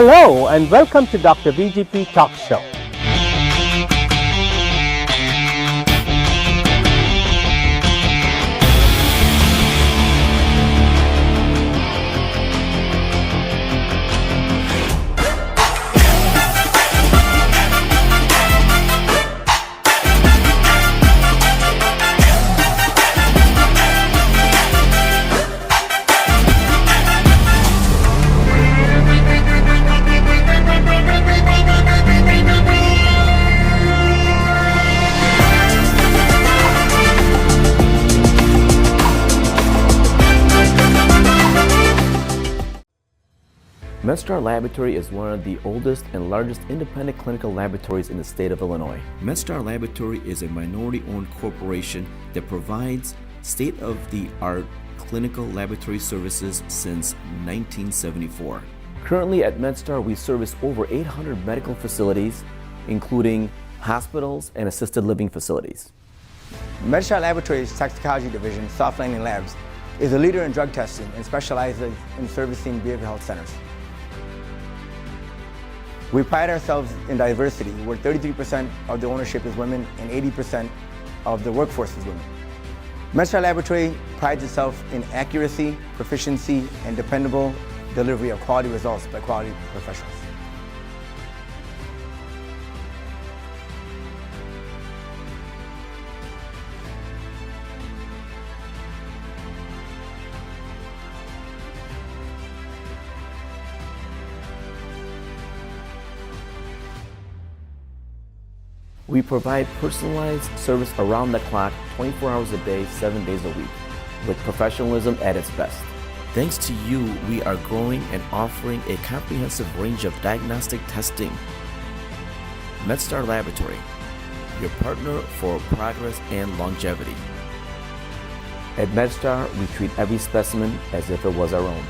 Hello and welcome to Dr. VGP Talk Show. MedStar Laboratory is one of the oldest and largest independent clinical laboratories in the state of Illinois. MedStar Laboratory is a minority-owned corporation that provides state-of-the-art clinical laboratory services since 1974. Currently at MedStar, we service over 800 medical facilities, including hospitals and assisted living facilities. MedStar Laboratory's Toxicology Division, Soft Landing Labs, is a leader in drug testing and specializes in servicing behavioral health centers. We pride ourselves in diversity, where 33% of the ownership is women and 80% of the workforce is women. MedStar Laboratory prides itself in accuracy, proficiency, and dependable delivery of quality results by quality professionals. We provide personalized service around the clock, 24 hours a day, 7 days a week, with professionalism at its best. Thanks to you, we are growing and offering a comprehensive range of diagnostic testing. MedStar Laboratory, your partner for progress and longevity. At MedStar, we treat every specimen as if it was our own.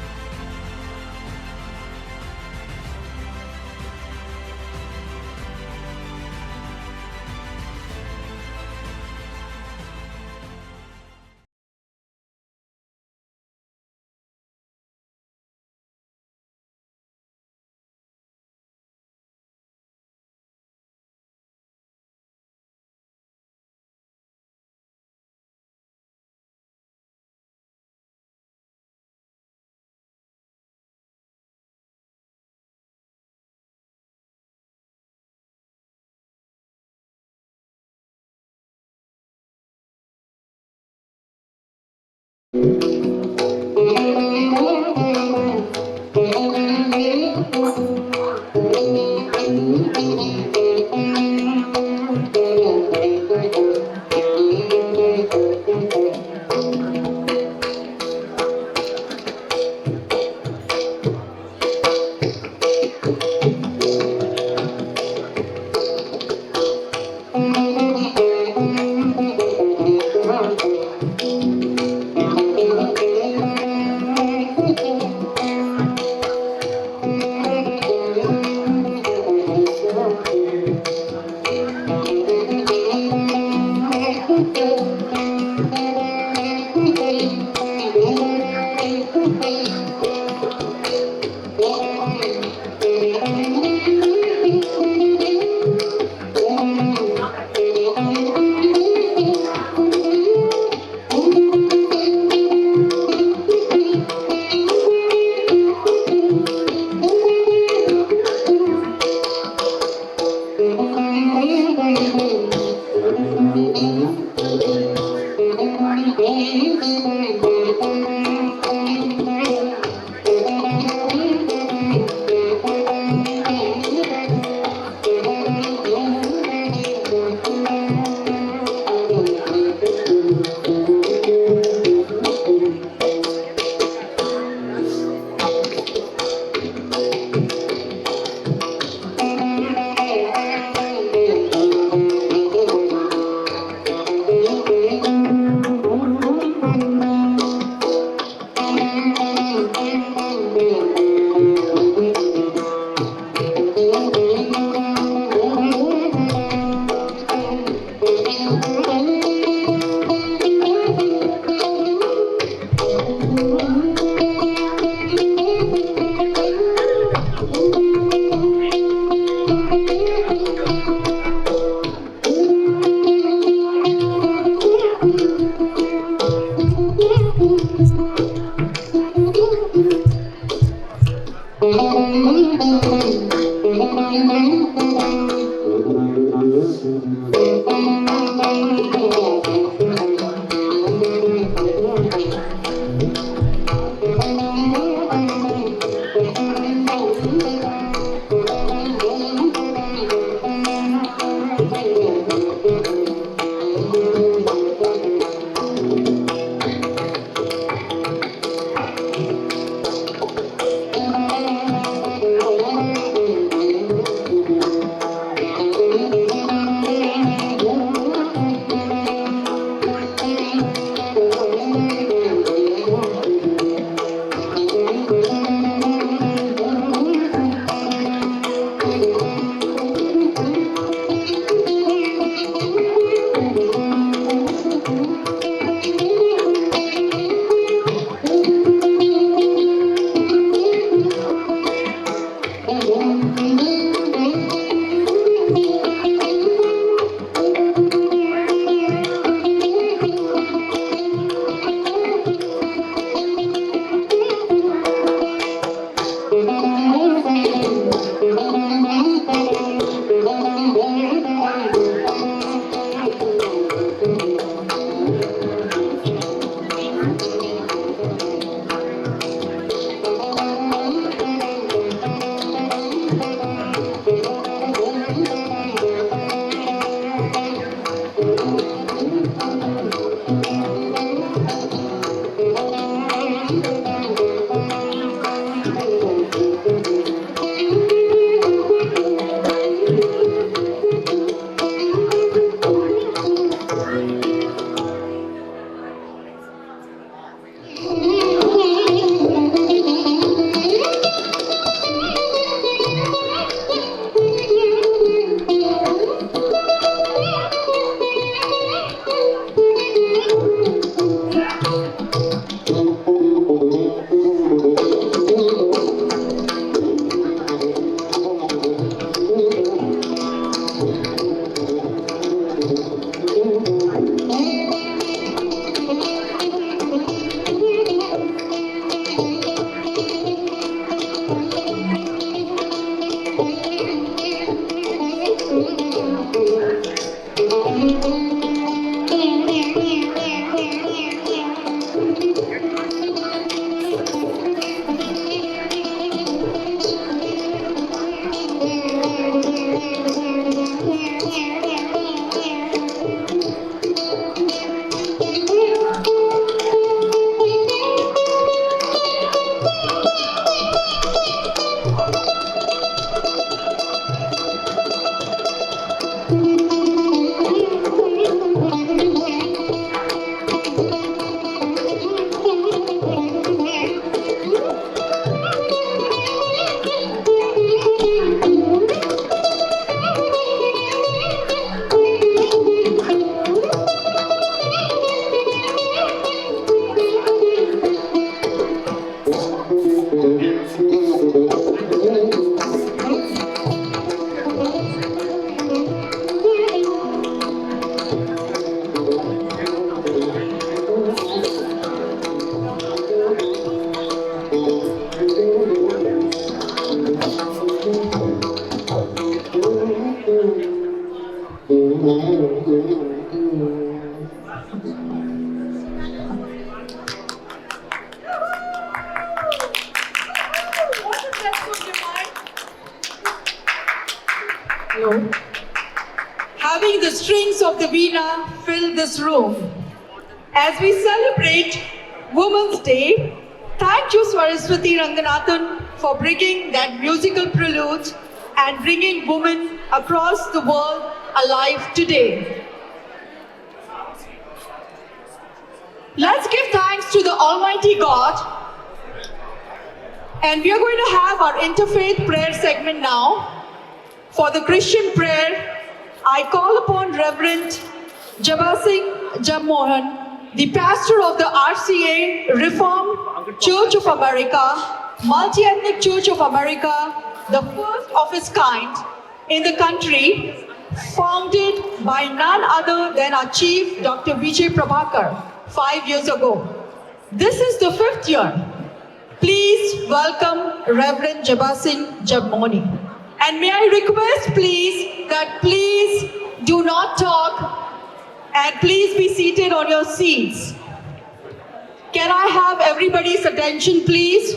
Having the strings of the veena fill this room. As we celebrate Women's Day, thank you Saraswati Ranganathan for bringing that musical prelude and bringing women across the world alive today. Let's give thanks to the Almighty God. And we are going to have our interfaith prayer segment now. For the Christian prayer, I call upon Reverend Jabba Singh Jammohan, the pastor of the RCA Reformed Church of America, Multi-Ethnic Church of America, the first of its kind in the country, founded by none other than our chief, Dr. Vijay Prabhakar, 5 years ago. This is the 5th year. Please welcome Reverend Jabba Singh Jammohan. And may I request please that please do not talk and please be seated on your seats. Can I have everybody's attention please?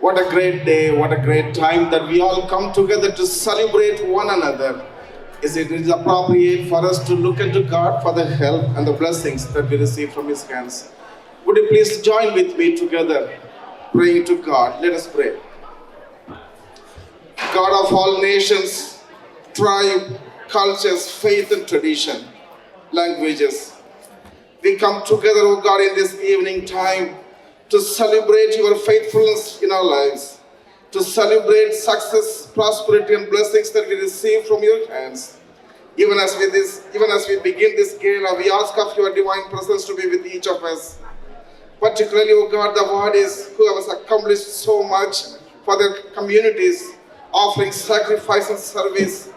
What a great day, what a great time that we all come together to celebrate one another. It is appropriate for us to look unto God for the help and the blessings that we receive from His hands. Would you please join with me together, praying to God? Let us pray. God of all nations, tribe, cultures, faith and tradition, languages, we come together, O God, in this evening time to celebrate your faithfulness in our lives, to celebrate success, prosperity, and blessings that we receive from your hands. Even as we begin this gala, we ask of your divine presence to be with each of us. Particularly, O God, the Vardis who have accomplished so much for their communities, offering sacrifice and service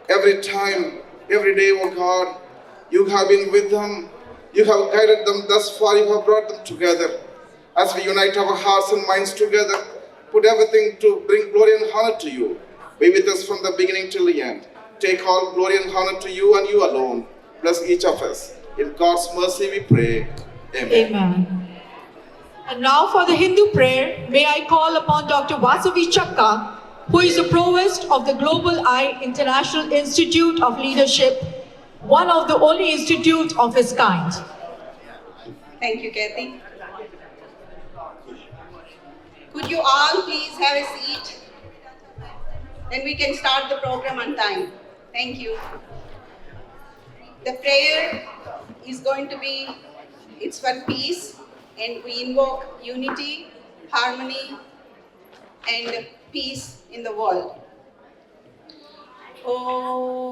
every time, every day, O God. You have been with them. You have guided them thus far. You have brought them together. As we unite our hearts and minds together, put everything to bring glory and honor to you. Be with us from the beginning till the end. Take all glory and honor to you and you alone. Bless each of us. In God's mercy we pray. Amen. Amen. And now for the Hindu prayer, may I call upon Dr. Vasavi Chakka, who is the provost of the Global Eye International Institute of Leadership, one of the only institutes of its kind. Thank you, Kathy. Could you all please have a seat? Then we can start the program on time. Thank you. The prayer is going to be, it's for peace, and we invoke unity, harmony, and peace in the world. Oh.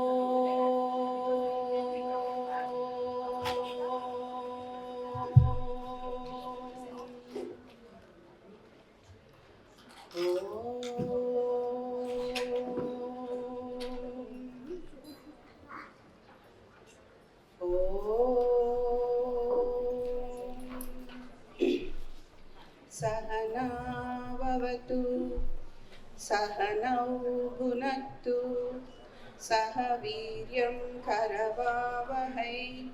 Sahanau Bhunattu Sahaviryam Karavavahai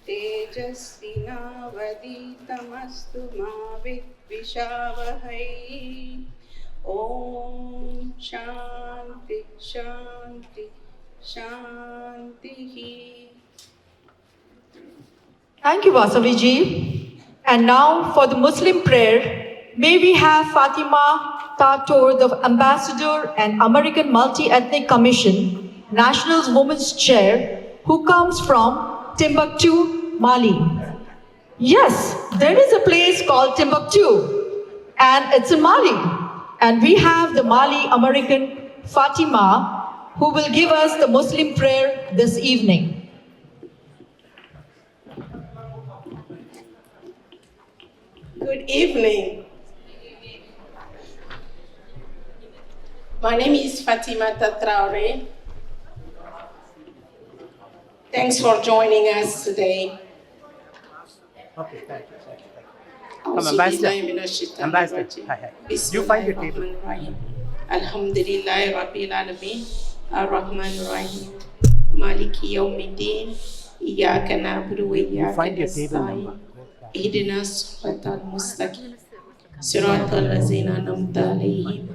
Tejasvinavaditamastu ma vidvishavahai. Om Shanti Shanti Shanti. Thank you, Vasavi Ji. And now for the Muslim prayer, may we have Fatima Tator, the Ambassador and American Multi-Ethnic Commission, National Women's Chair, who comes from Timbuktu, Mali. Yes, there is a place called Timbuktu, and it's in Mali. And we have the Mali American Fatima, who will give us the Muslim prayer this evening. Good evening. My name is Fatima Tatraore. Thanks for joining us today. Okay, thank you. Come, Ambassador. Hi. You find your table. Alhamdulillah Rabbil Alameen. Ar-Rahman Ar-Rahim. Maliki Yawmiddin. Iyyaka na'budu wa iyyaka nasta'in. اهدنا الصراط المستقيم صراط الذين أنعمت عليهم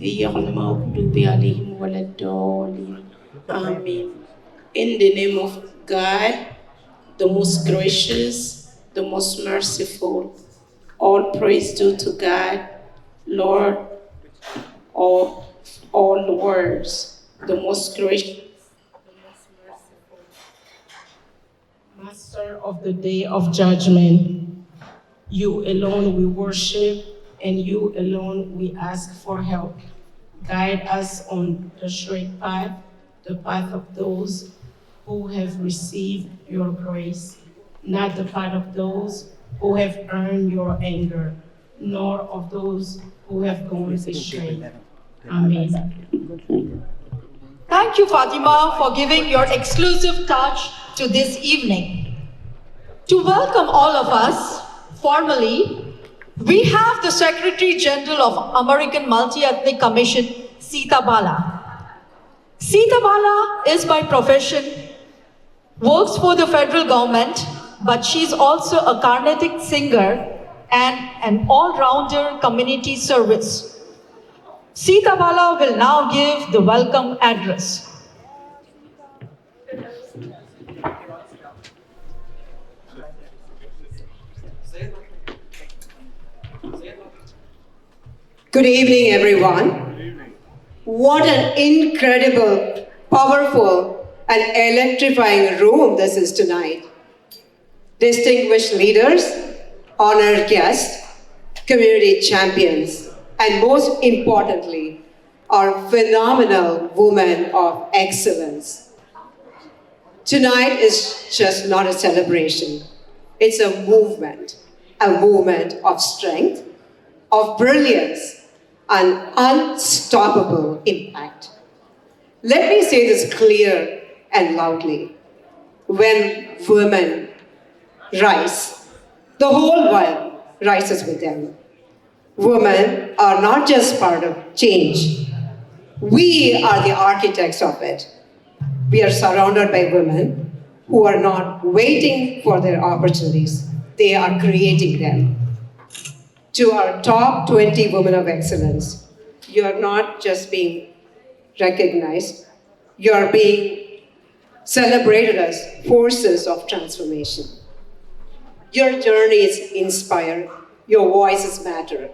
غير المغضوب عليهم ولا الضالين. Amen. In the name of God, the most gracious, the most merciful, all praise due to God, Lord of all words, the most gracious, Master of the day of judgment. You alone we worship, and you alone we ask for help. Guide us on the straight path, the path of those who have received your grace, not the path of those who have earned your anger, nor of those who have gone astray. Amen. Thank you, Fatima, for giving your exclusive touch to this evening. To welcome all of us, formally, we have the Secretary General of American Multi-Ethnic Commission, Sita Bala. Sita Bala is by profession, works for the federal government, but she's also a Carnatic singer and an all-rounder community service. Sita Bala will now give the welcome address. Good evening, everyone. What an incredible, powerful, and electrifying room this is tonight. Distinguished leaders, honored guests, community champions, and most importantly, our phenomenal women of excellence. Tonight is just not a celebration. It's a movement of strength, of brilliance, and unstoppable impact. Let me say this clear and loudly. When women rise, the whole world rises with them. Women are not just part of change. We are the architects of it. We are surrounded by women who are not waiting for their opportunities. They are creating them. To our top 20 women of excellence, you are not just being recognized, you are being celebrated as forces of transformation. Your journeys inspire, your voices matter,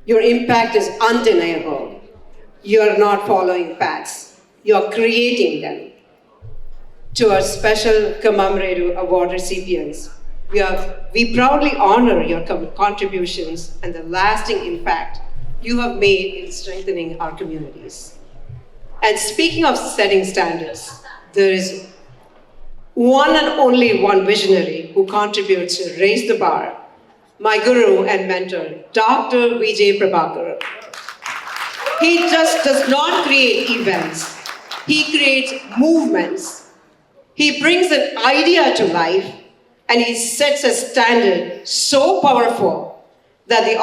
your impact is undeniable. You are not following paths, you are creating them. To our special commemorative award recipients, we proudly honor your contributions and the lasting impact you have made in strengthening our communities. And speaking of setting standards, there is one and only one visionary who contributes to raise the bar, my guru and mentor, Dr. Vijay Prabhakar. He just does not create events, he creates movements. He brings an idea to life, and he sets a standard so powerful that the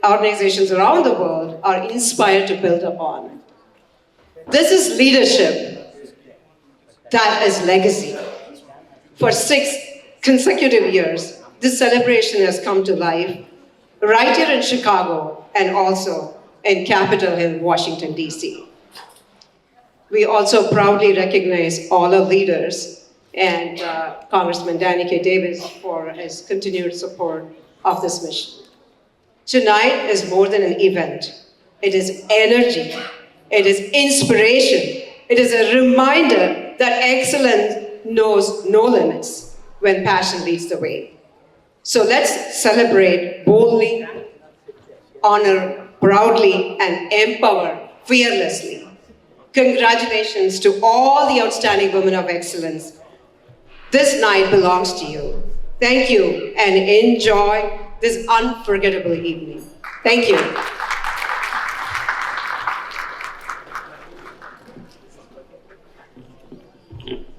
organizations around the world are inspired to build upon. This is leadership. That is legacy. For 6 consecutive years, this celebration has come to life right here in Chicago and also in Capitol Hill, Washington, D.C. We also proudly recognize all our leaders and Congressman Danny K. Davis for his continued support of this mission. Tonight is more than an event. It is energy. It is inspiration. It is a reminder that excellence knows no limits when passion leads the way. So let's celebrate boldly, honor proudly, and empower fearlessly. Congratulations to all the outstanding women of excellence. This night belongs to you. Thank you and enjoy this unforgettable evening. Thank you.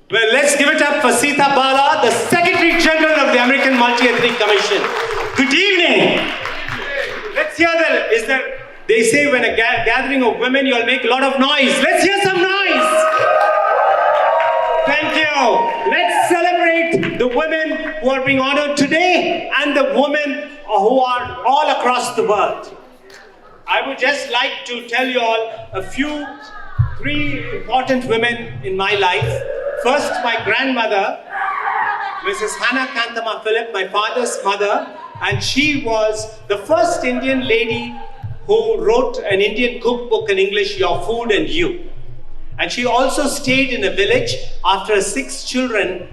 Well, let's give it up for Sita Bala, the Secretary General of the American Multi-Ethnic Commission. Good evening. Let's hear they say when a gathering of women, you'll make a lot of noise. Let's hear some noise. Thank you. Let's celebrate the women who are being honored today and the women who are all across the world. I would just like to tell you all three important women in my life. First, my grandmother, Mrs. Hannah Kantama Phillip, my father's mother, and she was the first Indian lady who wrote an Indian cookbook in English, Your Food and You. And she also stayed in a village after her 6 children.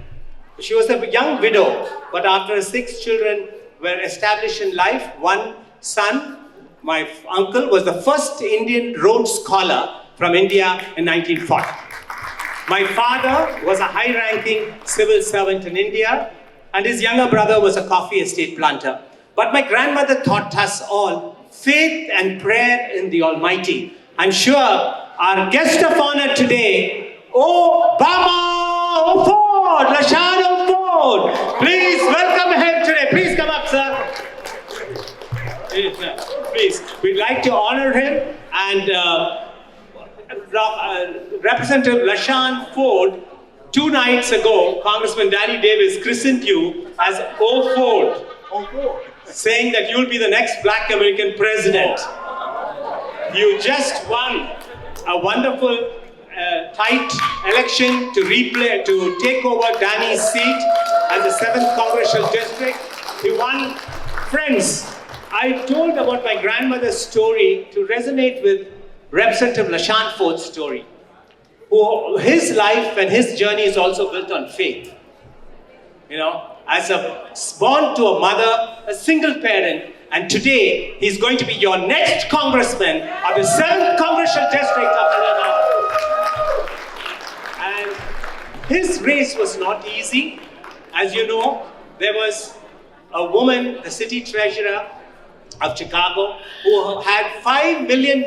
She was a young widow, but after her 6 children were established in life, one son, my uncle, was the first Indian Rhodes Scholar from India in 1940. My father was a high-ranking civil servant in India, and his younger brother was a coffee estate planter. But my grandmother taught us all faith and prayer in the Almighty. I'm sure our guest of honor today, Obama Ford, Lashana Ford. Please welcome him today. Please come up, sir. Please, we'd like to honor him, and Representative Lashan Ford, 2 nights ago, Congressman Danny Davis christened you as O Ford, saying that you'll be the next Black American president. You just won a wonderful, tight election to take over Danny's seat as the 7th Congressional District. You won. Friends, I told about my grandmother's story to resonate with Representative Lashan Ford's story. His life and his journey is also built on faith. You know, born to a mother, a single parent, and today he's going to be your next congressman of the 7th Congressional District of Illinois. And his race was not easy. As you know, there was a woman, the city treasurer of Chicago, who had $5 million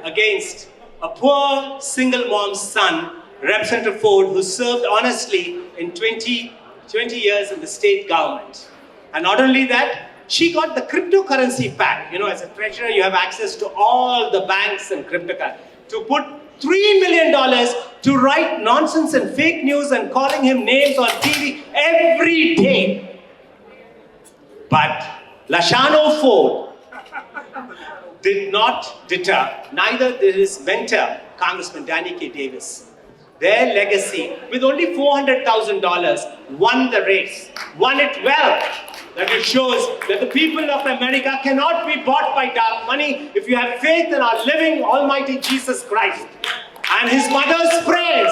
against a poor single mom's son, Representative Ford, who served honestly in 20 years in the state government. And not only that, she got the cryptocurrency pack. You know, as a treasurer, you have access to all the banks and cryptocurrency. To put $3 million to write nonsense and fake news and calling him names on TV every day. But Lashano Ford did not deter, neither did his mentor, Congressman Danny K. Davis. Their legacy, with only $400,000, won the race, won it well. That it shows that the people of America cannot be bought by dark money if you have faith in our living Almighty Jesus Christ. And his mother's prayers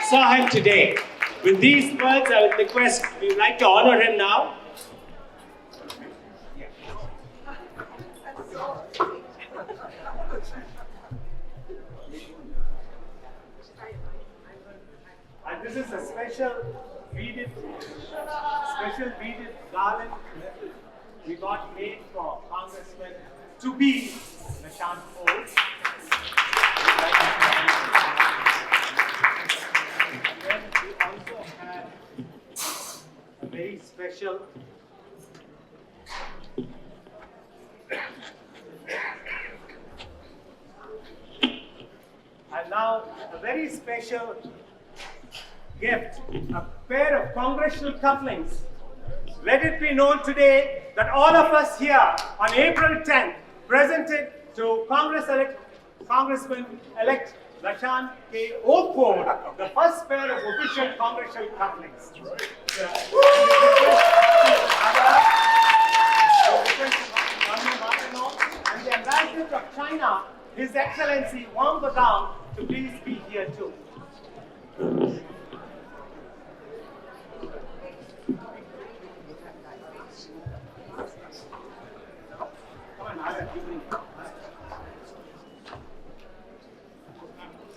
saw him today. With these words, I would request, we would like to honor him now. And this is a special beaded garland we got made for Congressman to be Lashan Ford. And then we also have a very special And now a very special gift, a pair of congressional couplings. Let it be known today that all of us here on April 10th presented to Congressman-elect Lashan K. Ford the first pair of official congressional couplings. And the Ambassador of China, His Excellency Wang Badam, to please be here too.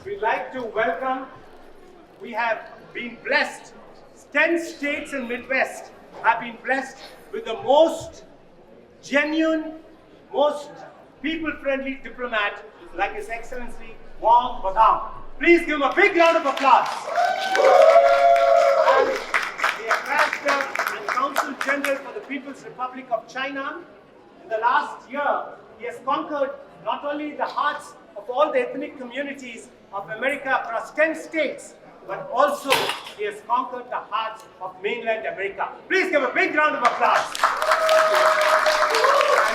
We'd like to welcome, we have been blessed, 10 states in Midwest have been blessed with the most genuine, most people-friendly diplomat like His Excellency Wang Badam. Please give him a big round of applause. And the Ambassador and Consul General for the People's Republic of China, in the last year, he has conquered not only the hearts of all the ethnic communities of America across 10 states, but also he has conquered the hearts of mainland America. Please give a big round of applause. I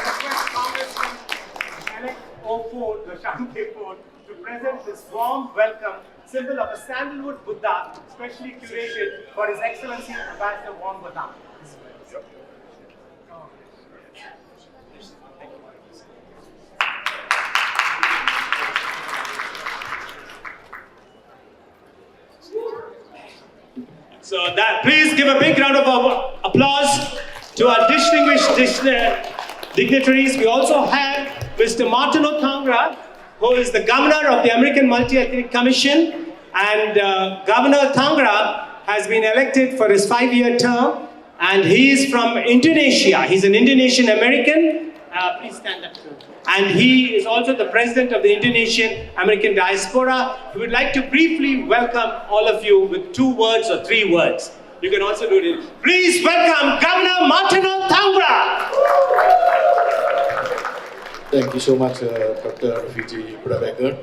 request Congressman-elect Ford, Lashan K. Ford, to present this warm welcome, symbol of a sandalwood Buddha, specially curated for His Excellency Ambassador Wang Badam. So that, please give a big round of applause to our distinguished dignitaries. We also have Mr. Martino Thangra, who is the governor of the American Multi-Ethnic Commission. And Governor Thangra has been elected for his 5-year term. And he is from Indonesia. He's an Indonesian American. Please stand up. And he is also the president of the Indonesian American diaspora. We would like to briefly welcome all of you with 2 words or 3 words. You can also do it. Please welcome Governor Martino Thangra. Thank you so much, Dr. Vijay Prabhakar.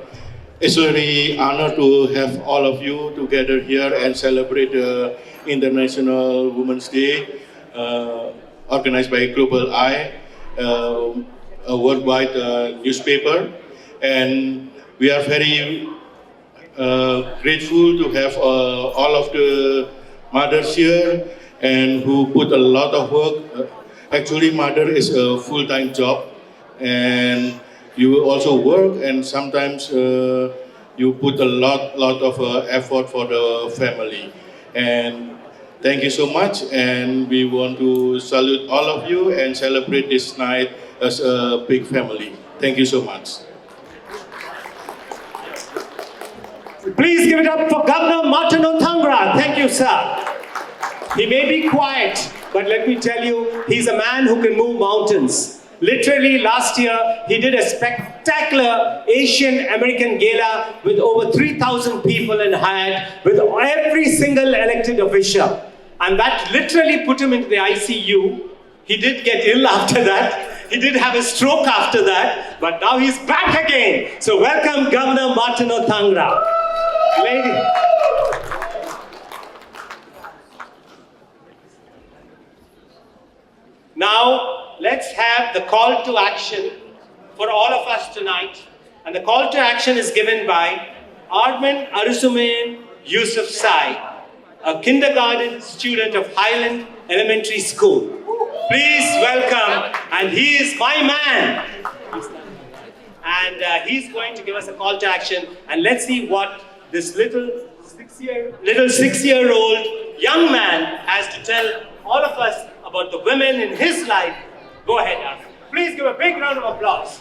It's really honor to have all of you together here and celebrate the International Women's Day, organized by Global Eye, a worldwide newspaper. And we are very grateful to have all of the mothers here and who put a lot of work. Actually, mother is a full-time job, and you also work, and sometimes you put a lot of effort for the family. And thank you so much, and we want to salute all of you and celebrate this night as a big family. Thank you so much. Please give it up for Governor Martino Thangra. Thank you, sir. He may be quiet, but let me tell you, he's a man who can move mountains. Literally last year, he did a spectacular Asian American gala with over 3,000 people in Hyatt, with every single elected official. And that literally put him into the ICU. He did get ill after that. He did have a stroke after that, but now he's back again. So welcome Governor Martino Thangra. Lady. Now, let's have the call to action for all of us tonight. And the call to action is given by Arman Arusumayan Yusuf Sai, a kindergarten student of Highland Elementary School. Please welcome, and he is my man. And he's going to give us a call to action. And let's see what this little six-year-old young man has to tell all of us about the women in his life. Go ahead, Arman. Please give a big round of applause.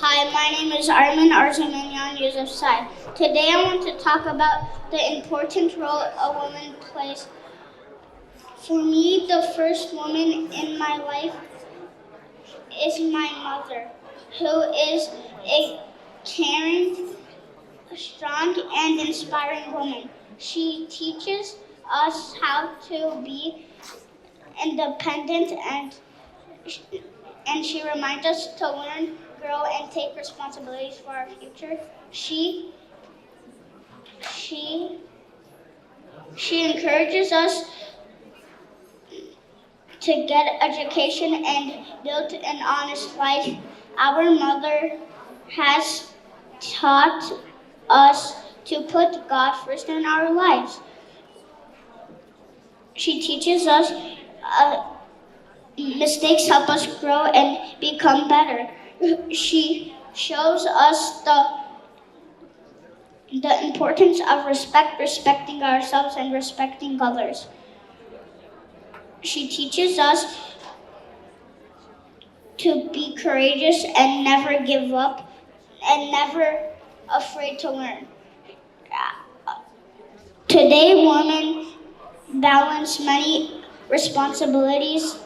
Hi, my name is Arman Arzamanyan Yusuf Sai. Today I want to talk about the important role a woman plays. For me, the first woman in my life is my mother, who is a caring, strong, and inspiring woman. She teaches us how to be independent and she reminds us to learn, grow, and take responsibilities for our future. She encourages us to get education and build an honest life. Our mother has taught us to put God first in our lives. She teaches us mistakes help us grow and become better. She shows us the importance of respecting ourselves and respecting others. She teaches us to be courageous and never give up and never afraid to learn. Today, women balance many responsibilities.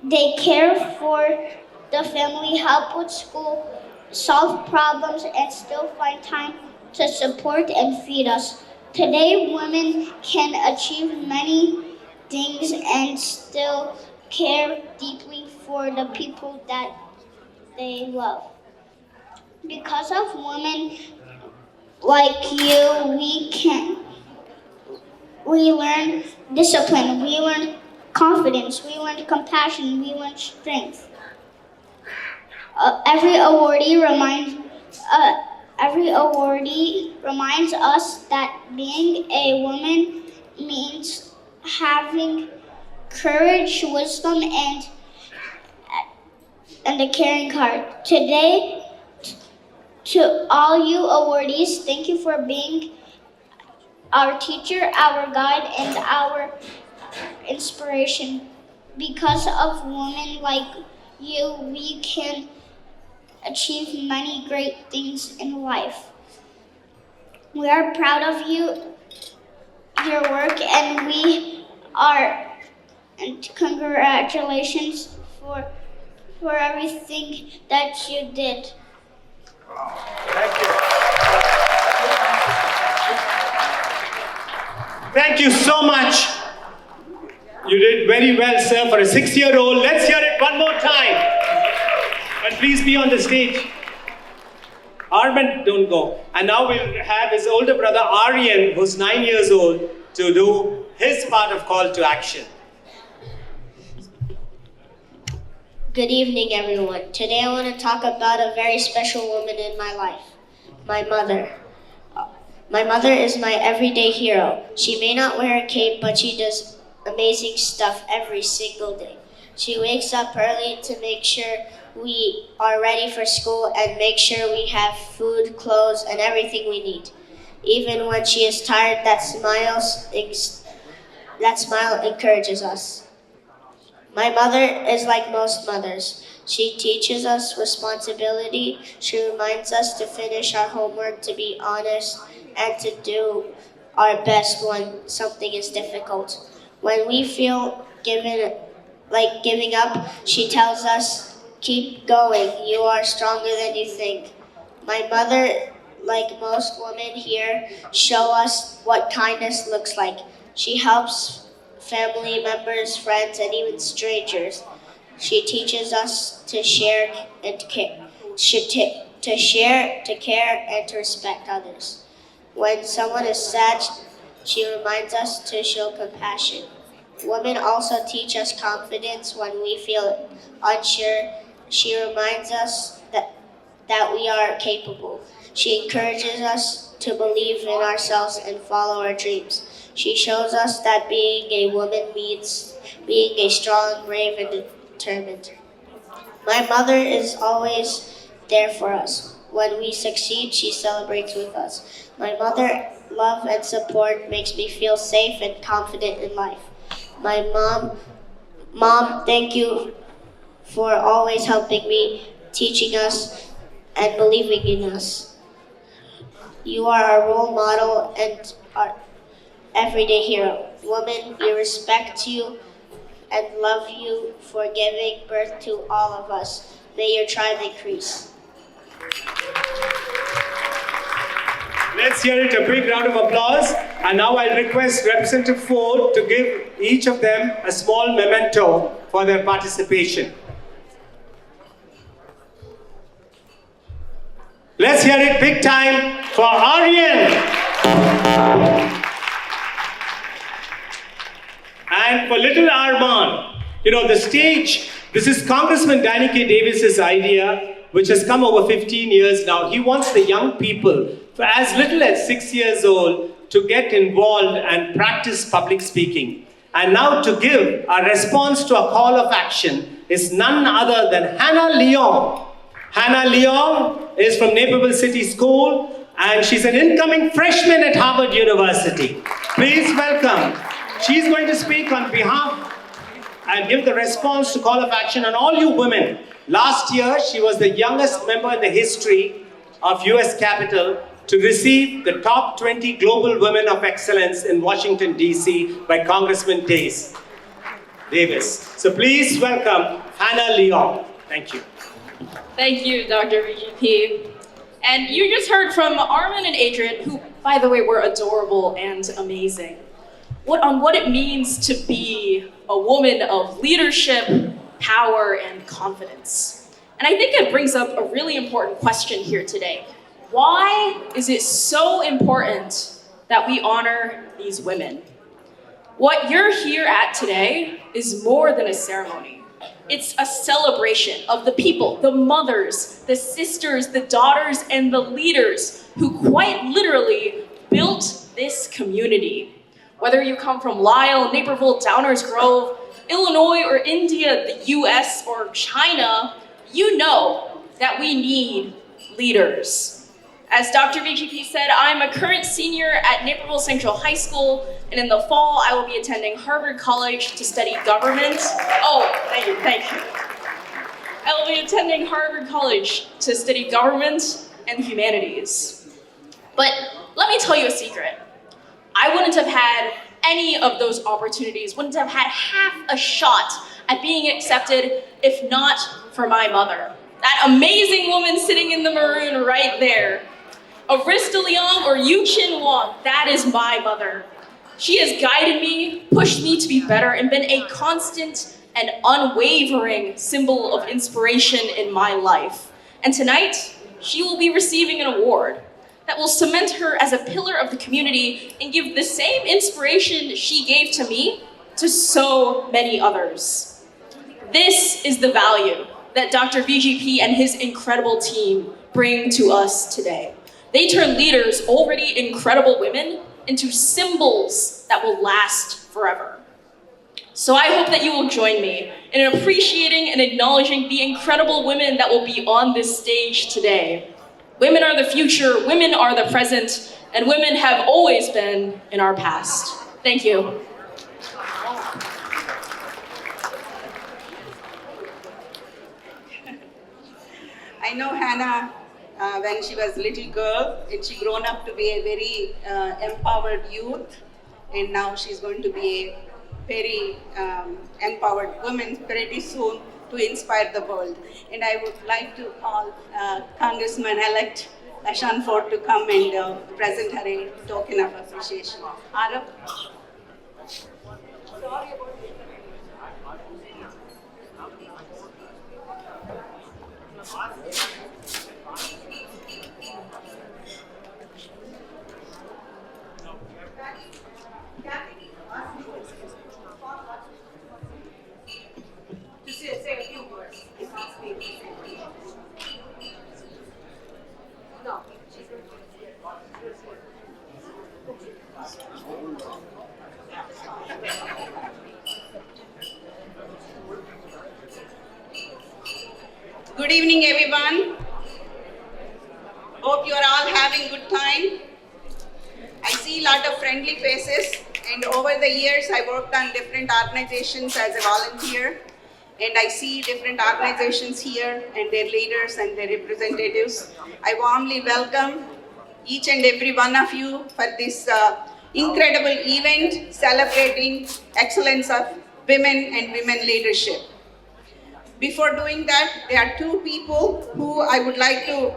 They care for the family, help with school, solve problems, and still find time to support and feed us. Today, women can achieve many things and still care deeply for the people that they love. Because of women like you, we learn discipline, we learn confidence, we learn compassion, we learn strength. Every awardee reminds us that being a woman means having courage, wisdom, and a caring heart. Today, to all you awardees, thank you for being our teacher, our guide, and our inspiration. Because of women like you, we can achieve many great things in life. We are proud of your work, and congratulations for everything that you did. Thank you. Thank you so much. You did very well, sir, for a 6-year-old. Let's hear it one more time. And please be on the stage. Arman, don't go. And now we'll have his older brother, Aryan, who's 9 years old, to do his part of call to action. Good evening, everyone. Today I want to talk about a very special woman in my life, my mother. My mother is my everyday hero. She may not wear a cape, but she does amazing stuff every single day. She wakes up early to make sure we are ready for school and make sure we have food, clothes, and everything we need. Even when she is tired, that smile encourages us. My mother is like most mothers. She teaches us responsibility. She reminds us to finish our homework, to be honest, and to do our best when something is difficult. When we feel giving up, she tells us, keep going, you are stronger than you think. My mother, like most women here, show us what kindness looks like. She helps family members, friends, and even strangers. She teaches us to share and to care, to care, and to respect others. When someone is sad, she reminds us to show compassion. Women also teach us confidence when we feel unsure. She reminds us that we are capable. She encourages us to believe in ourselves and follow our dreams. She shows us that being a woman means being a strong, brave, and determined. My mother is always there for us. When we succeed, she celebrates with us. My mother's love and support makes me feel safe and confident in life. My mom, thank you for always helping me, teaching us, and believing in us. You are our role model and our everyday hero. Woman, we respect you and love you for giving birth to all of us. May your tribe increase. Let's hear it, a big round of applause. And now I'll request Representative Ford to give each of them a small memento for their participation. Let's hear it big time for Aryan. And for little Arman, the stage, this is Congressman Danny K. Davis's idea, which has come over 15 years now. He wants the young people, for as little as 6 years old, to get involved and practice public speaking. And now to give a response to a call of action is none other than Hannah Leong. Hannah Leong is from Naperville City School, and she's an incoming freshman at Harvard University. Please welcome. She's going to speak on behalf and give the response to call of action on all you women. Last year, she was the youngest member in the history of US Capitol to receive the top 20 global women of excellence in Washington, D.C. by Congressman Davis. So please welcome Hannah Leong. Thank you. Thank you, Dr. VGP. And you just heard from Armin and Adrian, who, by the way, were adorable and amazing, what it means to be a woman of leadership, power, and confidence. And I think it brings up a really important question here today. Why is it so important that we honor these women? What you're here at today is more than a ceremony. It's a celebration of the people, the mothers, the sisters, the daughters, and the leaders who quite literally built this community. Whether you come from Lisle, Naperville, Downers Grove, Illinois, or India, the US, or China, you know that we need leaders. As Dr. VGP said, I'm a current senior at Naperville Central High School, and in the fall, I will be attending Harvard College to study government. Oh, thank you. I will be attending Harvard College to study government and humanities. But let me tell you a secret. I wouldn't have had any of those opportunities, wouldn't have had half a shot at being accepted if not for my mother. That amazing woman sitting in the maroon right there. Arista Leong or Yu Chin Wong, that is my mother. She has guided me, pushed me to be better, and been a constant and unwavering symbol of inspiration in my life. And tonight, she will be receiving an award that will cement her as a pillar of the community and give the same inspiration she gave to me to so many others. This is the value that Dr. VGP and his incredible team bring to us today. They turn leaders, already incredible women, into symbols that will last forever. So I hope that you will join me in appreciating and acknowledging the incredible women that will be on this stage today. Women are the future, women are the present, and women have always been in our past. Thank you. I know Hannah when she was a little girl, and she grown up to be a very empowered youth, and now she's going to be a very empowered woman pretty soon to inspire the world. And I would like to call Congressman-elect Ashan Ford to come and present her a token of appreciation. Arab? Say a few words. No. Good evening, everyone. Hope you are all having good time. I see a lot of friendly faces, and over the years I worked on different organizations as a volunteer, and I see different organizations here and their leaders and their representatives. I warmly welcome each and every one of you for this incredible event celebrating excellence of women and women leadership. Before doing that, there are two people who I would like to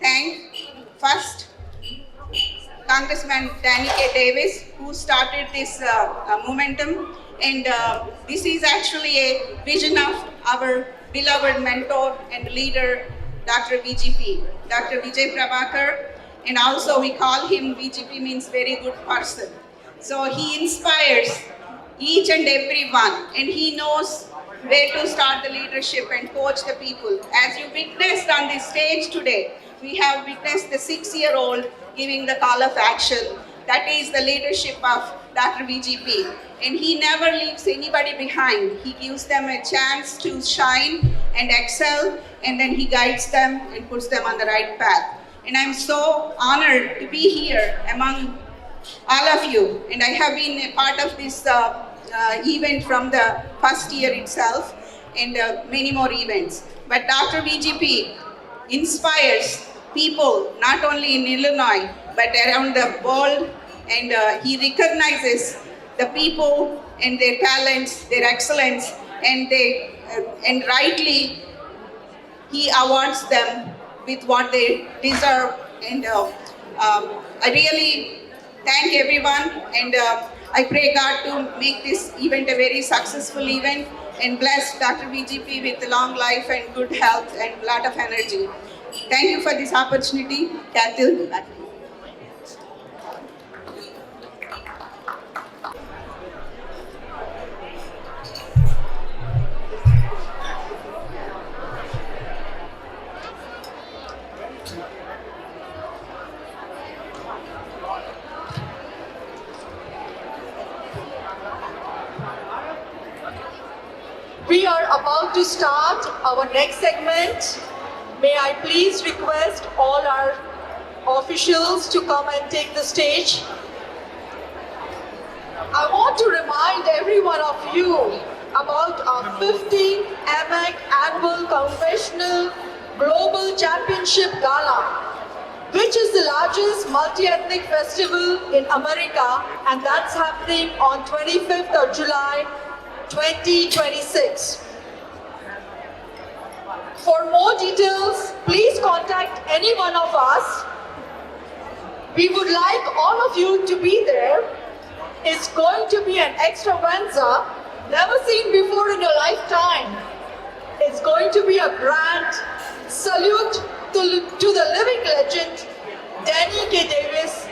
thank. First, Congressman Danny K. Davis, who started this momentum. And this is actually a vision of our beloved mentor and leader, Dr. VGP, Dr. Vijay Prabhakar, and also we call him VGP means very good person. So he inspires each and every one, and he knows where to start the leadership and coach the people. As you witnessed on this stage today, we have witnessed the 6-year-old giving the call of action. That is the leadership of Dr. VGP. And he never leaves anybody behind. He gives them a chance to shine and excel, and then he guides them and puts them on the right path. And I'm so honored to be here among all of you. And I have been a part of this event from the first year itself, and many more events. But Dr. VGP inspires people not only in Illinois but around the world, and he recognizes the people and their talents, their excellence, and rightly he awards them with what they deserve. And I really thank everyone, and I pray God to make this event a very successful event and bless Dr. VGP with long life and good health and a lot of energy. Thank you for this opportunity. Kathy, back to you. We are about to start our next segment. May I please request all our officials to come and take the stage. I want to remind every one of you about our 15th AMAC Annual Conventional Global Championship Gala, which is the largest multi-ethnic festival in America, and that's happening on 25th of July, 2026. For more details, please contact any one of us. We would like all of you to be there. It's going to be an extravaganza never seen before in your lifetime. It's going to be a grand salute to the living legend, Danny K. Davis.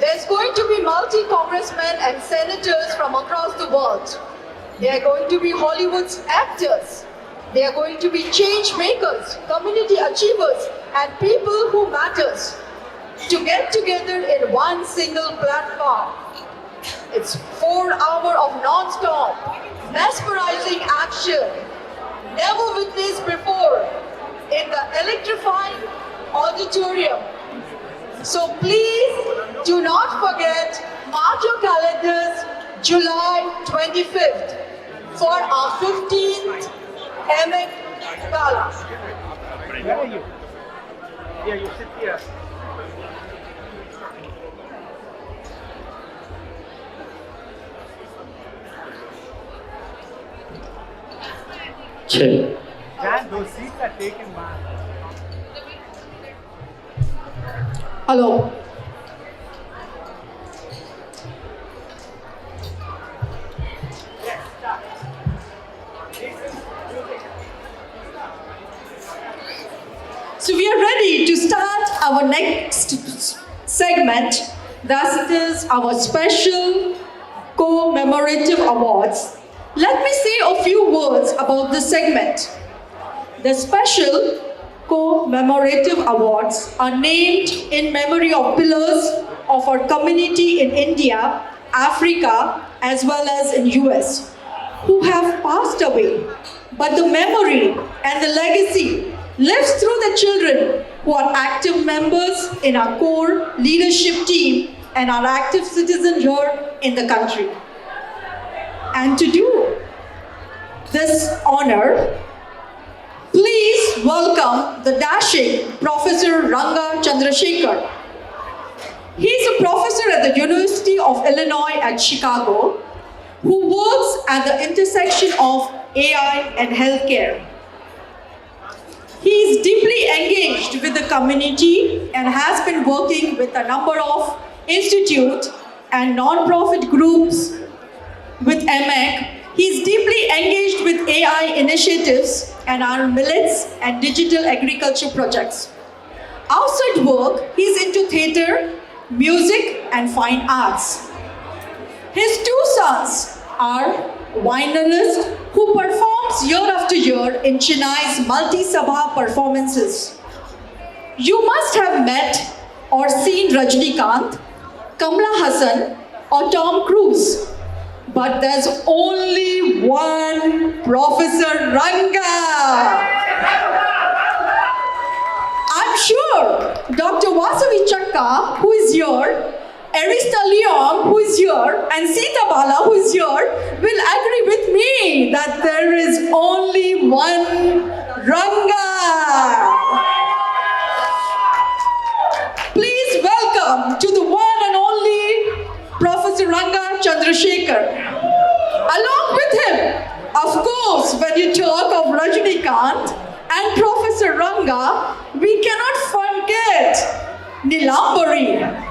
There's going to be multi-congressmen and senators from across the world. They are going to be Hollywood's actors. They are going to be change makers, community achievers, and people who matters to get together in one single platform. It's 4 hours of non-stop, mesmerizing action, never witnessed before in the electrifying auditorium. So please do not forget, mark your calendars, July 25th for our 15th AMAC Gala. Where are you? Yeah, you sit here. Dan, those seats are taken, man. Hello. So we are ready to start our next segment. Thus it is our special commemorative awards. Let me say a few words about this segment. The special commemorative awards are named in memory of pillars of our community in India, Africa, as well as in US, who have passed away. But the memory and the legacy lives through the children who are active members in our core leadership team and are active citizens here in the country. And to do this honor, please welcome the dashing Professor Ranga Chandrasekhar. He is a professor at the University of Illinois at Chicago who works at the intersection of AI and healthcare. He is deeply engaged with the community and has been working with a number of institutes and non-profit groups with MEC. He's deeply engaged with AI initiatives and our millets and digital agriculture projects. Outside work, he's into theater, music, and fine arts. His two sons are violinist who performs year after year in Chennai's multi-sabha performances. You must have met or seen Rajnikant, Kamala Hassan, or Tom Cruise. But there's only one Professor Ranga. I'm sure Dr. Vasavi Chakka, who is here, Arista Leong, who is here, and Sita Bala, who is here, will agree with me that there is only one Ranga. Please welcome to the one and only Professor Ranga Chandrasekhar. Along with him, of course, when you talk of Rajnikant and Professor Ranga, we cannot forget Nilambari.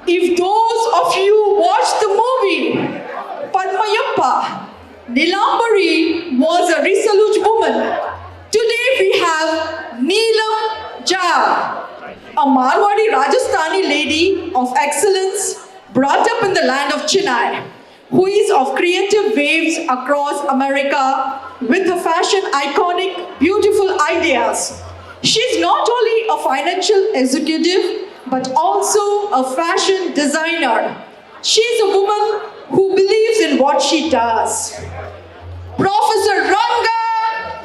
If those of you watched the movie Padmayappa, Nilambari was a resolute woman. Today we have Neelam Jha, a Marwadi Rajasthani lady of excellence brought up in the land of Chennai, who is of creative waves across America with her fashion iconic, beautiful ideas. She's not only a financial executive, but also a fashion designer. She's a woman who believes in what she does. Professor Ranga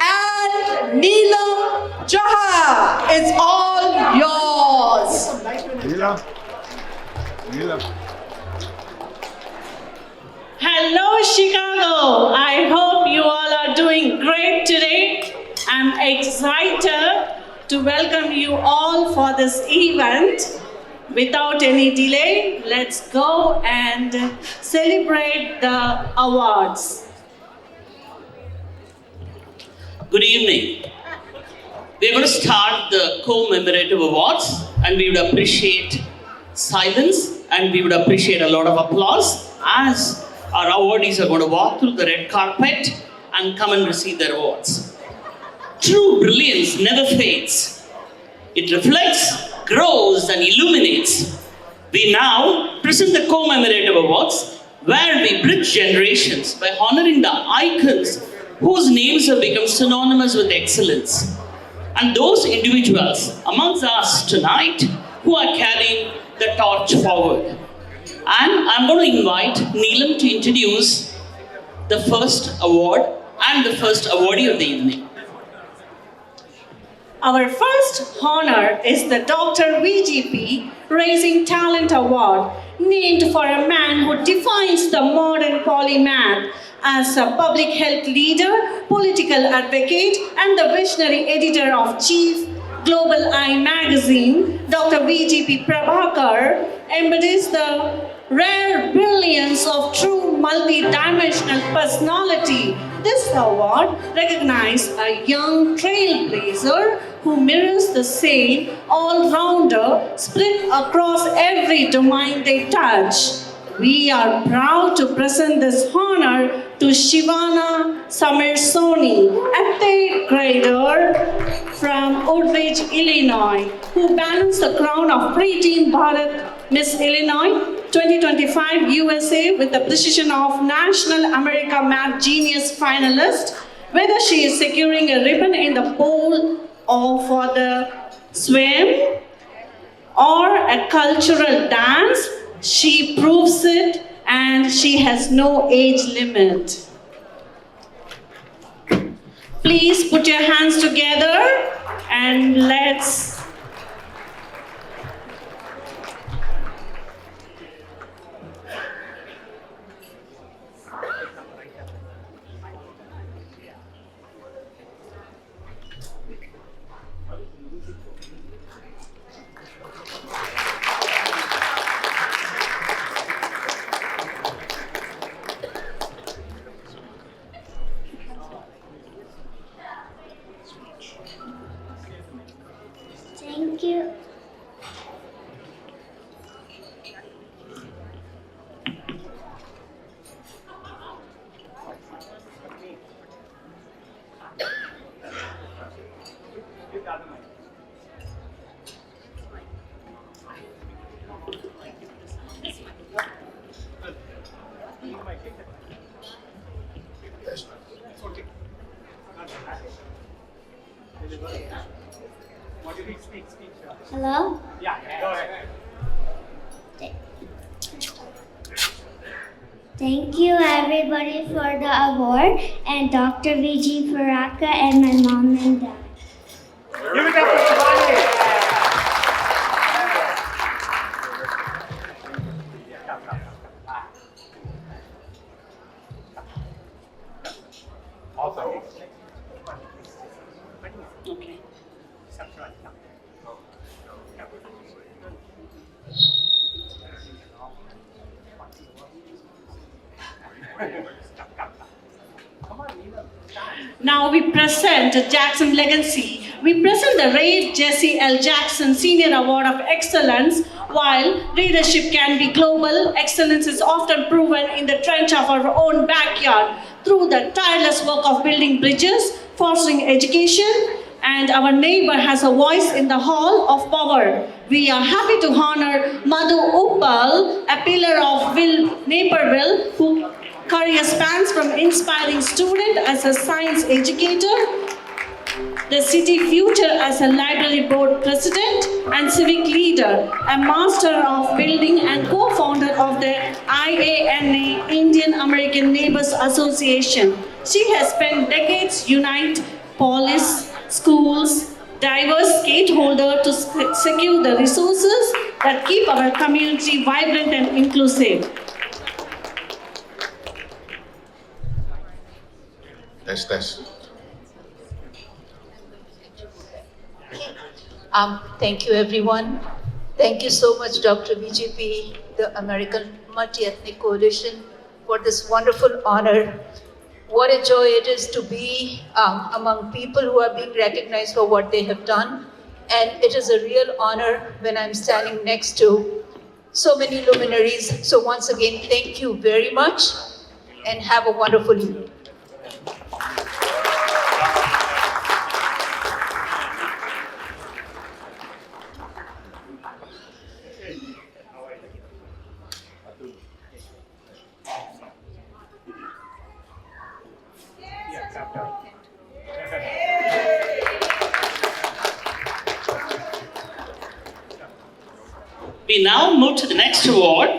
and Neelam Jha, it's all yours. Neelam. Hello, Chicago. I hope you all are doing great today. I'm excited to welcome you all for this event. Without any delay, let's go and celebrate the awards. Good evening. We're going to start the commemorative awards, and we would appreciate silence and we would appreciate a lot of applause as our awardees are going to walk through the red carpet and come and receive their awards. True brilliance never fades. It reflects, grows, and illuminates. We now present the commemorative awards, where we bridge generations by honoring the icons whose names have become synonymous with excellence, and those individuals amongst us tonight who are carrying the torch forward. And I'm going to invite Neelam to introduce the first award and the first awardee of the evening. Our first honor is the Dr. VGP Raising Talent Award, named for a man who defines the modern polymath as a public health leader, political advocate, and the visionary editor of Chief Global Eye magazine. Dr. VGP Prabhakar embodies the rare brilliance of true multi-dimensional personality. This award recognizes a young trailblazer who mirrors the same all-rounder spread across every domain they touch. We are proud to present this honor to Shivana Samirsoni, a third grader from Woodridge, Illinois, who balanced the crown of Preteen Bharat Miss Illinois 2025 USA with the precision of National America Math Genius finalist. Whether she is securing a ribbon in the pole or for the swim or a cultural dance, she proves it, and she has no age limit. Please put your hands together and let's Thank you everybody for the award and Dr. Vijay Prabhakar and my mom and dad. Give it up for Shivani. Awesome. Okay. Now we present the Jackson Legacy. We present the Ray Jesse L. Jackson Senior Award of Excellence. While leadership can be global, excellence is often proven in the trench of our own backyard through the tireless work of building bridges, fostering education, and our neighbor has a voice in the hall of power. We are happy to honor Madhu Uppal, a pillar of Naperville, who career spans from inspiring student as a science educator, the city future as a library board president and civic leader, a master of building and co-founder of the IANA, Indian American Neighbors Association. She has spent decades unite police, schools, diverse stakeholders to secure the resources that keep our community vibrant and inclusive. Test. Thank you, everyone. Thank you so much, Dr. VGP, the American Multi-Ethnic Coalition, for this wonderful honor. What a joy it is to be among people who are being recognized for what they have done. And it is a real honor when I'm standing next to so many luminaries. So once again, thank you very much and have a wonderful evening. We now move to the next award,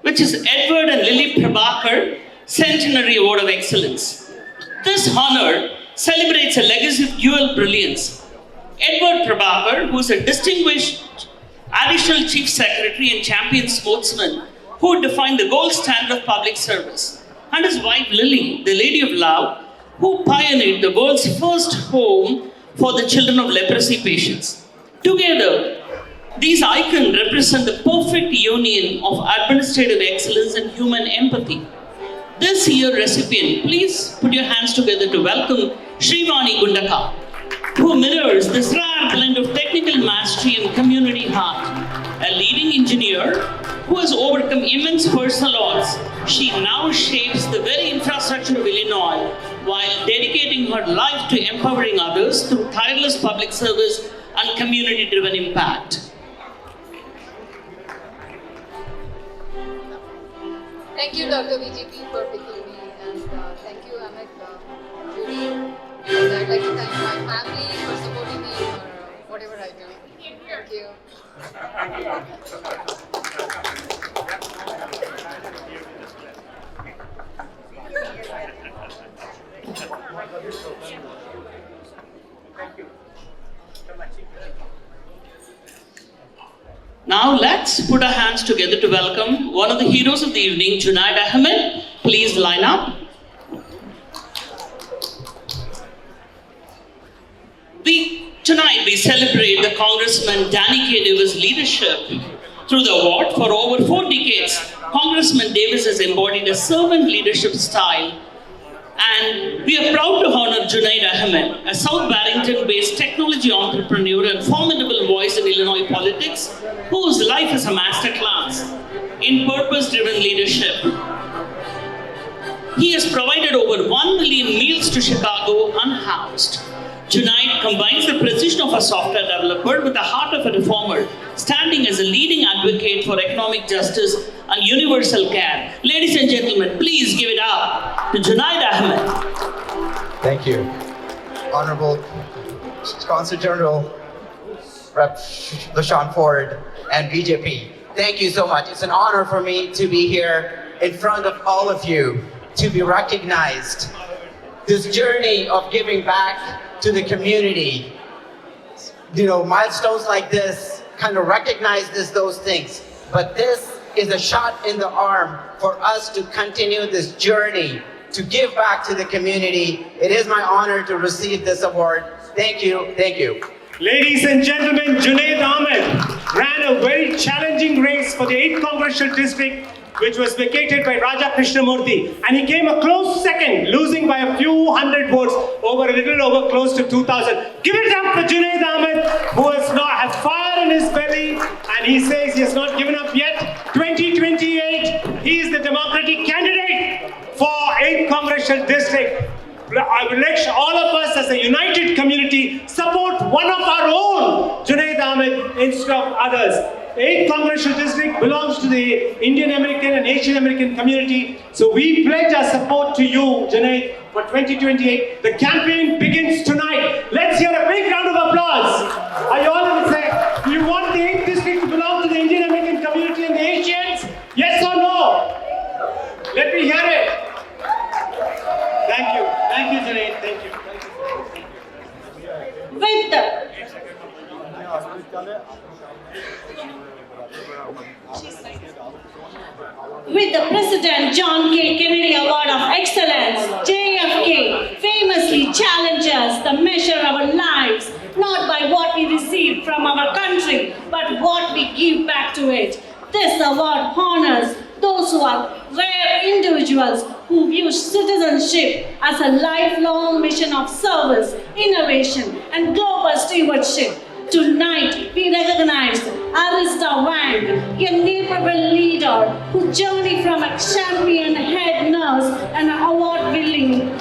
which is Edward and Lily Prabhakar Centenary Award of Excellence. This honor celebrates a legacy of dual brilliance. Edward Prabhakar, who is a distinguished additional chief secretary and champion sportsman who defined the gold standard of public service, and his wife Lily, the Lady of Love, who pioneered the world's first home for the children of leprosy patients. Together, these icons represent the perfect union of administrative excellence and human empathy. This year's recipient, please put your hands together to welcome Shrivani Gundaka, who mirrors this rare blend of technical mastery and community heart. A leading engineer who has overcome immense personal odds, she now shapes the very infrastructure of Illinois while dedicating her life to empowering others through tireless public service and community-driven impact. Thank you, Dr. VGP, for picking me, and thank you, Amit, Judy. And I'd like to thank my family for supporting me for whatever I do. Thank you. Now let's put our hands together to welcome one of the heroes of the evening, Junaid Ahmed. Please line up. Tonight we celebrate the Congressman Danny K. Davis' leadership through the award. For over 4 decades, Congressman Davis has embodied a servant leadership style. And we are proud to honor Junaid Ahmed, a South Barrington-based technology entrepreneur and formidable voice in Illinois politics, whose life is a masterclass in purpose-driven leadership. He has provided over 1 million meals to Chicago unhoused. Junaid combines the precision of a software developer with the heart of a reformer, standing as a leading advocate for economic justice and universal care. Ladies and gentlemen, please give it up to Junaid Ahmed. Thank you. Honorable Consul General Rep. LaShawn Ford and VGP, thank you so much. It's an honor for me to be here in front of all of you to be recognized. This journey of giving back to the community, milestones like this kind of recognizes those things. But this is a shot in the arm for us to continue this journey to give back to the community. It is my honor to receive this award. Thank you, thank you. Ladies and gentlemen, Junaid Ahmed ran a very challenging race for the 8th Congressional District, which was vacated by Raja Krishnamurthy. And he came a close second, losing by a few hundred votes, a little over close to 2,000. Give it up for Junaid Ahmed, who has fire in his belly, and he says he has not given up yet. 2028, he is the Democratic candidate for 8th Congressional District. I will let all of us as a united community support one of our own, Junaid Ahmed, instead of others. The 8th Congressional District belongs to the Indian American and Asian American community. So we pledge our support to you, Junaid, for 2028. The campaign begins tonight. Let's hear a big round of applause. Are you all going to say, do you want the 8th District to belong to the Indian American community and the Asians? Yes or no? Let me hear it. Thank you. Thank you, Junaid. Thank you. With the President John K. Kennedy Award of Excellence, JFK famously challenges the measure of our lives not by what we receive from our country, but what we give back to it. This award honors those who are rare individuals who view citizenship as a lifelong mission of service, innovation, and global stewardship. Tonight, we recognize Arista Wang, a notable leader who journeyed from a champion head nurse and an award-winning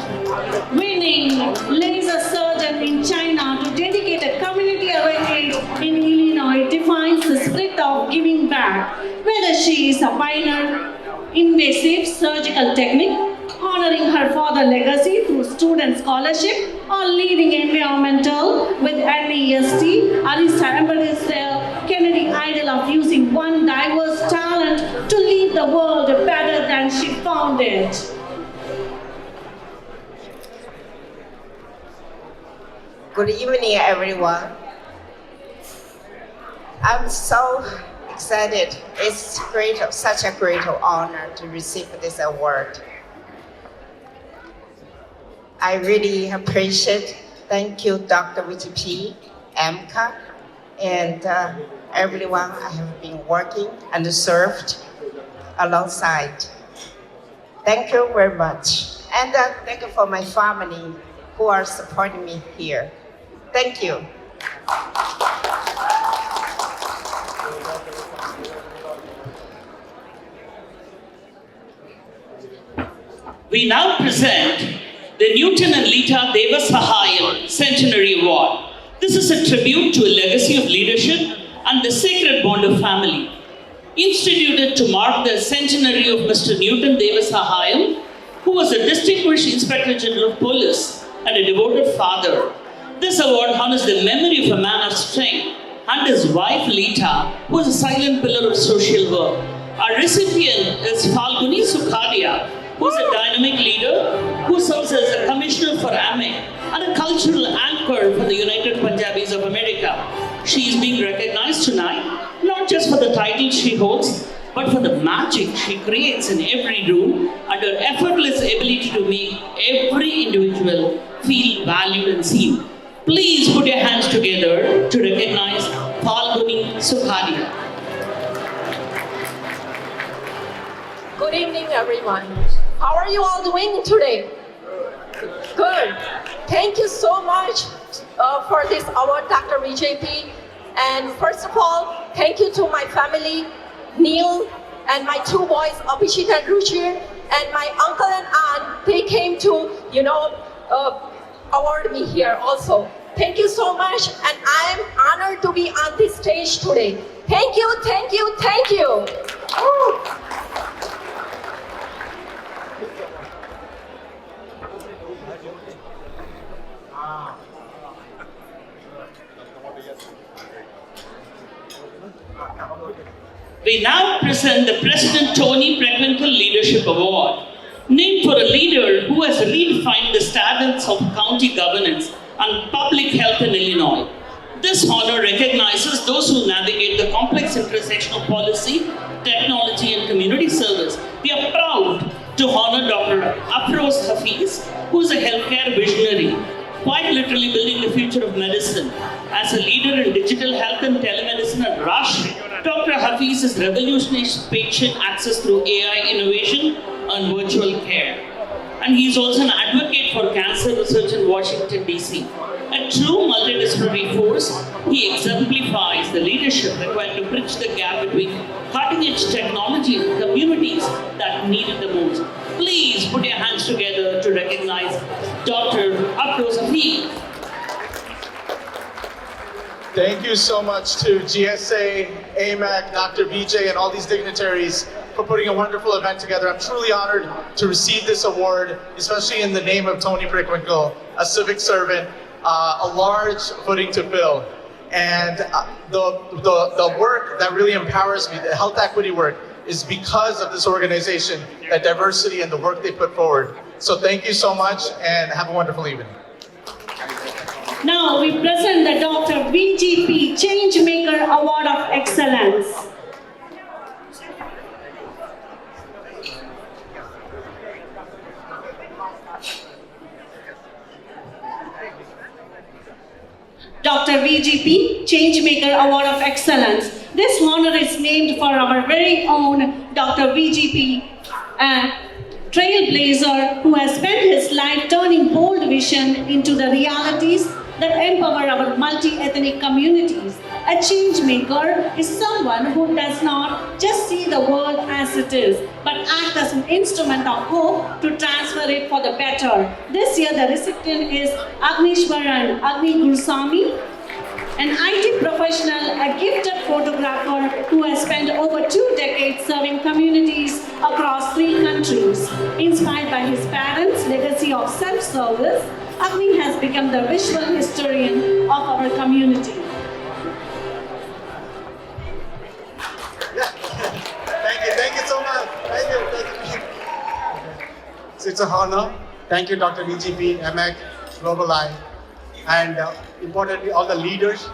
laser surgeon in China to dedicate a community away in Illinois defines the spirit of giving back. Whether she is a pioneer invasive surgical technique, honoring her father's legacy through student scholarship, or leading environmental with NEST, Arista embodies the Kennedy ideal of using one diverse talent to leave the world better than she found it. Good evening, everyone. I'm so excited. It's such a great honor to receive this award. I really appreciate. Thank you, Dr. VGP, AMCA, and everyone I have been working and served alongside. Thank you very much. And thank you for my family who are supporting me here. Thank you. We now present the Newton and Lita Devasahayam Centenary Award. This is a tribute to a legacy of leadership and the sacred bond of family. Instituted to mark the centenary of Mr. Newton Devasahayam, who was a distinguished Inspector General of Police and a devoted father. This award honors the memory of a man of strength and his wife Lita, who was a silent pillar of social work. Our recipient is Falguni Sukhadia, who is a dynamic leader who serves as a commissioner for AMEC and a cultural anchor for the United Punjabis of America. She is being recognized tonight, not just for the title she holds, but for the magic she creates in every room and her effortless ability to make every individual feel valued and seen. Please put your hands together to recognize Falguni Sukhadia. Good evening, everyone. How are you all doing today? Good. Thank you so much for this award, Dr. VJP. And first of all, thank you to my family, Neil, and my two boys, Abhishek and Ruchir, and my uncle and aunt. They came to, award me here also. Thank you so much, and I am honored to be on this stage today. Thank you, thank you, thank you. Woo. We now present the President Tony Pregnantal Leadership Leadership Award, named for a leader who has redefined the standards of county governance and public health in Illinois. This honor recognizes those who navigate the complex intersection of policy, technology, and community service. We are proud to honor Dr. Afroz Hafiz, who is a healthcare visionary, quite literally building the future of medicine. As a leader in digital health and telemedicine at Rush, Dr. Hafiz has revolutionized patient access through AI innovation and virtual care. And he is also an advocate for cancer research in Washington, D.C. A true multidisciplinary force, he exemplifies the leadership required to bridge the gap between cutting-edge technology and communities that need it the most. Please put your hands together to recognize Dr. Afroz Hafiz. Thank you so much to GSA, AMAC, Dr. Vijay, and all these dignitaries for putting a wonderful event together. I'm truly honored to receive this award, especially in the name of Tony Prickwinkle, a civic servant, a large footing to fill. And the work that really empowers me, the health equity work, is because of this organization, that diversity and the work they put forward. So thank you so much and have a wonderful evening. Now we present the Dr. VGP Changemaker Award of Excellence. Dr. VGP Changemaker Award of Excellence. This honor is named for our very own Dr. VGP, trailblazer who has spent his life turning bold vision into the realities that empower our multi-ethnic communities. A change maker is someone who does not just see the world as it is, but act as an instrument of hope to transfer it for the better. This year the recipient is Agnishwaran Agni Gurusamy, an IT professional, a gifted photographer who has spent over 2 decades serving communities across 3 countries. Inspired by his parents' legacy of self-service, Agni has become the visual historian of our community. Thank you so much. Thank you. It's an honor. Thank you, Dr. VGP, AMAC, Global Eye, and importantly, all the leaders.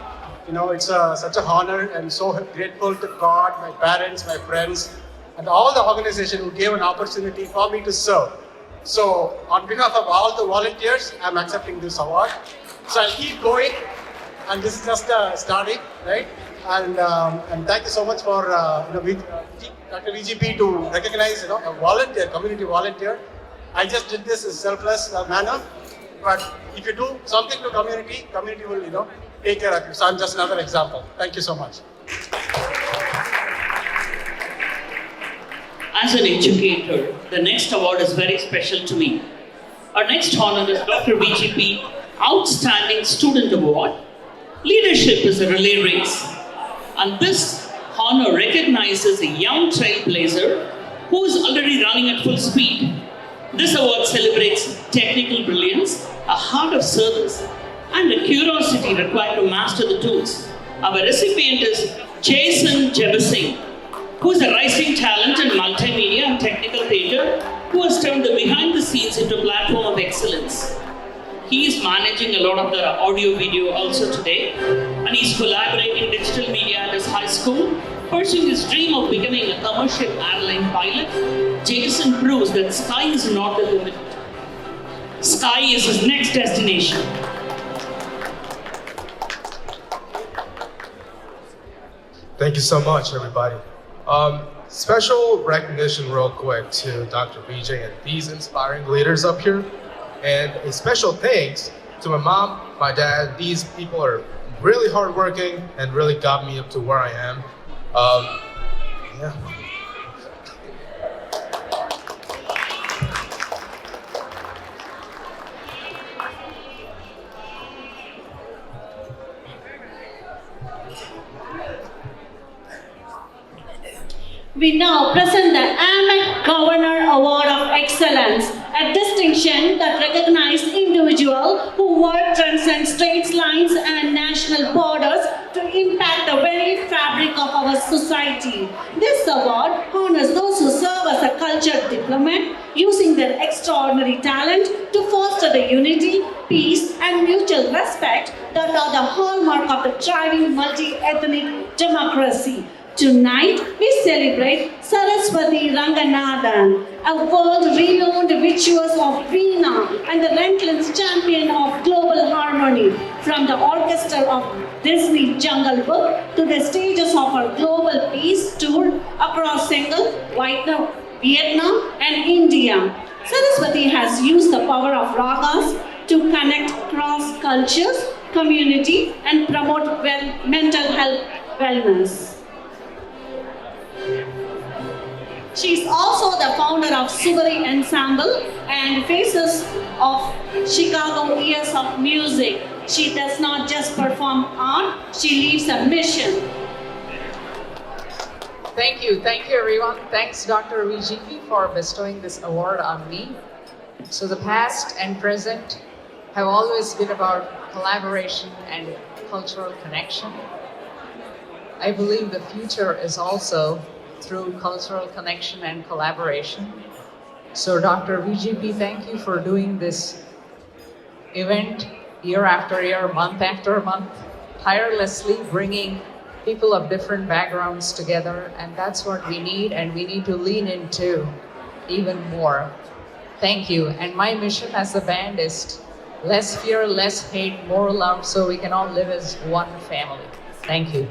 You know, it's such an honor, and so grateful to God, my parents, my friends, and all the organization who gave an opportunity for me to serve. So, on behalf of all the volunteers, I'm accepting this award. So I'll keep going, and this is just starting, right? And thank you so much for Dr. VGP to recognize, a volunteer, community volunteer. I just did this in a selfless manner, but if you do something to community will, take care of you. So I'm just another example. Thank you so much. As an educator, the next award is very special to me. Our next honor is Dr. VGP Outstanding Student Award. Leadership is a relay race, and this honor recognizes a young trailblazer who is already running at full speed. This award celebrates technical brilliance, a heart of service, and a curiosity required to master the tools. Our recipient is Jason Jebasing, who is a rising talent in multimedia and technical theatre, who has turned the behind the scenes into a platform of excellence. He is managing a lot of the audio video also today, and he's collaborating digital media at his high school, pursuing his dream of becoming a commercial airline pilot. Jason proves that sky is not the limit. Sky is his next destination. Thank you so much, everybody. Special recognition real quick to Dr. Vijay and these inspiring leaders up here. And a special thanks to my mom, my dad. These people are really hardworking and really got me up to where I am. Yeah. We now present the AMAC Governor Award of Excellence, a distinction that recognizes individuals who work transcend state lines and national borders to impact the very fabric of our society. This award honors those who serve as a culture diplomat, women using their extraordinary talent to foster the unity, peace, and mutual respect that are the hallmark of the thriving multi-ethnic democracy. Tonight, we celebrate Saraswati Ranganathan, a world-renowned virtuoso of Veena and the relentless champion of global harmony. From the orchestra of Disney Jungle Book to the stages of our global peace tour across Singapore, Vietnam, and India, Saraswati has used the power of ragas to connect cross cultures, community, and promote mental health wellness. She is also the founder of Sugary Ensemble and faces of Chicago Years of Music. She does not just perform art, she lives a mission. Thank you everyone. Thanks Dr. VGP for bestowing this award on me. So the past and present have always been about collaboration and cultural connection. I believe the future is also through cultural connection and collaboration. So Dr. VGP, thank you for doing this event year after year, month after month, tirelessly bringing people of different backgrounds together, and that's what we need, and we need to lean into even more. Thank you. And my mission as a band is less fear, less hate, more love, so we can all live as one family. Thank you.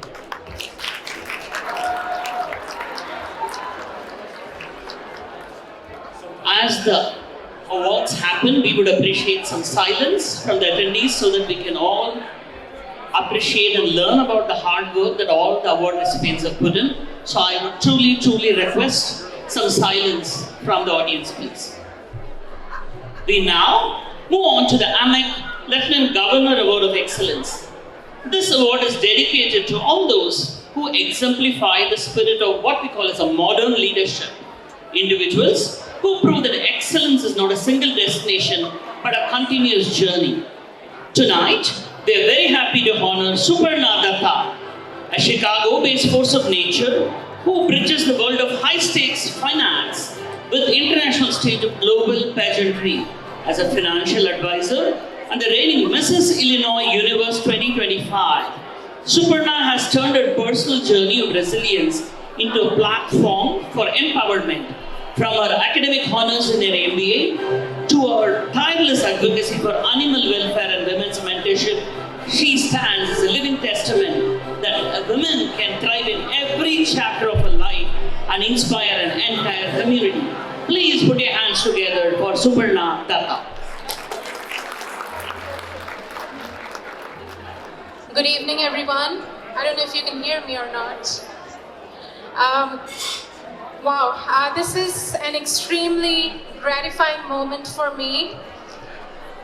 As the awards happen, we would appreciate some silence from the attendees so that we can all appreciate and learn about the hard work that all the award recipients have put in. So I would truly request some silence from the audience, please. We now move on to the AMEC Lieutenant Governor Award of Excellence. This award is dedicated to all those who exemplify the spirit of what we call as a modern leadership. Individuals who prove that excellence is not a single destination, but a continuous journey. Tonight, we are very happy to honor Suparna Datta, a Chicago-based force of nature who bridges the world of high-stakes finance with the international stage of global pageantry as a financial advisor and the reigning Mrs. Illinois Universe 2025. Suparna has turned her personal journey of resilience into a platform for empowerment. From her academic honors in her MBA to her tireless advocacy for animal welfare and women's mentorship, she stands as a living testament that women can thrive in every chapter of her life and inspire an entire community. Please put your hands together for Suparna Datta. Good evening, everyone. I don't know if you can hear me or not. Wow, this is an extremely gratifying moment for me.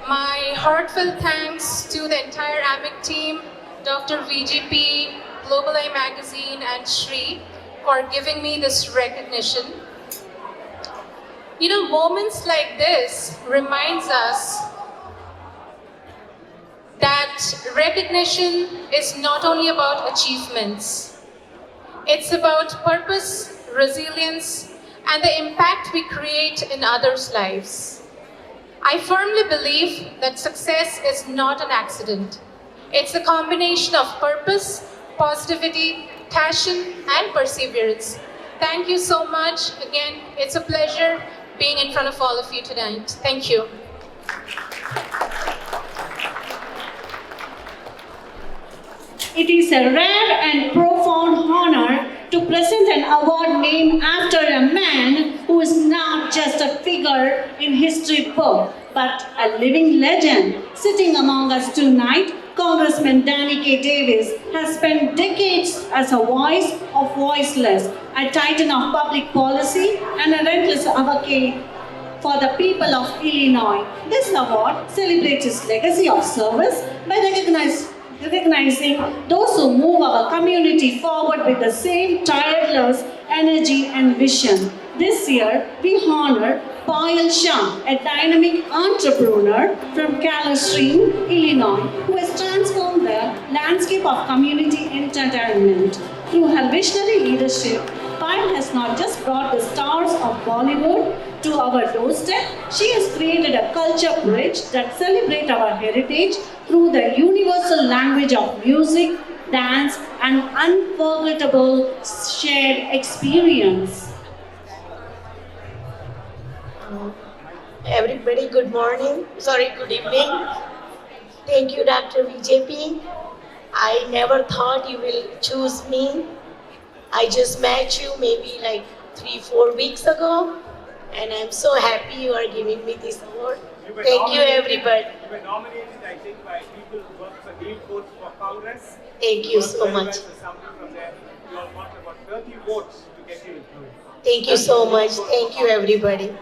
My heartfelt thanks to the entire AMEC team, Dr. VGP, Global Eye Magazine, and Shri for giving me this recognition. You know, moments like this reminds us that recognition is not only about achievements. It's about purpose, resilience, and the impact we create in others' lives. I firmly believe that success is not an accident. It's a combination of purpose, positivity, passion, and perseverance. Thank you so much. Again, it's a pleasure being in front of all of you tonight. Thank you. It is a rare and profound honor to present an award named after a man who is not just a figure in history book, but a living legend. Sitting among us tonight, Congressman Danny K. Davis has spent decades as a voice of voiceless, a titan of public policy, and a relentless advocate for the people of Illinois. This award celebrates his legacy of service by recognizing those who move our community forward with the same tireless energy and vision. This year, we honor Payal Shah, a dynamic entrepreneur from Calistream, Illinois, who has transformed the landscape of community entertainment. Through her visionary leadership, Payal has not just brought the stars of Bollywood to our doorstep, she has created a culture bridge that celebrates our heritage through the universal language of music, dance, and unforgettable shared experience. Everybody, good morning. Good evening. Thank you, Dr. VJP. I never thought you will choose me. I just met you maybe like 3-4 weeks ago, and I'm so happy you are giving me this award. Thank you, everybody. You were nominated, I think, by people who work for Neil Coach for Congress. Thank you so much. From there, you all got about 30 votes to get you included. Thank you so much. Thank you, everybody.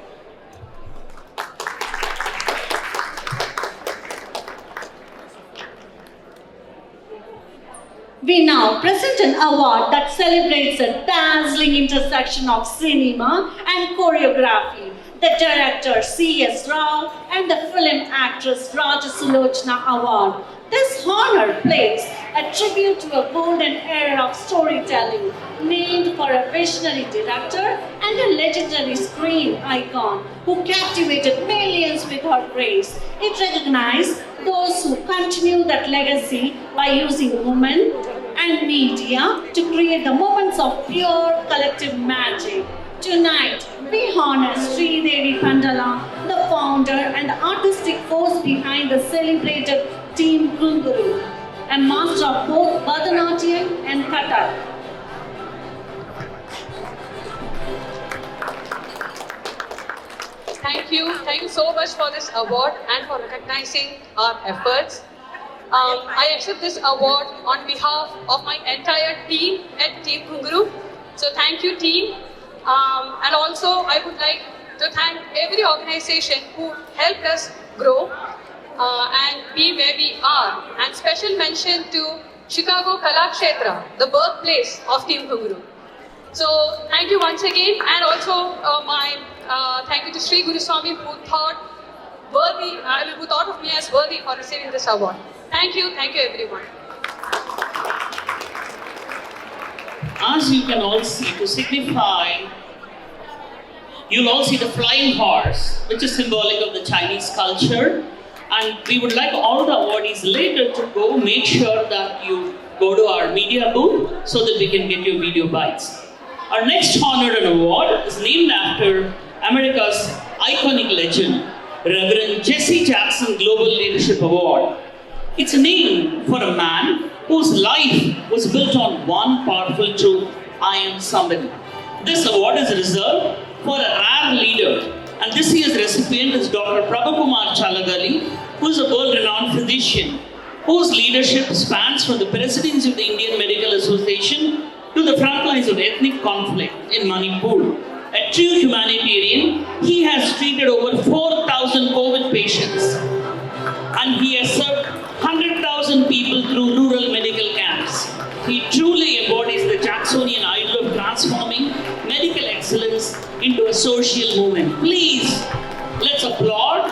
We now present an award that celebrates a dazzling intersection of cinema and choreography. The director C.S. Rao and the film actress Rajasulochana Award. This honor plays a tribute to a golden era of storytelling, named for a visionary director and a legendary screen icon who captivated millions with her grace. It recognizes those who continue that legacy by using women and media to create the moments of pure collective magic. Tonight, we honor Sri Devi Pandala, the founder and artistic force behind the celebrated Team Gunguru, a master of both Bharatanatyam and Kathak. Thank you so much for this award and for recognizing our efforts. I accept this award on behalf of my entire team at Team Gunguru. So thank you, team. And also I would like to thank every organization who helped us grow and be where we are. And special mention to Chicago Kalakshetra, the birthplace of Team Gunguru. So thank you once again, and also thank you to Sri Guru Swami who thought of me as worthy for receiving this award. Thank you everyone. As you can all see, to signify, you'll all see the flying horse, which is symbolic of the Chinese culture. And we would like all the awardees later to go make sure that you go to our media booth so that we can get your video bites. Our next honor and award is named after America's iconic legend, Reverend Jesse Jackson Global Leadership Award. It's named for a man whose life was built on one powerful truth: I am somebody. This award is reserved for a rare leader, and this year's recipient is Dr. Prabhakar Chalagali, who is a world-renowned physician, whose leadership spans from the presidency of the Indian Medical Association to the front lines of ethnic conflict in Manipur. A true humanitarian, he has treated over 4,000 COVID patients, and he has served 100,000 people through rural medical camps. He truly embodies the Jacksonian ideal of transforming medical excellence into a social movement. Please, let's applaud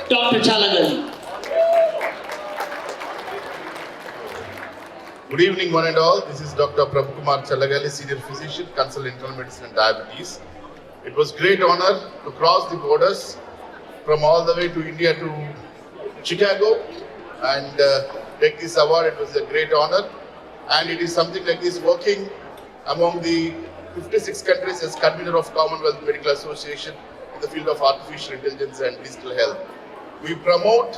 Dr. Chalagali. Good evening, one and all. This is Dr. Prabhakar Chalagali, Senior Physician, Consultant Internal Medicine and Diabetes. It was great honor to cross the borders from all the way to India to Chicago and take this award. It was a great honor, and it is something like this, working among the 56 countries as convener of Commonwealth Medical Association in the field of artificial intelligence and digital health. We promote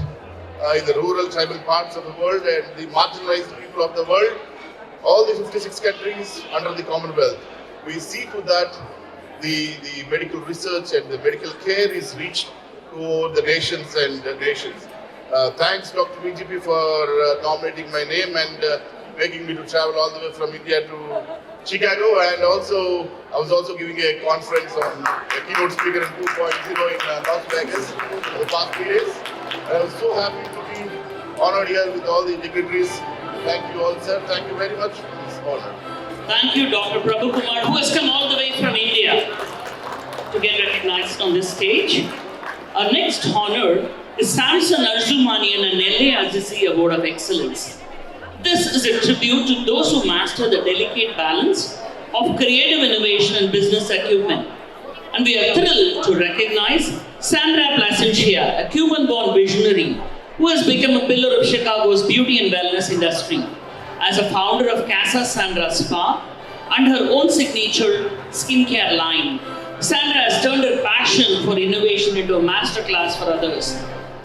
in the rural tribal parts of the world and the marginalized people of the world, all the 56 countries under the Commonwealth. We see to that the medical research and the medical care is reached to the nations and nations. Thanks Dr. VGP for nominating my name and making me to travel all the way from India to Chicago, and also I was also giving a conference on a keynote speaker in 2.0 in Las Vegas for the past 3 days. I was so happy to be honored here with all the dignitaries. Thank you all, sir. Thank you very much for this honor. Thank you, Dr. Prabhakar, who has come all the way from India to get recognized on this stage. Our next honor is Samson Arjumanian and L.A. Azizi Award of Excellence. This is a tribute to those who master the delicate balance of creative innovation and business acumen. And we are thrilled to recognize Sandra Placentia, a Cuban-born visionary who has become a pillar of Chicago's beauty and wellness industry. As a founder of Casa Sandra Spa and her own signature skincare line, Sandra has turned her passion for innovation into a masterclass for others.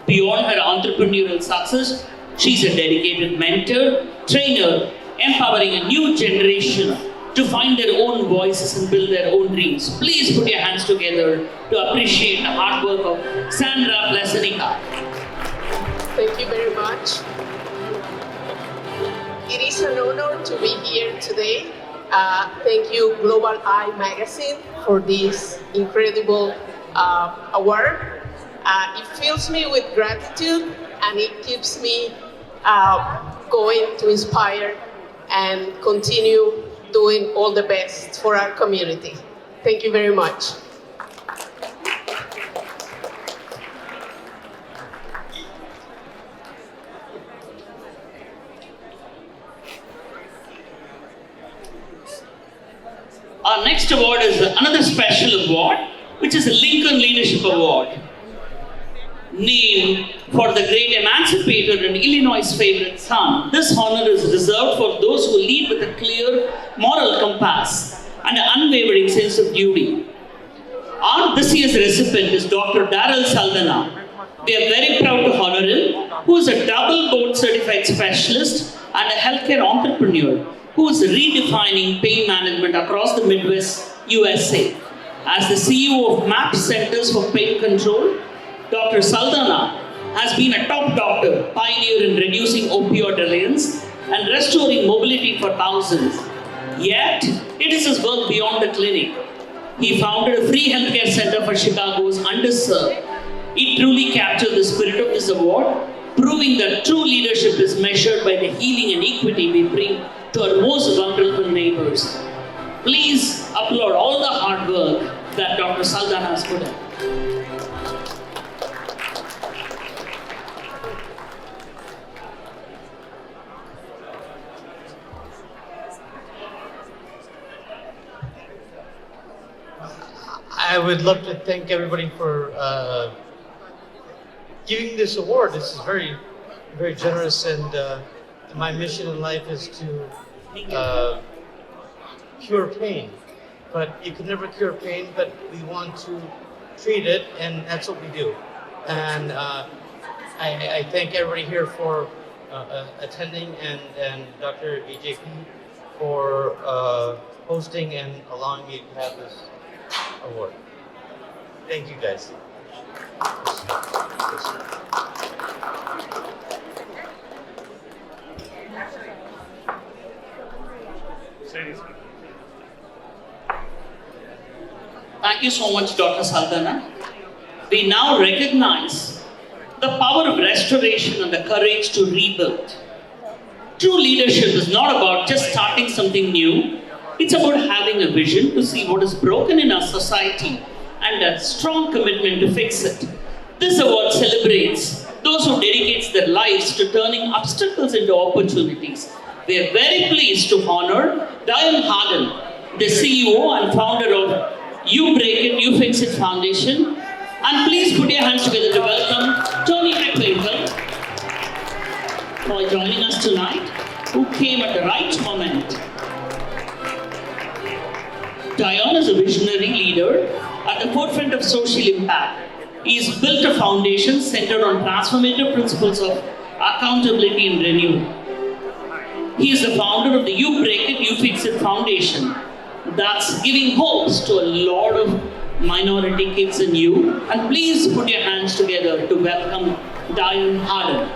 Beyond her entrepreneurial success, she's a dedicated mentor, trainer, empowering a new generation to find their own voices and build their own dreams. Please put your hands together to appreciate the hard work of Sandra Placenica. Thank you very much. It is an honor to be here today. Thank you, Global Eye Magazine, for this incredible award. It fills me with gratitude and it keeps me going to inspire and continue doing all the best for our community. Thank you very much. Our next award is another special award, which is the Lincoln Leadership Award. Named for the great emancipator and Illinois' favorite son, this honor is reserved for those who lead with a clear moral compass and an unwavering sense of duty. This year's recipient is Dr. Daryl Saldana. We are very proud to honor him, who is a double board certified specialist and a healthcare entrepreneur who is redefining pain management across the Midwest USA. As the CEO of MAP Centers for Pain Control, Dr. Saldana has been a top doctor, pioneer in reducing opioid reliance and restoring mobility for thousands. Yet, it is his work beyond the clinic. He founded a free healthcare center for Chicago's underserved. It truly captured the spirit of this award, proving that true leadership is measured by the healing and equity we bring to our most vulnerable neighbors. Please applaud all the hard work that Dr. Saldana has put in. I would love to thank everybody for giving this award. This is very, very generous, and my mission in life is to cure pain. But you can never cure pain, but we want to treat it, and that's what we do. And I thank everybody here for attending, and Dr. VGP for hosting and allowing me to have this award. Thank you, guys. Thank you so much, Dr. Saldana. We now recognize the power of restoration and the courage to rebuild. True leadership is not about just starting something new. It's about having a vision to see what is broken in our society and a strong commitment to fix it. This award celebrates those who dedicate their lives to turning obstacles into opportunities. We are very pleased to honor Diane Harden, the CEO and founder of You Break It, You Fix It Foundation. And please put your hands together to welcome Tony McQuaker for joining us tonight, who came at the right moment. Diane is a visionary leader at the forefront of social impact. He has built a foundation centered on transformative principles of accountability and renewal. He is the founder of the You Break It, You Fix It Foundation that's giving hopes to a lot of minority kids and youth. And please put your hands together to welcome Diane Harden.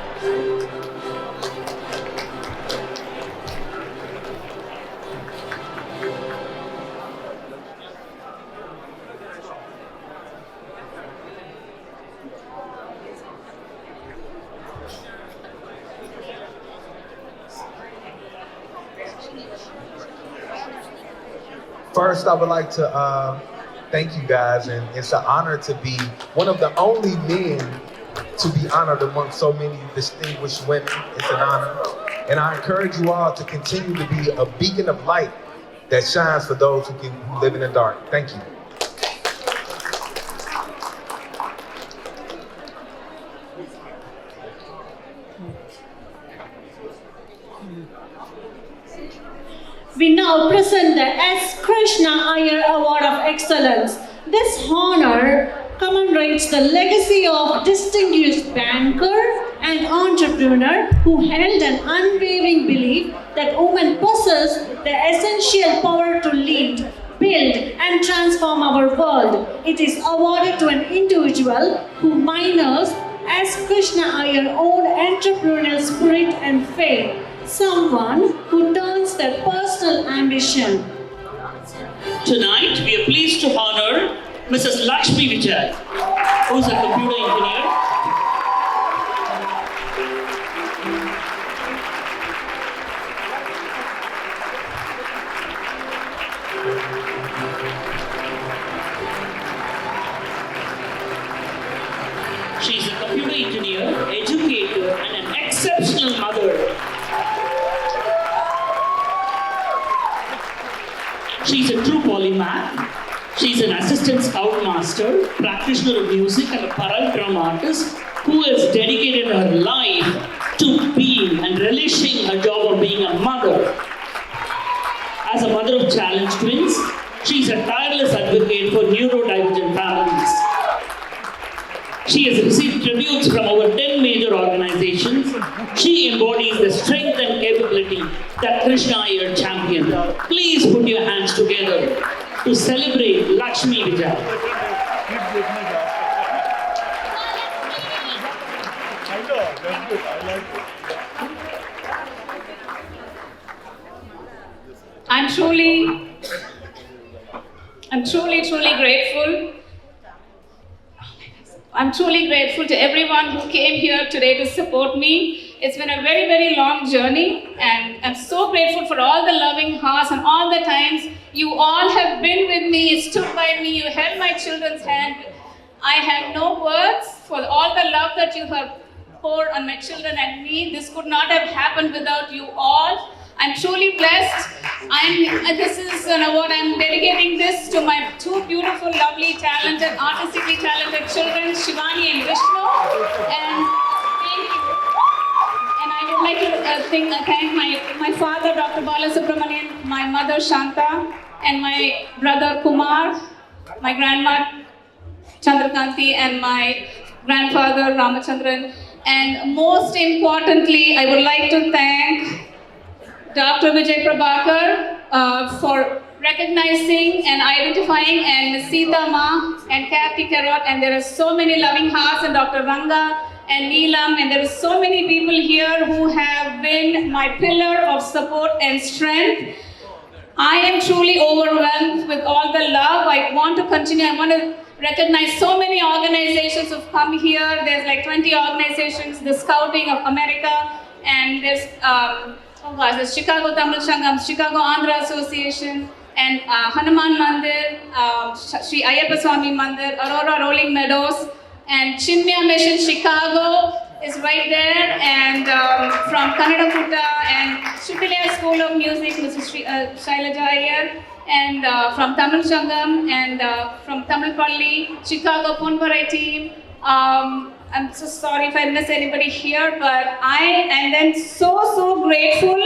First, I would like to thank you guys, and it's an honor to be one of the only men to be honored among so many distinguished women. It's an honor. And I encourage you all to continue to be a beacon of light that shines for those who live in the dark. Thank you. we now present the S. Krishna Iyer Award of Excellence. This honor commemorates the legacy of distinguished banker and entrepreneur who held an unwavering belief that women possess the essential power to lead, build, and transform our world. It is awarded to an individual who minors as Krishna Iyer own entrepreneurial spirit and faith, someone who turns their personal ambition. Tonight, we are pleased to honor Mrs. Lakshmi Vijay, who is a computer engineer. She is a computer engineer, educator, and an exceptional mother. She is a true polymath. She is an assistant scoutmaster, practitioner of music, and a parallel drum artist who has dedicated her life to being and relishing her job of being a mother. As a mother of challenged twins, she is a tireless advocate for neurodivergent families. She has received tributes from over 10 major organizations. She embodies the strength and capability that Krishna Iyer championed. Please put your hands together to celebrate Lakshmi Vijay. I'm truly grateful. I'm truly grateful to everyone who came here today to support me. It's been a very, very long journey, and I'm so grateful for all the loving hearts and all the times you all have been with me, stood by me, you held my children's hand. I have no words for all the love that you have poured on my children and me. This could not have happened without you all. I'm truly blessed. This is an award. I'm dedicating this to my two beautiful, lovely, talented, artistically talented children, Shivani and Vishnu. And thank you. And I would like to thank my father, Dr. Bala Subramanian, my mother, Shanta, and my brother, Kumar, my grandma, Chandrakanti, and my grandfather, Ramachandran. And most importantly, I would like to thank Dr. Vijay Prabhakar for recognizing and identifying, and Sita Ma and Kathy Karot, and there are so many loving hearts, and Dr. Ranga and Neelam, and there are so many people here who have been my pillar of support and strength. I am truly overwhelmed with all the love. I want to continue. I want to recognize so many organizations who've come here. There's like 20 organizations, the Scouting of America, and there's there's Chicago Tamil Sangam, Chicago Andhra Association, and Hanuman Mandir, Sri Ayyappa Swami Mandir, Aurora Rolling Meadows, and Chinmaya Mission Chicago is right there, and from Kannada Kutta and Shukilaya School of Music, Mrs. Shailaja Iyer, and from Tamil Sangam, and from Tamil Palli, Chicago Punvarai team. I'm so sorry if I miss anybody here, but I am then so grateful.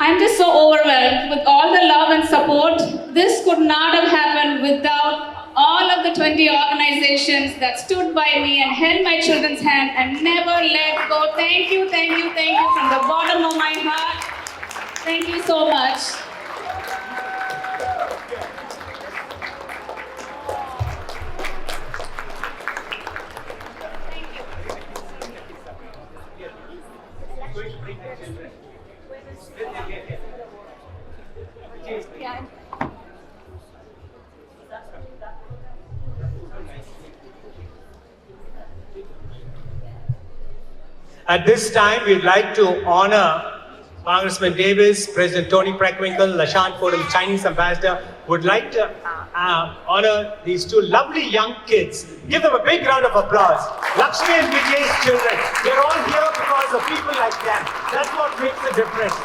I'm just so overwhelmed with all the love and support. This could not have happened without all of the 20 organizations that stood by me and held my children's hand and never let go. Thank you from the bottom of my heart. Thank you so much. At this time, we'd like to honor Congressman Davis, President Tony Preckwinkle, Lashan Ford, and Chinese ambassador. Would like to honor these two lovely young kids. Give them a big round of applause. Lakshmi and Vijay's children. They're all here because of people like them. That's what makes the difference.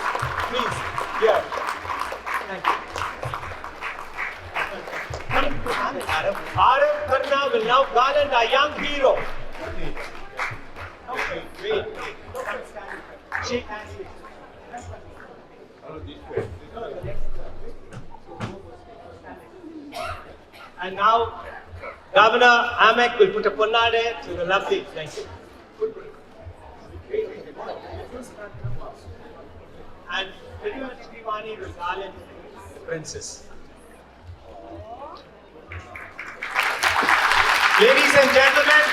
Please, here. Thank you. Arif Karna will now garland our young hero. Okay, wait. Shake hands. And now, Governor Amek will put a ponnade to the lovely. Thank you. And Vijay will garland the princess. Ladies and gentlemen,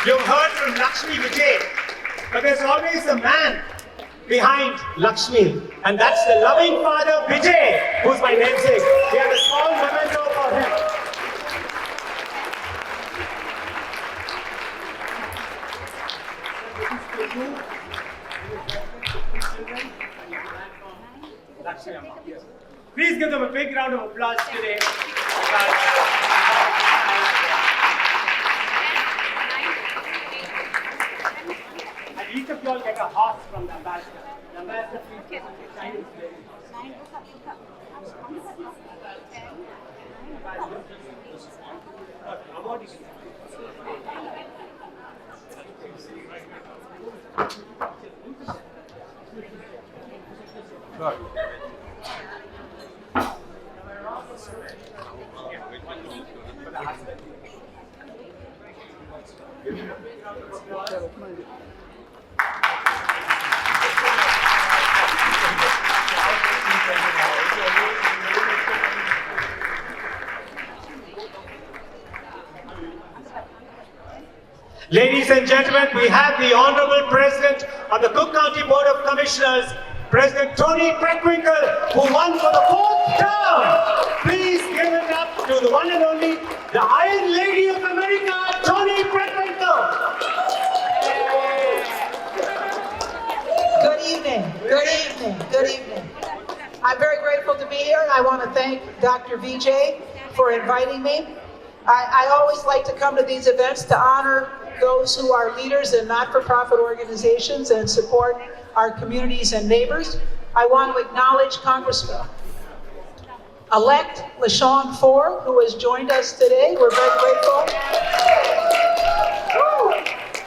you've heard from Lakshmi Vijay, but there's always a man behind Lakshmi, and that's the loving father Vijay, who's my namesake. We have a small memento for him. Please give them a big round of applause today. And each of you all get a horse from the ambassador. The ambassador, please shine his blade. Ladies and gentlemen, we have the Honorable President of the Cook County Board of Commissioners, President Tony Preckwinkle, who won for the 4th term. Please give it up to the one and only, the Iron Lady of America, Tony Preckwinkle. Good evening, good evening, good evening. I'm very grateful to be here, and I want to thank Dr. Vijay for inviting me. I always like to come to these events to honor those who are leaders in not-for-profit organizations and support our communities and neighbors. I want to acknowledge Congressman-elect LaShawn Ford, who has joined us today. We're very grateful.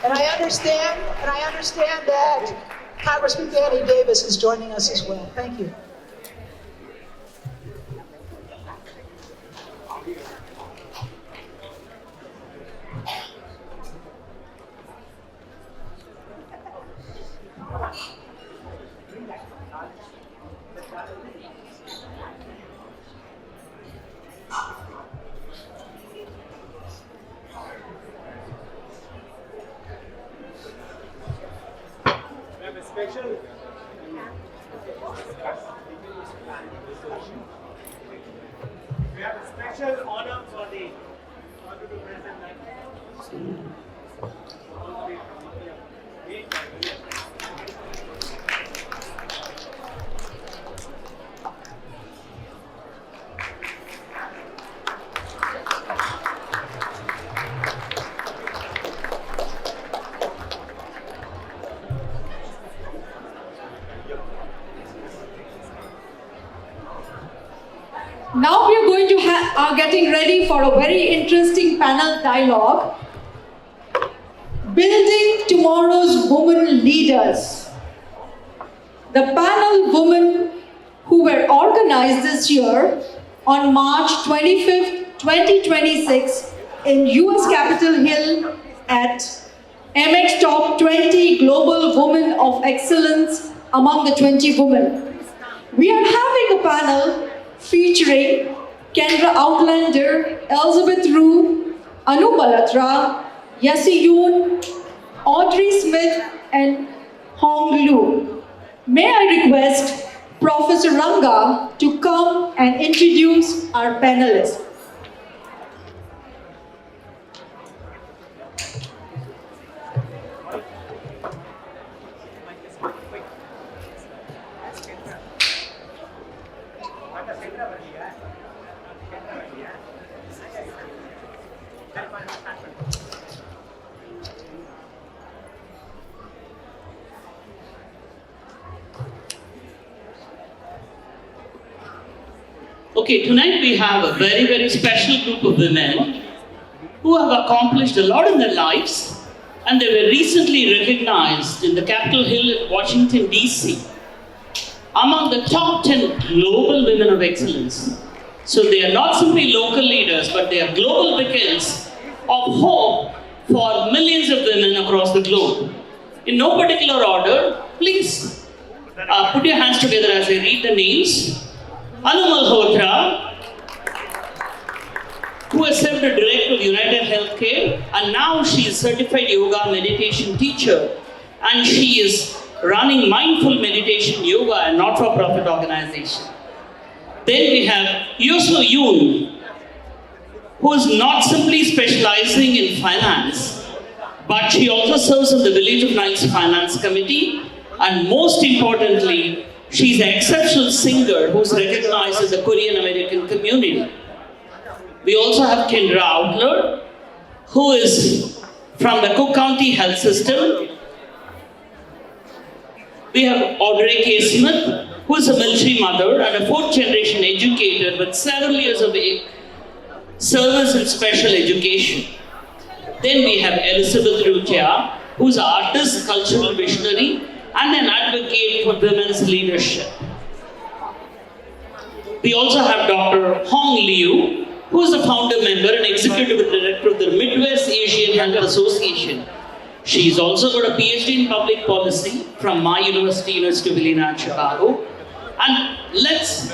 And I understand that Congressman Danny Davis is joining us as well. Thank you. We have a special honor for the Honorable President. Now we are going to are getting ready for a very interesting panel dialogue. Building tomorrow's women leaders. The panel women who were organized this year on March 25th, 2026 in US Capitol Hill at MX Top 20 Global Women of Excellence among the 20 women. We are having a panel featuring Kendra Outlander, Elizabeth Rue, Anu Malatra, Yassi Yoon, Audrey Smith, and Hong Lu. May I request Professor Ranga to come and introduce our panelists. Okay, tonight we have a very, very special group of women who have accomplished a lot in their lives, and they were recently recognized in the Capitol Hill in Washington, D.C. among the top 10 global women of excellence. So they are not simply local leaders, but they are global beacons of hope for millions of women across the globe. In no particular order, please put your hands together as I read the names. Anu Malhotra, who has served as director of United Healthcare, and now she is certified yoga meditation teacher, and she is running Mindful Meditation Yoga, a not-for-profit organization. Then we have Yoso Yoon, who is not simply specializing in finance, but she also serves on the Village of Nice Finance Committee, and most importantly, she's an exceptional singer who's recognized in the Korean American community. We also have Kendra Outler, who is from the Cook County Health System. We have Audrey K. Smith, who is a military mother and a fourth-generation educator with several years of service in special education. Then we have Elizabeth Rutia, who is an artist, cultural visionary, and an advocate for women's leadership. We also have Dr. Hong Liu, who is a founder member and executive director of the Midwest Asian Health Association. She's also got a PhD in public policy from my University of Illinois, Chicago. And let's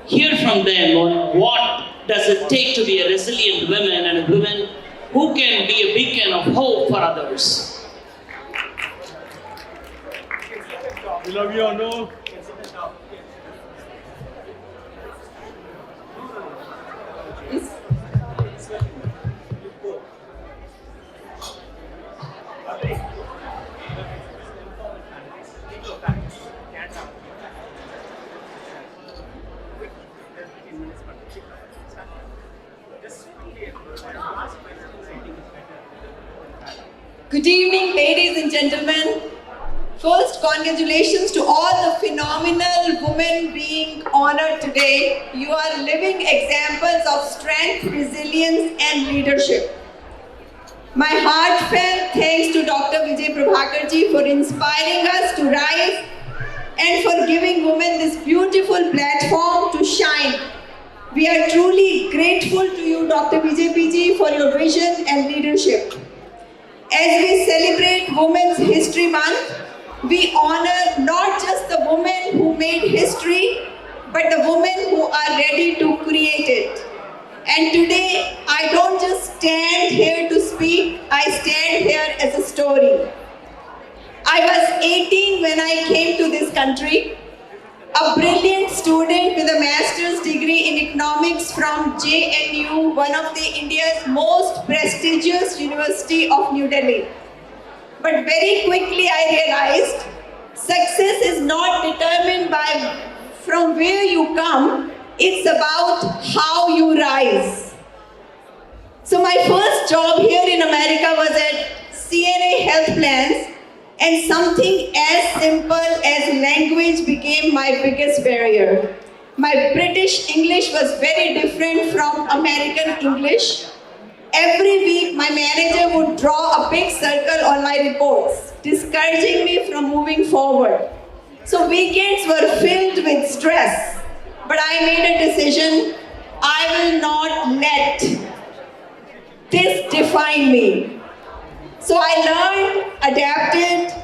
hear from them on what does it take to be a resilient woman and a woman who can be a beacon of hope for others. We love you, Anu. Good evening, ladies and gentlemen. First, congratulations to all the phenomenal women being honored today. You are living examples of strength, resilience, and leadership. My heartfelt thanks to Dr. Vijay Prabhakar Ji for inspiring us to rise and for giving women this beautiful platform to shine. We are truly grateful to you, Dr. Vijay Ji, for your vision and leadership. As we celebrate Women's History Month, we honor not just the women who made history, but the women who are ready to create it. And today, I don't just stand here to speak, I stand here as a story. I was 18 when I came to this country, a brilliant student with a master's degree in economics from JNU, one of India's most prestigious university of New Delhi. But very quickly I realized success is not determined by from where you come, it's about how you rise. So my first job here in America was at CNA Health Plans, and something as simple as language became my biggest barrier. My British English was very different from American English. Every week, my manager would draw a big circle on my reports, discouraging me from moving forward. So weekends were filled with stress, but I made a decision. I will not let this define me. So I learned, adapted,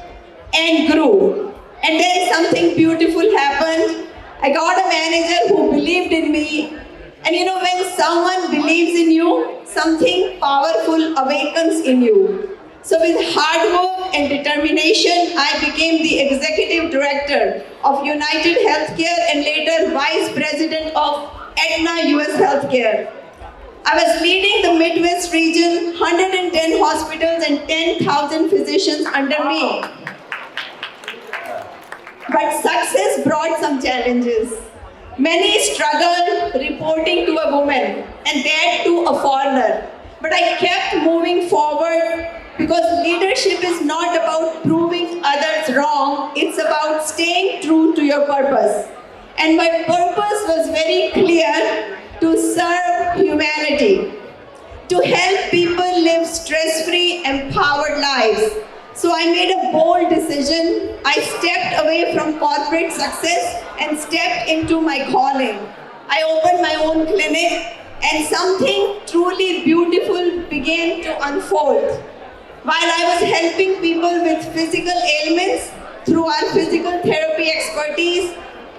and grew. And then something beautiful happened. I got a manager who believed in me. And you know, when someone believes in you, something powerful awakens in you. So with hard work and determination, I became the executive director of United Healthcare and later vice president of Aetna US Healthcare. I was leading the Midwest region, 110 hospitals and 10,000 physicians under me. But success brought some challenges. Many struggled reporting to a woman, and that to a foreigner. But I kept moving forward because leadership is not about proving others wrong, it's about staying true to your purpose. And my purpose was very clear: to serve humanity, to help people live stress-free, empowered lives. So I made a bold decision. I stepped away from corporate success and stepped into my calling. I opened my own clinic and something truly beautiful began to unfold. While I was helping people with physical ailments through our physical therapy expertise,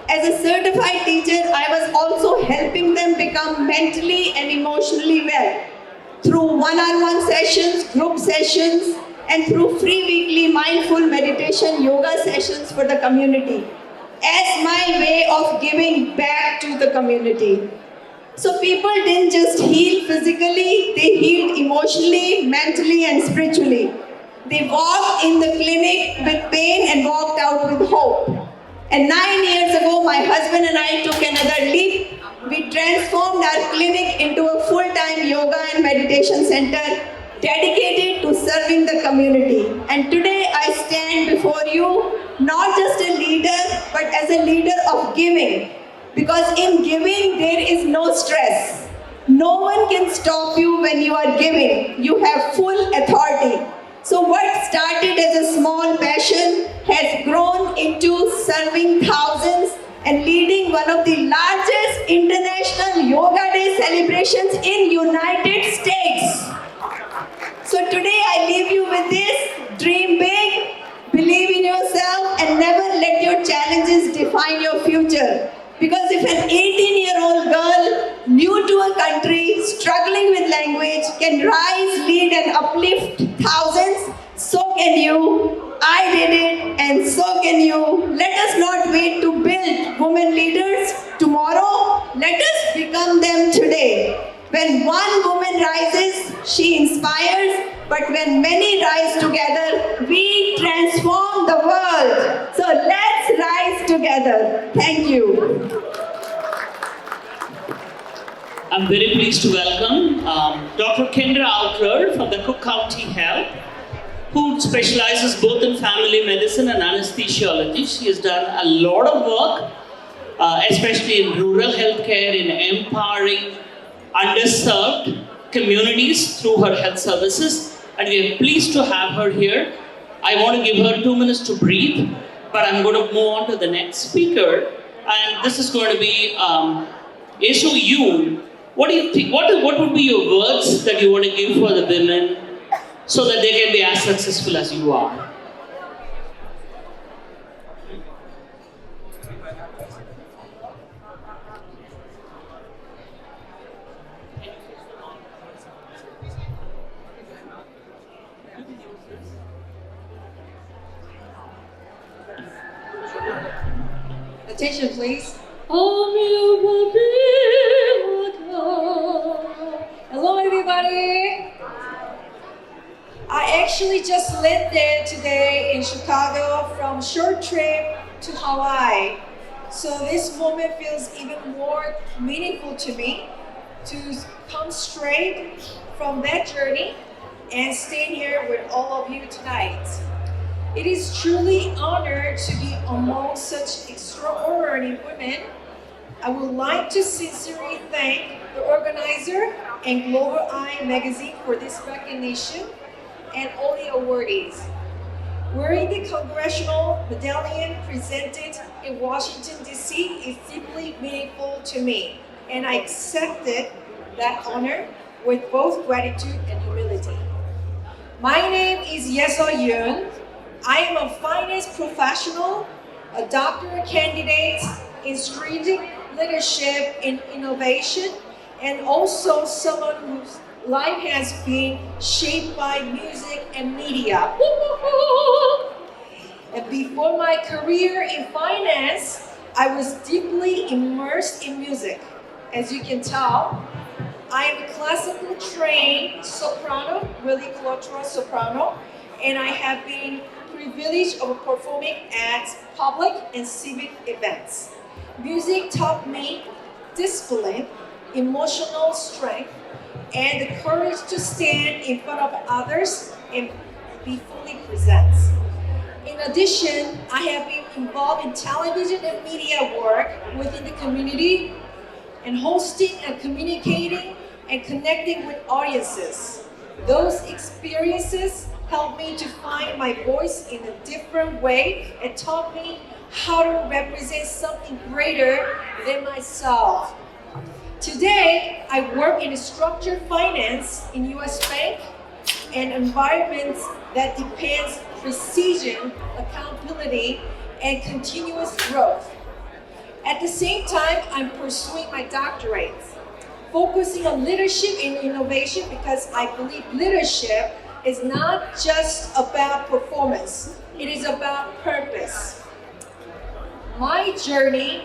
as a certified teacher, I was also helping them become mentally and emotionally well through one-on-one sessions, group sessions, and through free weekly mindful meditation yoga sessions for the community as my way of giving back to the community. So people didn't just heal physically, they healed emotionally, mentally, and spiritually. They walked in the clinic with pain and walked out with hope. And 9 years ago, my husband and I took another leap. We transformed our clinic into a full-time yoga and meditation center dedicated to serving the community. And today I stand before you not just a leader, but as a leader of giving. Because in giving, there is no stress. No one can stop you when you are giving. You have full authority. So what started as a small passion has grown into serving thousands and leading one of the largest international Yoga Day celebrations in United States. So today I leave you with this: dream big, believe in yourself, and never let your challenges define your future. Because if an 18-year-old girl new to a country, struggling with language, can rise, lead, and uplift thousands, so can you. I did it, and so can you. Let us not wait to build women leaders tomorrow. Let us become them today. When one woman rises, she inspires. But when many rise together, we transform the world. So let's rise together. Thank you. I'm very pleased to welcome Dr. Kendra Outler from the Cook County Health, who specializes both in family medicine and anesthesiology. She has done a lot of work, especially in rural healthcare, in empowering underserved communities through her health services. And we are pleased to have her here. I want to give her 2 minutes to breathe, but I'm going to move on to the next speaker. And this is going to be Eshu Yu. What do you think? What would be your words that you want to give for the women so that they can be as successful as you are? Attention, please. Hello, everybody. I actually just landed today in Chicago from short trip to Hawaii. So this moment feels even more meaningful to me to come straight from that journey and stand here with all of you tonight. It is truly an honor to be among such extraordinary women. I would like to sincerely thank the organizer and Global Eye magazine for this recognition and all the awardees. Wearing the Congressional Medallion presented in Washington, D.C. is deeply meaningful to me, and I accepted that honor with both gratitude and humility. My name is Yeso Yoon. I am a finance professional, a doctorate candidate in strategic leadership and innovation, and also someone whose life has been shaped by music and media. And before my career in finance, I was deeply immersed in music. As you can tell, I am a classically trained soprano, really cultural soprano, and I have been privileged of performing at public and civic events. Music taught me discipline, emotional strength, and the courage to stand in front of others and be fully present. In addition, I have been involved in television and media work within the community and hosting and communicating and connecting with audiences. Those experiences helped me to find my voice in a different way and taught me how to represent something greater than myself. Today, I work in structured finance in US Bank, an environment that depends precision, accountability, and continuous growth. At the same time, I'm pursuing my doctorate, focusing on leadership and innovation because I believe leadership is not just about performance, it is about purpose. My journey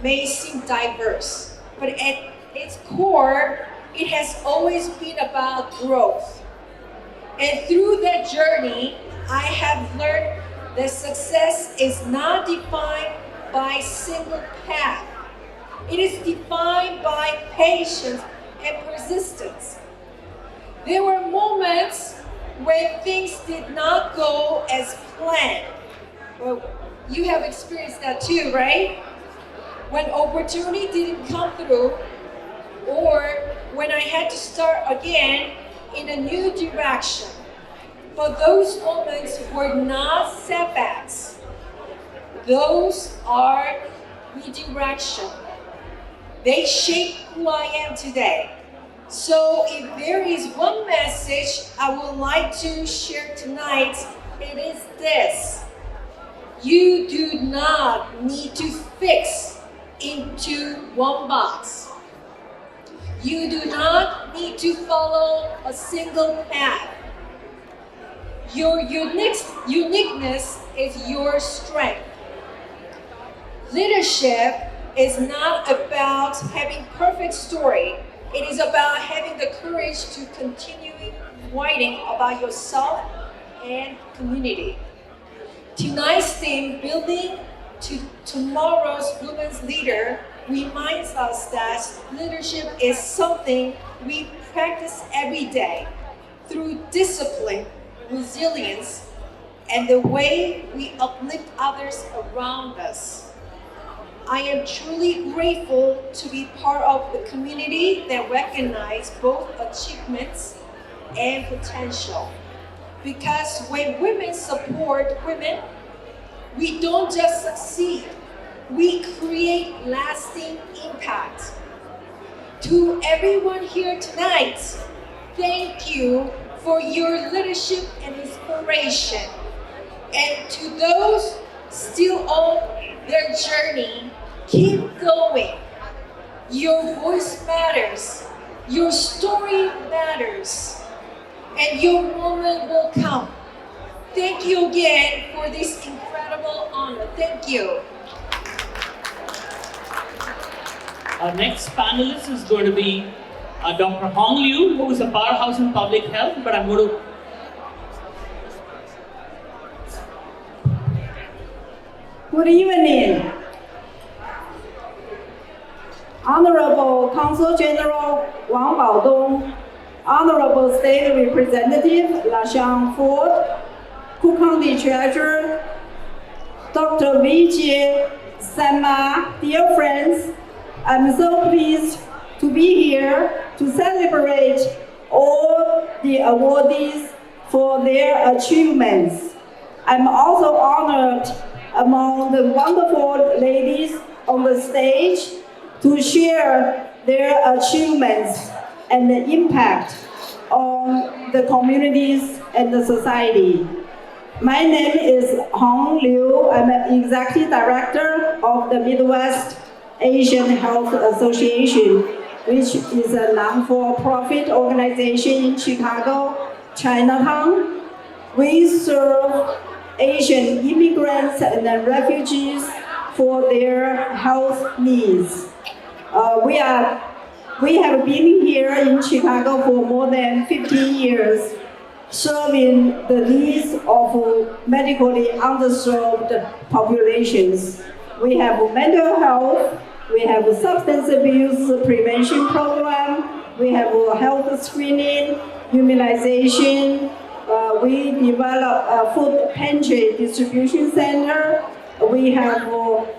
may seem diverse, but at its core, it has always been about growth. And through that journey, I have learned that success is not defined by a single path. It is defined by patience and persistence. There were moments when things did not go as planned. Well, you have experienced that too, right? When opportunity didn't come through, or when I had to start again in a new direction. But those moments were not setbacks. Those are redirection. They shape who I am today. So if there is one message I would like to share tonight, it is this. You do not need to fix into one box. You do not need to follow a single path. Your uniqueness is your strength. Leadership is not about having perfect story. It is about having the courage to continue writing about yourself and community. Tonight's theme, Building to Tomorrow's Women's Leader, reminds us that leadership is something we practice every day through discipline, resilience, and the way we uplift others around us. I am truly grateful to be part of the community that recognizes both achievements and potential. Because when women support women, we don't just succeed, we create lasting impact. To everyone here tonight, thank you for your leadership and inspiration. And to those still on their journey, keep going. Your voice matters, your story matters, and your moment will come. Thank you again for this incredible honor. Thank you. Our next panelist is going to be Dr. Hong Liu, who is a powerhouse in public health, but I'm going to Good evening. Honorable Consul General Wang Baodong, Honorable State Representative LaShawn Ford, Cook County Treasurer, Dr. Vijay G, dear friends, I'm so pleased to be here to celebrate all the awardees for their achievements. I'm also honored among the wonderful ladies on the stage to share their achievements and the impact on the communities and the society. My name is Hong Liu. I'm an Executive Director of the Midwest Asian Health Association, which is a non-for-profit organization in Chicago, Chinatown. We serve Asian immigrants and refugees for their health needs. We have been here in Chicago for more than 15 years, serving the needs of medically underserved populations. We have mental health, we have a substance abuse prevention program, we have a health screening, immunization, we develop a food pantry distribution center, we have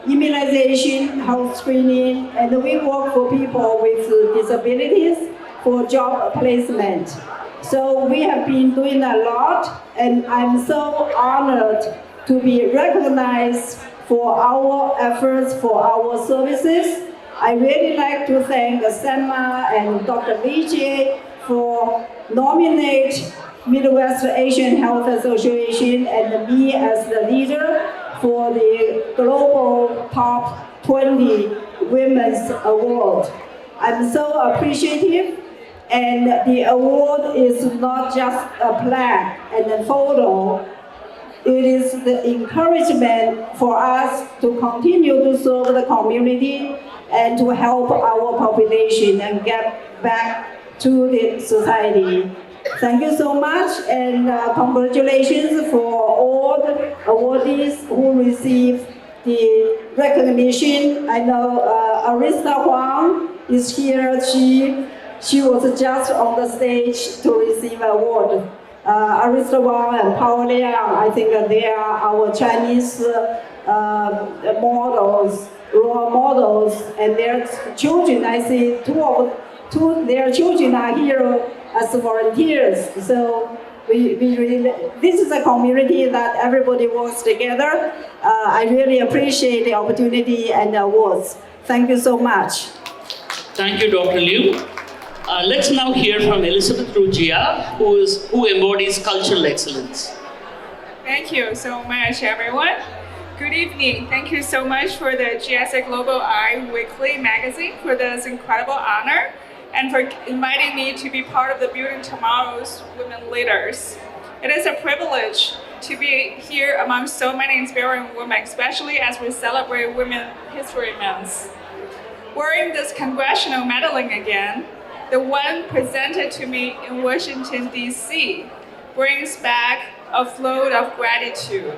immunization, health screening, and we work for people with disabilities for job placement. So we have been doing a lot, and I'm so honored to be recognized for our efforts, for our services, I really like to thank Selma and Dr. Vijay for nominate Midwest Asian Health Association and me as the leader for the Global Top 20 Women's Award. I'm so appreciative, and the award is not just a plaque and a photo. It is the encouragement for us to continue to serve the community and to help our population and get back to the society. Thank you so much, and congratulations for all the awardees who received the recognition. I know Arista Huang is here. She was just on the stage to receive an award. Arista Wang and Pao Liang, I think they are our Chinese models, role models, and their children. I see two their children are here as volunteers. So we really, this is a community that everybody works together. I really appreciate the opportunity and the awards. Thank you so much. Thank you, Dr. Liu. Let's now hear from Elizabeth Rujia, who embodies cultural excellence. Thank you so much, everyone. Good evening. Thank you so much for the GSA Global Eye Weekly magazine for this incredible honor and for inviting me to be part of the Building Tomorrow's Women Leaders. It is a privilege to be here among so many inspiring women, especially as we celebrate Women's History Month. Wearing this congressional medaling again, the one presented to me in Washington, D.C., brings back a flow of gratitude.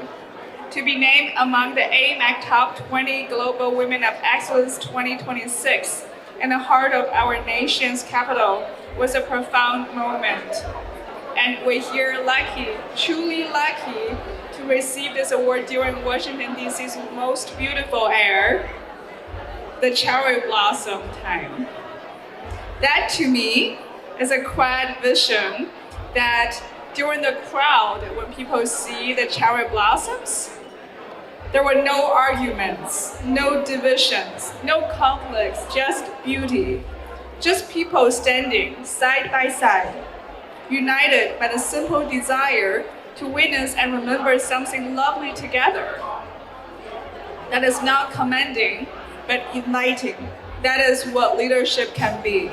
To be named among the AMAC Top 20 Global Women of Excellence 2026 in the heart of our nation's capital was a profound moment. And we're here lucky, truly lucky, to receive this award during Washington, D.C.'s most beautiful air, the cherry blossom time. That to me is a quiet vision that during the crowd, when people see the cherry blossoms, there were no arguments, no divisions, no conflicts, just beauty. Just people standing side by side, united by the simple desire to witness and remember something lovely together. That is not commanding, but uniting. That is what leadership can be.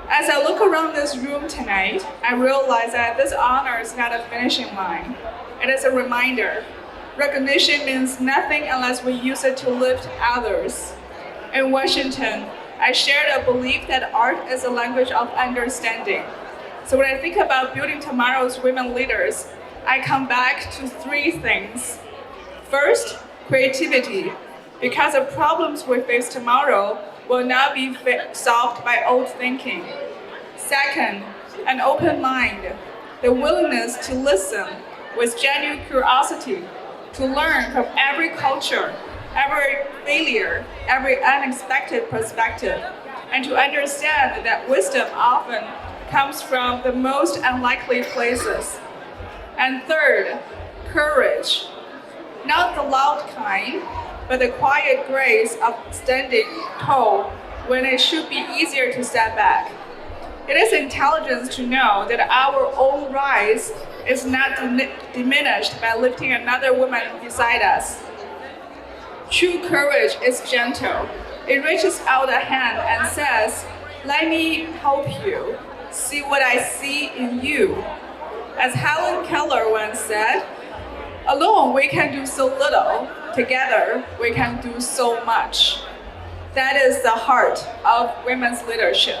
As I look around this room tonight, I realize that this honor is not a finishing line. It is a reminder. Recognition means nothing unless we use it to lift others. In Washington, I shared a belief that art is a language of understanding. So when I think about building tomorrow's women leaders, I come back to three things. First, creativity, because the problems we face tomorrow will not be solved by old thinking. Second, an open mind, the willingness to listen with genuine curiosity, to learn from every culture, every failure, every unexpected perspective, and to understand that wisdom often comes from the most unlikely places. And third, courage, not the loud kind, but the quiet grace of standing tall when it should be easier to step back. It is intelligence to know that our own rise is not diminished by lifting another woman beside us. True courage is gentle. It reaches out a hand and says, "Let me help you. See what I see in you." As Helen Keller once said, "Alone we can do so little. Together we can do so much." That is the heart of women's leadership.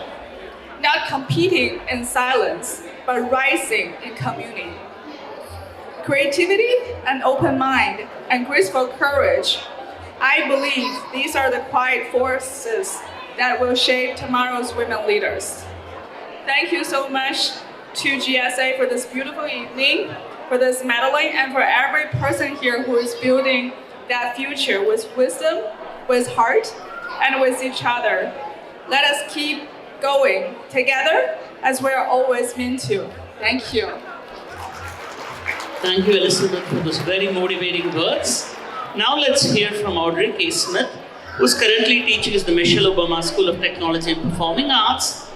Not competing in silence, but rising in community. Creativity, an open mind, and graceful courage. I believe these are the quiet forces that will shape tomorrow's women leaders. Thank you so much to GSA for this beautiful evening, for this medaling, and for every person here who is building that future with wisdom, with heart, and with each other. Let us keep going together as we are always meant to. Thank you. Thank you, Elizabeth, for those very motivating words. Now let's hear from Audrey K. Smith, who's currently teaching at the Michelle Obama School of Technology and Performing Arts.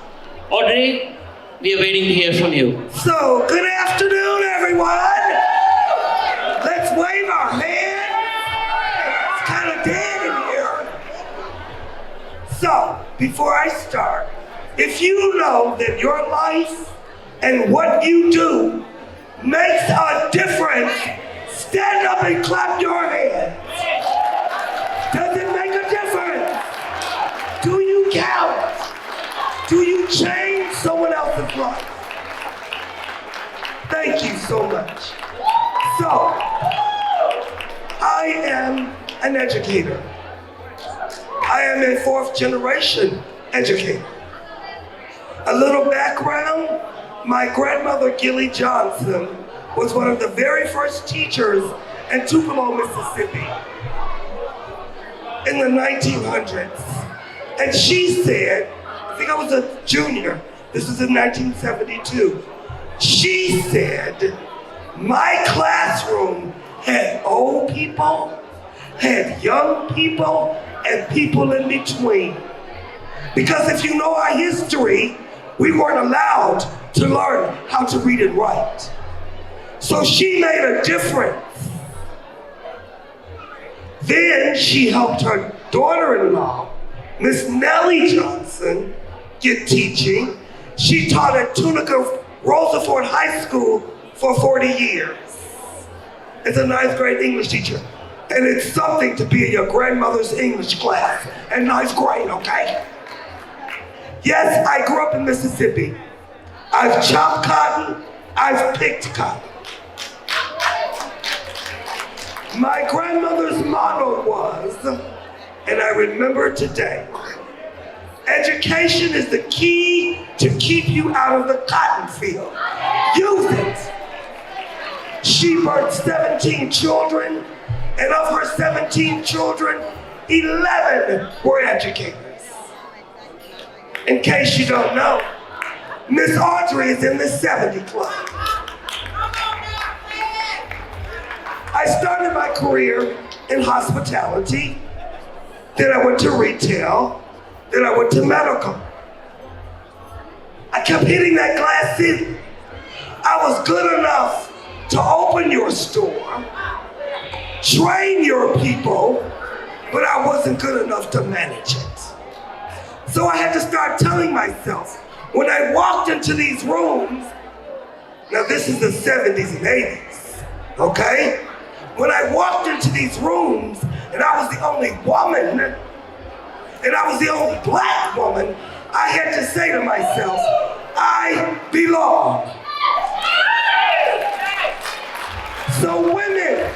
Audrey, we are waiting to hear from you. So, good afternoon, everyone. Let's wave our hands. It's kind of dead in here. So, before I start, if you know that your life and what you do makes a difference, stand up and clap your hands. Does it make a difference? Do you count? Do you change someone else's life? Thank you so much. So, I am an educator. I am a fourth generation educator. A little background, my grandmother, Gilly Johnson, was one of the very first teachers in Tupelo, Mississippi in the 1900s. And she said, I think I was a junior, this was in 1972. She said, my classroom had old people, had young people, and people in between. Because if you know our history, we weren't allowed to learn how to read and write. So she made a difference. Then she helped her daughter-in-law, Miss Nellie Johnson, get teaching. She taught at Tunica Roosevelt High School for 40 years. As a ninth grade English teacher. And it's something to be in your grandmother's English class in ninth grade, okay? Yes, I grew up in Mississippi. I've chopped cotton, I've picked cotton. My grandmother's motto was, and I remember today, education is the key to keep you out of the cotton field. Use it. She birthed 17 children, and of her 17 children, 11 were educators. In case you don't know, Miss Audrey is in the 70 club. I started my career in hospitality, then I went to retail, then I went to medical. I kept hitting that glass ceiling. I was good enough to open your store, train your people, but I wasn't good enough to manage it. So I had to start telling myself, when I walked into these rooms, now this is the 70s and 80s, okay? When I walked into these rooms and I was the only woman, and I was the only black woman, I had to say to myself, I belong. So women,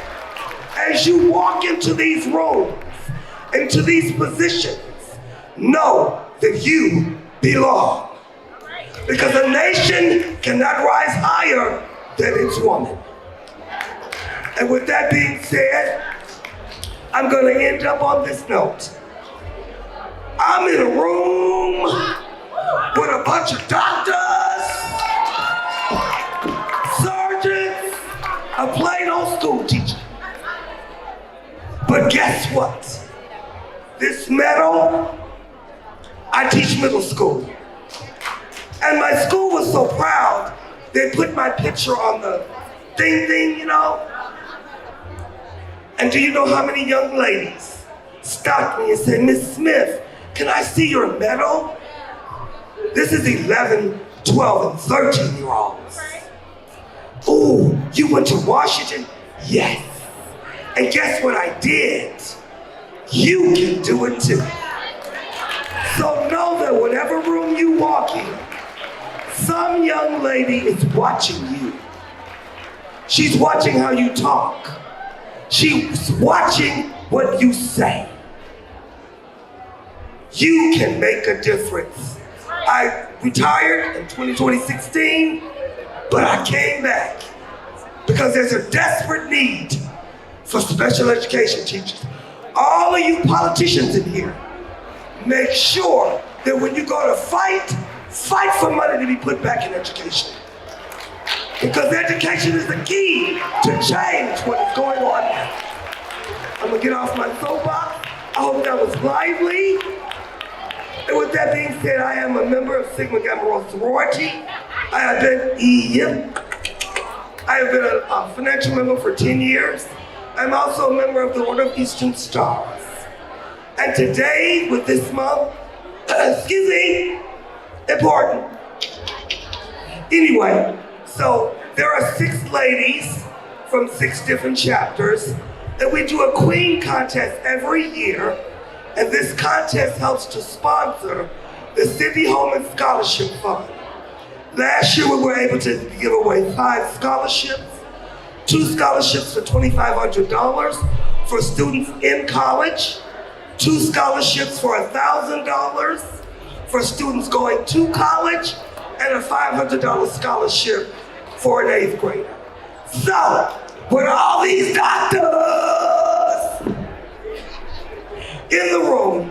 as you walk into these rooms, into these positions, know that you belong. Because a nation cannot rise higher than its woman. And with that being said, I'm going to end up on this note. I'm in a room with a bunch of doctors, sergeants, a plain old school teacher. But guess what? This medal, I teach middle school. And my school was so proud, they put my picture on the thing, you know? And do you know how many young ladies stopped me and said, Miss Smith, can I see your medal? This is 11, 12, and 13-year-olds. Ooh, you went to Washington? Yes. And guess what I did? You can do it too. So know that whatever room you walk in, some young lady is watching you. She's watching how you talk. She's watching what you say. You can make a difference. I retired in 2016, but I came back because there's a desperate need for special education teachers. All of you politicians in here, make sure that when you go to fight for money to be put back in education. Because education is the key to change what is going on now. I'm gonna get off my soapbox. I hope that was lively. And with that being said, I am a member of Sigma Gamma Rho sorority. I have been a financial member for 10 years. I'm also a member of the Order of Eastern Stars. And today, with this month, important. Anyway, so there are 6 ladies from 6 different chapters, and we do a queen contest every year, and this contest helps to sponsor the Cindy Holman Scholarship Fund. Last year we were able to give away 5 scholarships, 2 scholarships for $2,500 for students in college, 2 scholarships for $1,000 for students going to college, and a $500 scholarship for an 8th grader. So, with all these doctors in the room,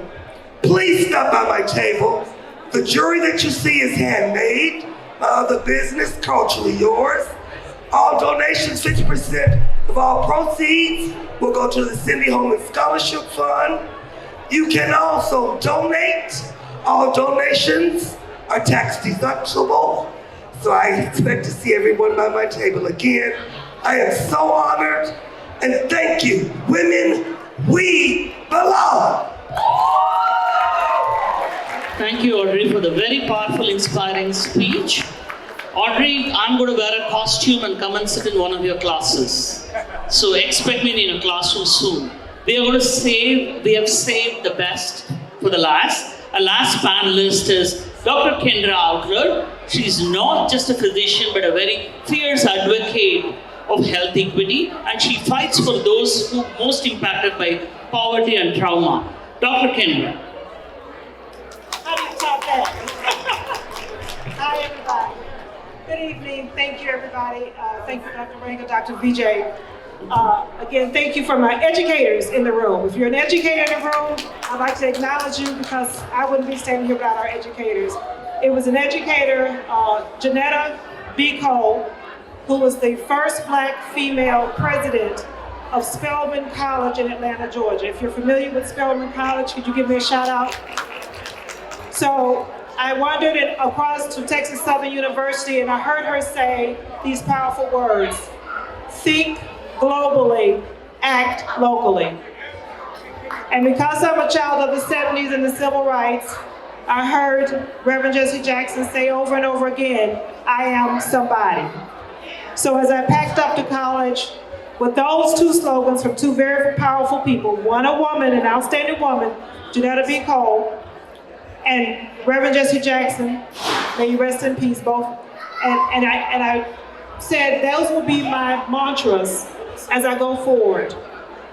please stop by my table. The jewelry that you see is handmade. My other business, Culturally Yours. All donations, 50% of all proceeds will go to the Cindy Holman Scholarship Fund. You can also donate. All donations are tax deductible. So I expect to see everyone by my table again. I am so honored, and thank you. Women, we belong. Thank you, Audrey, for the very powerful, inspiring speech. Audrey, I'm going to wear a costume and come and sit in one of your classes. So expect me in a classroom soon. We have saved the best for the last. Our last panelist is Dr. Kendra Outler. She's not just a physician, but a very fierce advocate of health equity, and she fights for those who are most impacted by poverty and trauma. Dr. Kendra. How do you top that? Hi, everybody. Good evening. Thank you, everybody. Thank you, Dr. Ranga, Dr. Vijay. Again, thank you for my educators in the room. If you're an educator in the room, I'd like to acknowledge you because I wouldn't be standing here without our educators. It was an educator, Janetta B. Cole, who was the first Black female president of Spelman College in Atlanta, Georgia. If you're familiar with Spelman College, could you give me a shout out? So I wandered across to Texas Southern University and I heard her say these powerful words: think globally, act locally. And because I'm a child of the 70s and the civil rights, I heard Reverend Jesse Jackson say over and over again, I am somebody. So as I packed up to college with those 2 slogans from 2 very powerful people, one a woman, an outstanding woman, Janetta B. Cole, and Reverend Jesse Jackson, may you rest in peace, both. And I said those will be my mantras as I go forward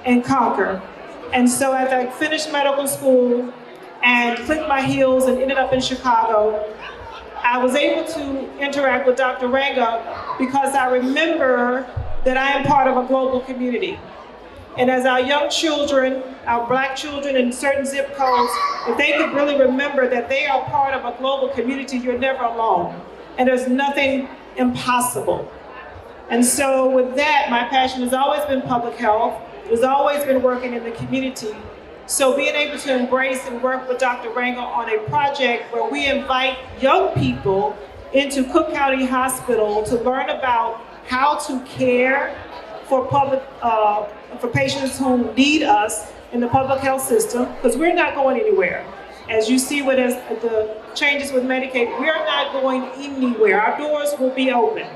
and conquer. And so as I finished medical school and clicked my heels and ended up in Chicago, I was able to interact with Dr. Ranga because I remember that I am part of a global community. And as our young children, our Black children in certain zip codes, if they could really remember that they are part of a global community, you're never alone. And there's nothing impossible. And so with that, my passion has always been public health. It has always been working in the community. So being able to embrace and work with Dr. Ranga on a project where we invite young people into Cook County Hospital to learn about how to care for patients who need us in the public health system, because we're not going anywhere. As you see with the changes with Medicaid, we are not going anywhere. Our doors will be open,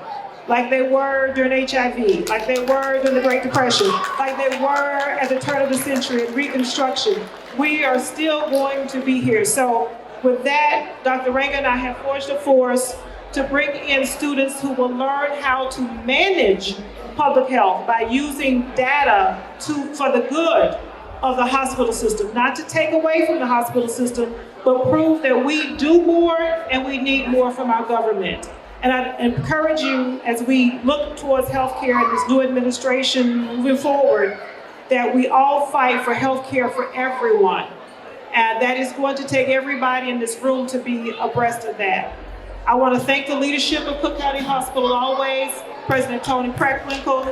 like they were during HIV, like they were during the Great Depression, like they were at the turn of the century in Reconstruction. We are still going to be here. So with that, Dr. Ranga and I have forged a force to bring in students who will learn how to manage public health by using data for the good of the hospital system, not to take away from the hospital system, but prove that we do more and we need more from our government. And I encourage you, as we look towards healthcare and this new administration moving forward, that we all fight for healthcare for everyone. And that is going to take everybody in this room to be abreast of that. I want to thank the leadership of Cook County Hospital always, President Tony Preckwinkle,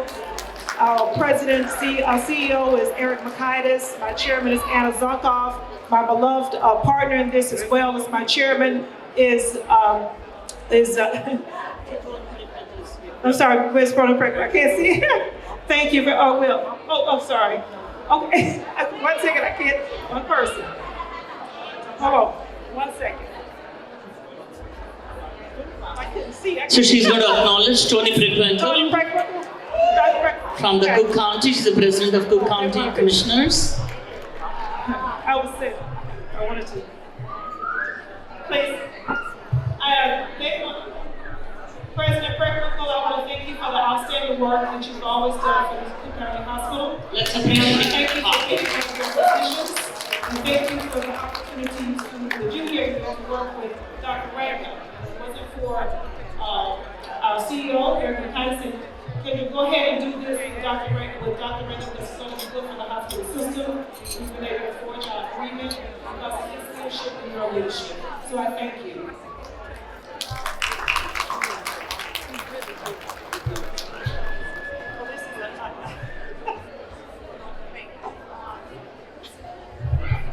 Our CEO is Eric Makaitis. My chairman is Anna Zonkoff. My beloved partner in this, as well as my chairman, is I'm sorry, Ms. Prabhakar, I can't see. Thank you for, Will. Oh, sorry. Okay, 1 second, I can't, one person. Hold on, 1 second. I couldn't see. So she's going to acknowledge Tony Frequental Tony Frequental? from the Cook County. She's the president of Cook County Commissioners. I was sick. I wanted to. Please. President Frequental, I want to thank you for the outstanding work that you've always done for the Cook County Hospital. Let's Thank you for getting positions. And thank you for the opportunity to do here to work with Dr. Randall. If it wasn't for our CEO, Eric Tyson, can you go ahead and do this with Dr. Randall? That's so good for the hospital system. We've been able to forge our agreement because of his leadership and your leadership. So I thank you.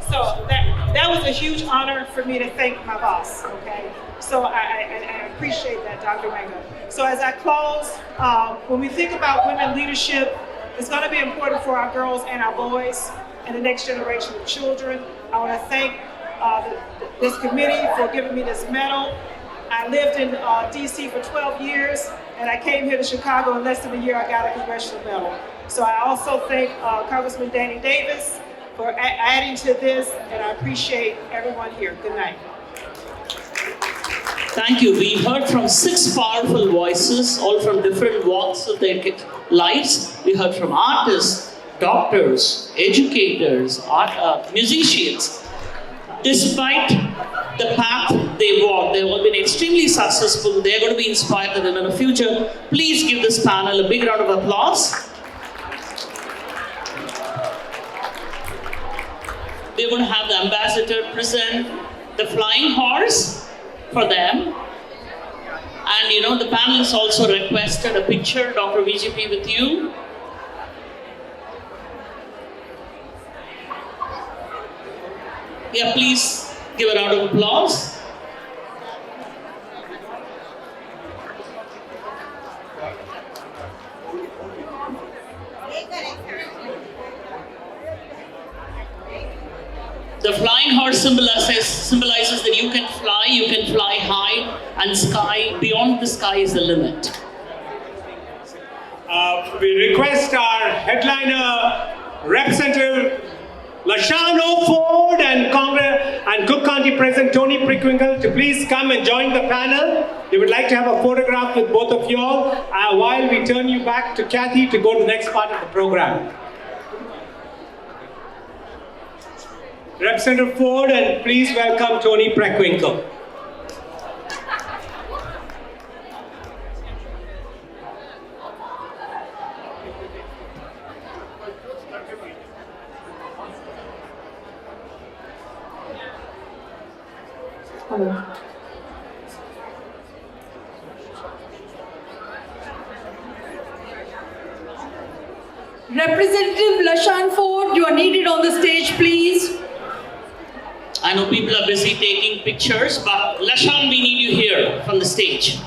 So that was a huge honor for me to thank my boss, okay? So I appreciate that, Dr. Mango. So as I close, when we think about women leadership, it's gonna be important for our girls and our boys and the next generation of children. I wanna thank this committee for giving me this medal. I lived in DC for 12 years, and I came here to Chicago in less than a year. I got a congressional medal. So I also thank Congressman Danny Davis for adding to this, and I appreciate everyone here. Good night. Thank you. We heard from 6 powerful voices, all from different walks of their lives. We heard from artists, doctors, educators, musicians. Despite the path they walked, they've all been extremely successful. They're going to be inspired the women of future. Please give this panel a big round of applause. We're going to have the ambassador present the flying horse for them. And you know, the panelists also requested a picture, Dr. VGP, with you. Yeah, please give a round of applause. The flying horse symbolizes that you can fly high, and sky, beyond the sky is the limit. We request our headliner, Representative Lashano Ford and Cook County President Tony Frequental to please come and join the panel. They would like to have a photograph with both of you all while we turn you back to Kathy to go to the next part of the program. Representative Ford, and please welcome Tony Frequental. Hello. Representative Lashan Ford, you are needed on the stage, please. I know people are busy taking pictures, but Lashan, we need you here from the stage.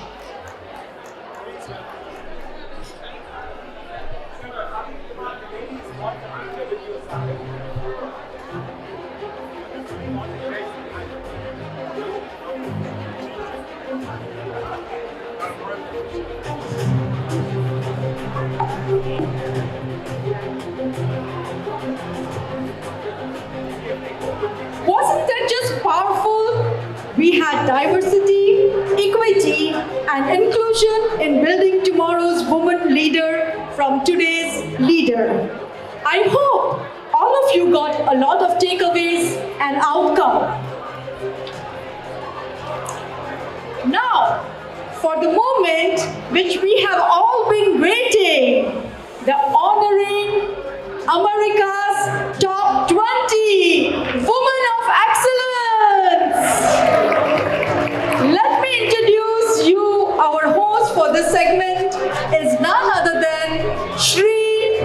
Wasn't that just powerful? We had diversity, equity, and inclusion in building tomorrow's woman leader from today's leader. I hope all of you got a lot of takeaways and outcome. Now, for the moment which we have all been waiting, the honoring America's Top 20 Women of Excellence. Let me introduce you. Our host for this segment is none other than Shri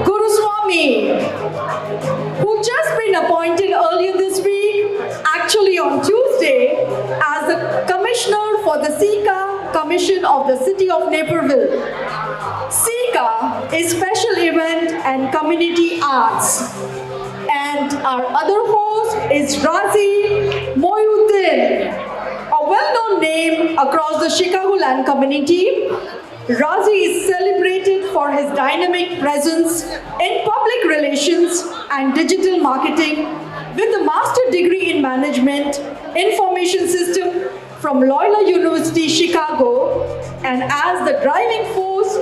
for the SICA Commission of the City of Naperville. SICA is Special Event and Community Arts. And our other host is Razi Moyuddin, a well-known name across the Chicagoland community. Razi is celebrated for his dynamic presence in public relations and digital marketing with a master's degree in management, information system from Loyola University, Chicago, and as the driving force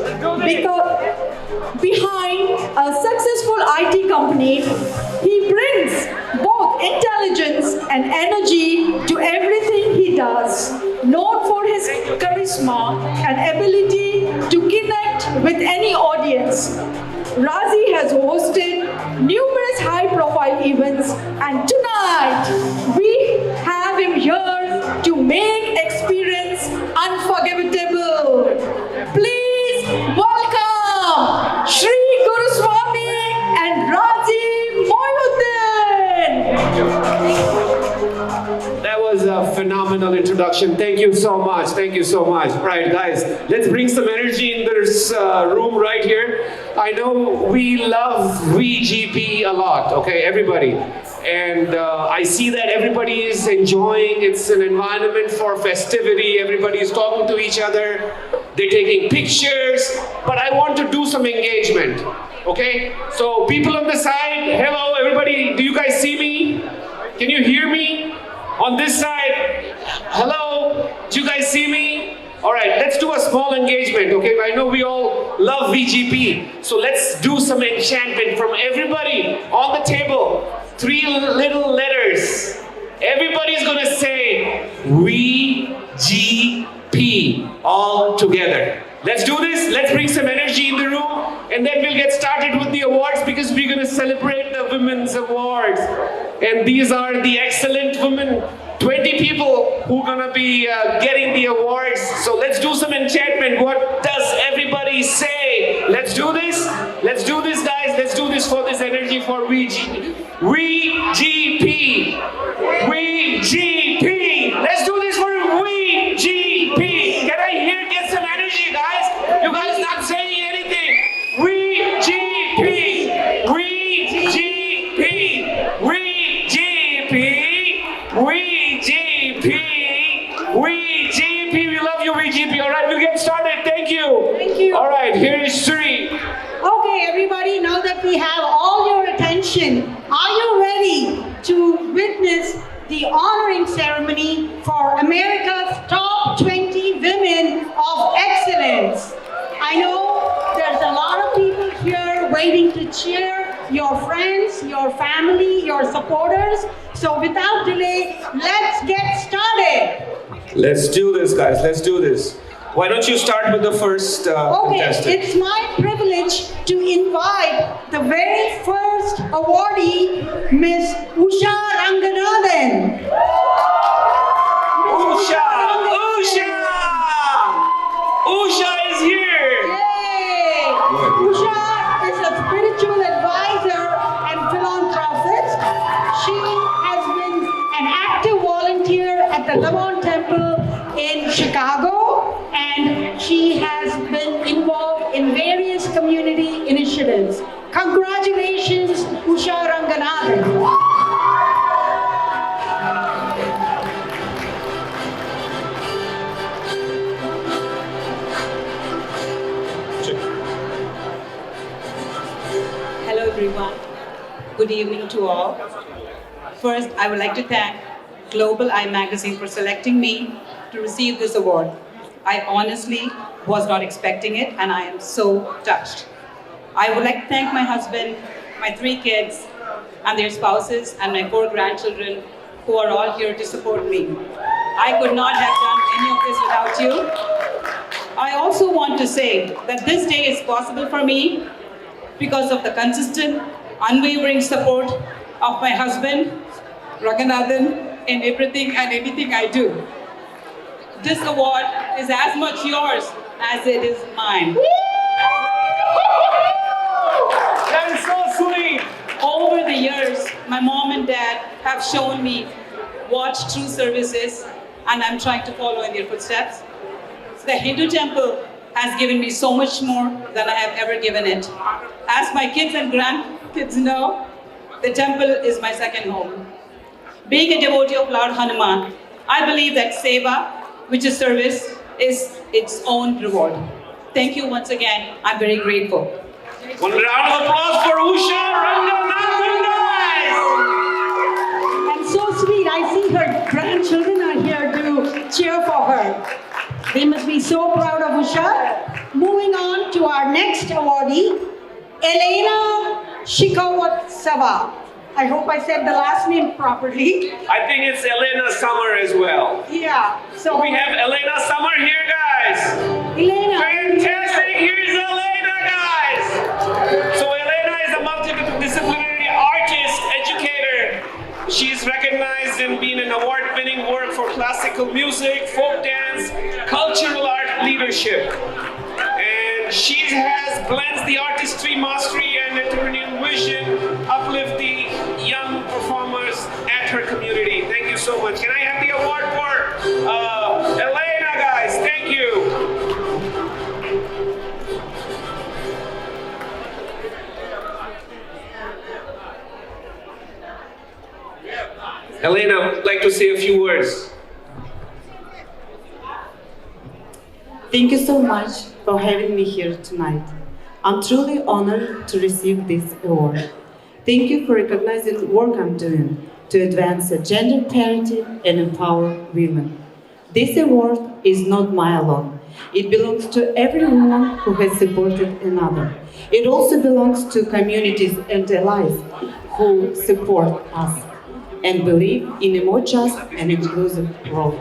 behind a successful IT company, he brings both intelligence and energy to everything he does. Known for his charisma and ability to connect with any audience, Razi has hosted numerous high-profile events, and tonight we have him here to make experience unforgettable. Please welcome Shri Guruswami and Razi Moyuddin. That was a phenomenal introduction. Thank you so much. Thank you so much. Right, guys, let's bring some energy in this room right here. I know we love VGP a lot, okay, everybody. And I see that everybody is enjoying. It's an environment for festivity. Everybody is talking to each other. They're taking pictures. But I want to do some engagement, okay? So people on the side, hello, everybody. Do you guys see me? Can you hear me? On this side, hello, do you guys see me? All right, let's do a small engagement, okay? I know we all love VGP, so let's do some enchantment from everybody on the table. 3 little letters. Everybody's gonna say VGP all together. Let's do this. Let's bring some energy in the room, and then we'll get started with the awards because we're gonna celebrate the Women's Awards. And these are the excellent women, 20 people who are gonna be getting the awards. So let's do some enchantment. What does everybody say? Let's do this. Let's do this, guys. Let's do this for this energy for VGP. VGP. VGP. Let's do this for VGP. Can I get some energy, guys? You guys not saying anything. VGP. VGP. VGP. VGP. VGP. We love you, VGP. All right, we'll get started. Thank you. Thank you. All right, here is Sri. Okay, everybody, now that we have all your attention, are you ready to witness the honoring ceremony for America's top 20 women of excellence? I know there's a lot of people here waiting to cheer your friends, your family, your supporters. So without delay, let's get started. Let's do this, guys. Let's do this. Why don't you start with the first contestant? Okay, it's my privilege to invite the very first awardee, Miss Usha Ranganathan. Usha is here! Yay! Usha is a spiritual advisor and philanthropist. She has been an active volunteer at the Lamont Temple in Chicago, and she has been involved in various community initiatives. Congratulations, Usha Ranganathan. Hello everyone. Good evening to all. First, I would like to thank Global Eye Magazine for selecting me to receive this award. I honestly was not expecting it, and I am so touched. I would like to thank my husband, my 3 kids, and their spouses, and my 4 grandchildren who are all here to support me. I could not have done any of this without you. I also want to say that this day is possible for me because of the consistent, unwavering support of my husband, Ranganathan, in everything and anything I do. This award is as much yours as it is mine. That is so sweet. Over the years, my mom and dad have shown me what true service is, and I'm trying to follow in their footsteps. The Hindu temple has given me so much more than I have ever given it. As my kids and grandkids know, the temple is my second home. Being a devotee of Lord Hanuman, I believe that seva, which is service, is its own reward. Thank you once again. I'm very grateful. One round of applause for Usha Ranganathan, guys! And so sweet, I see her grandchildren are here to cheer for her. They must be so proud of Usha. Moving on to our next awardee, Elena Shikovatsava. I hope I said the last name properly. I think it's Elena Summer as well. Yeah. So we have Elena Summer here, guys. Elena. Fantastic. Here's Elena, guys. So Elena is a multidisciplinary artist, educator. She's recognized in being an award-winning work for classical music, folk dance, cultural art leadership. And she blends the artistry, mastery, and entrepreneurial vision, uplift the young performers at her community. Thank you so much. Can I have the award for Elena, guys? Thank you. Elena, I'd like to say a few words. Thank you so much for having me here tonight. I'm truly honored to receive this award. Thank you for recognizing the work I'm doing to advance gender parity and empower women. This award is not mine alone. It belongs to every woman who has supported another. It also belongs to communities and allies who support us and believe in a more just and inclusive world.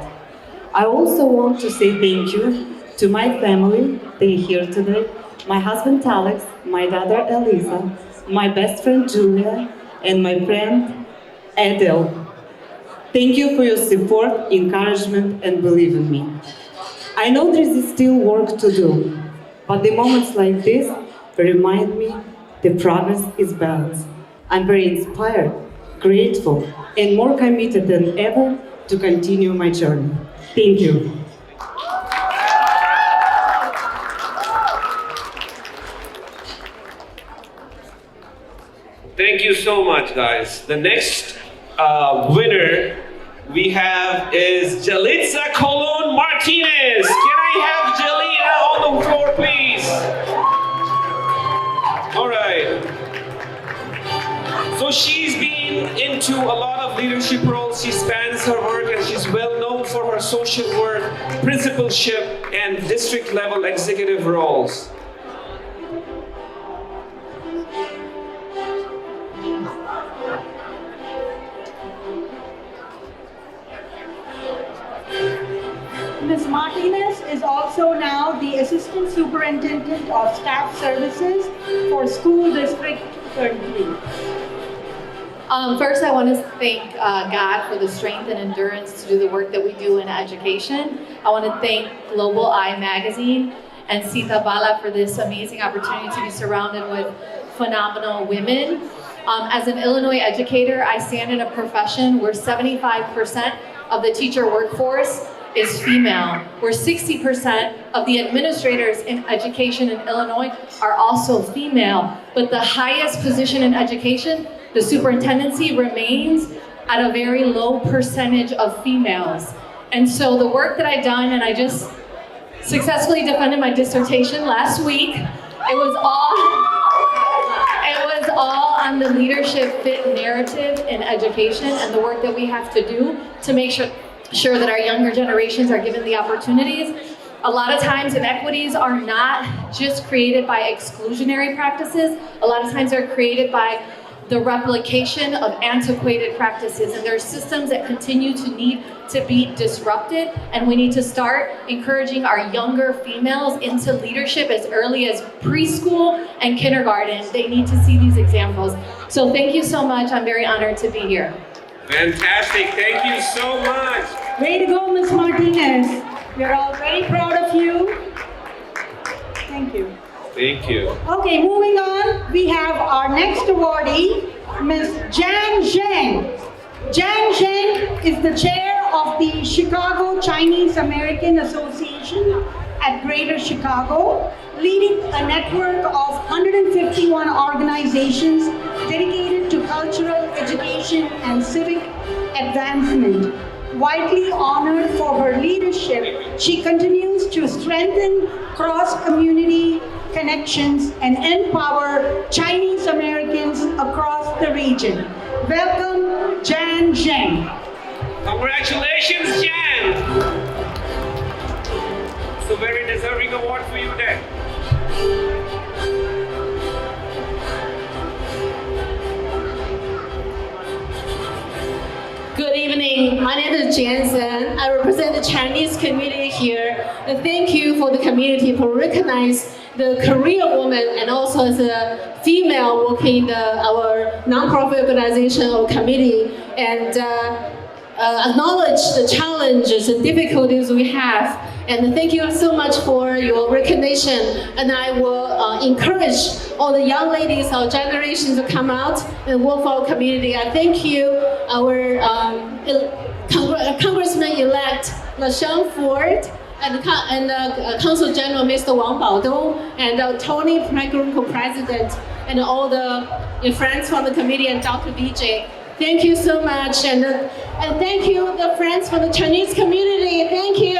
I also want to say thank you to my family, they're here today, my husband Alex, my daughter Elisa, my best friend Julia, and my friend Adele. Thank you for your support, encouragement, and belief in me. I know there is still work to do, but the moments like this remind me the progress is balanced. I'm very inspired, grateful, and more committed than ever to continue my journey. Thank you. Thank you so much, guys. The next winner we have is Jalitza Colon Martinez. Can I have Jalita on the floor, please? All right. So she's been into a lot of leadership roles. She spans her work and she's well known for her social work, principalship, and district level executive roles. Ms. Martinez is also now the Assistant Superintendent of Staff Services for School District 33. First, I want to thank God for the strength and endurance to do the work that we do in education. I want to thank Global Eye Magazine and Sita Bala for this amazing opportunity to be surrounded with phenomenal women. As an Illinois educator, I stand in a profession where 75% of the teacher workforce is female, where 60% of the administrators in education in Illinois are also female. But the highest position in education, the superintendency, remains at a very low percentage of females. And so the work that I've done, and I just successfully defended my dissertation last week, it was all on the leadership fit narrative in education and the work that we have to do to make sure that our younger generations are given the opportunities. A lot of times inequities are not just created by exclusionary practices. A lot of times they're created by the replication of antiquated practices, and there are systems that continue to need to be disrupted, and we need to start encouraging our younger females into leadership as early as preschool and kindergarten. They need to see these examples. So thank you so much. I'm very honored to be here. Fantastic. Thank you so much. Way to go, Ms. Martinez. We're all very proud of you. Thank you. Thank you. Okay, moving on, we have our next awardee, Ms. Jiang Zheng. Jiang Zheng is the chair of the Chicago Chinese American Association at Greater Chicago, leading a network of 151 organizations dedicated to cultural education and civic advancement. Widely honored for her leadership, she continues to strengthen cross-community connections and empower Chinese Americans across the region. Welcome, Jan Zheng. Congratulations, Jan! It's a very deserving award for you there. Good evening. My name is Jensen. I represent the Chinese community here. And thank you for the community for recognize the Korean woman and also as a female working in our nonprofit organization or committee and acknowledge the challenges and difficulties we have. And thank you so much for your recognition. And I will encourage all the young ladies, our generation to come out and work for our community. I thank you, our Congressman-elect LaShawn Ford, and Council General Mr. Wang Baodong, and Tony Prabhakar, President, and all the friends from the committee and Dr. Vijay. Thank you so much, and thank you, the friends from the Chinese community. Thank you.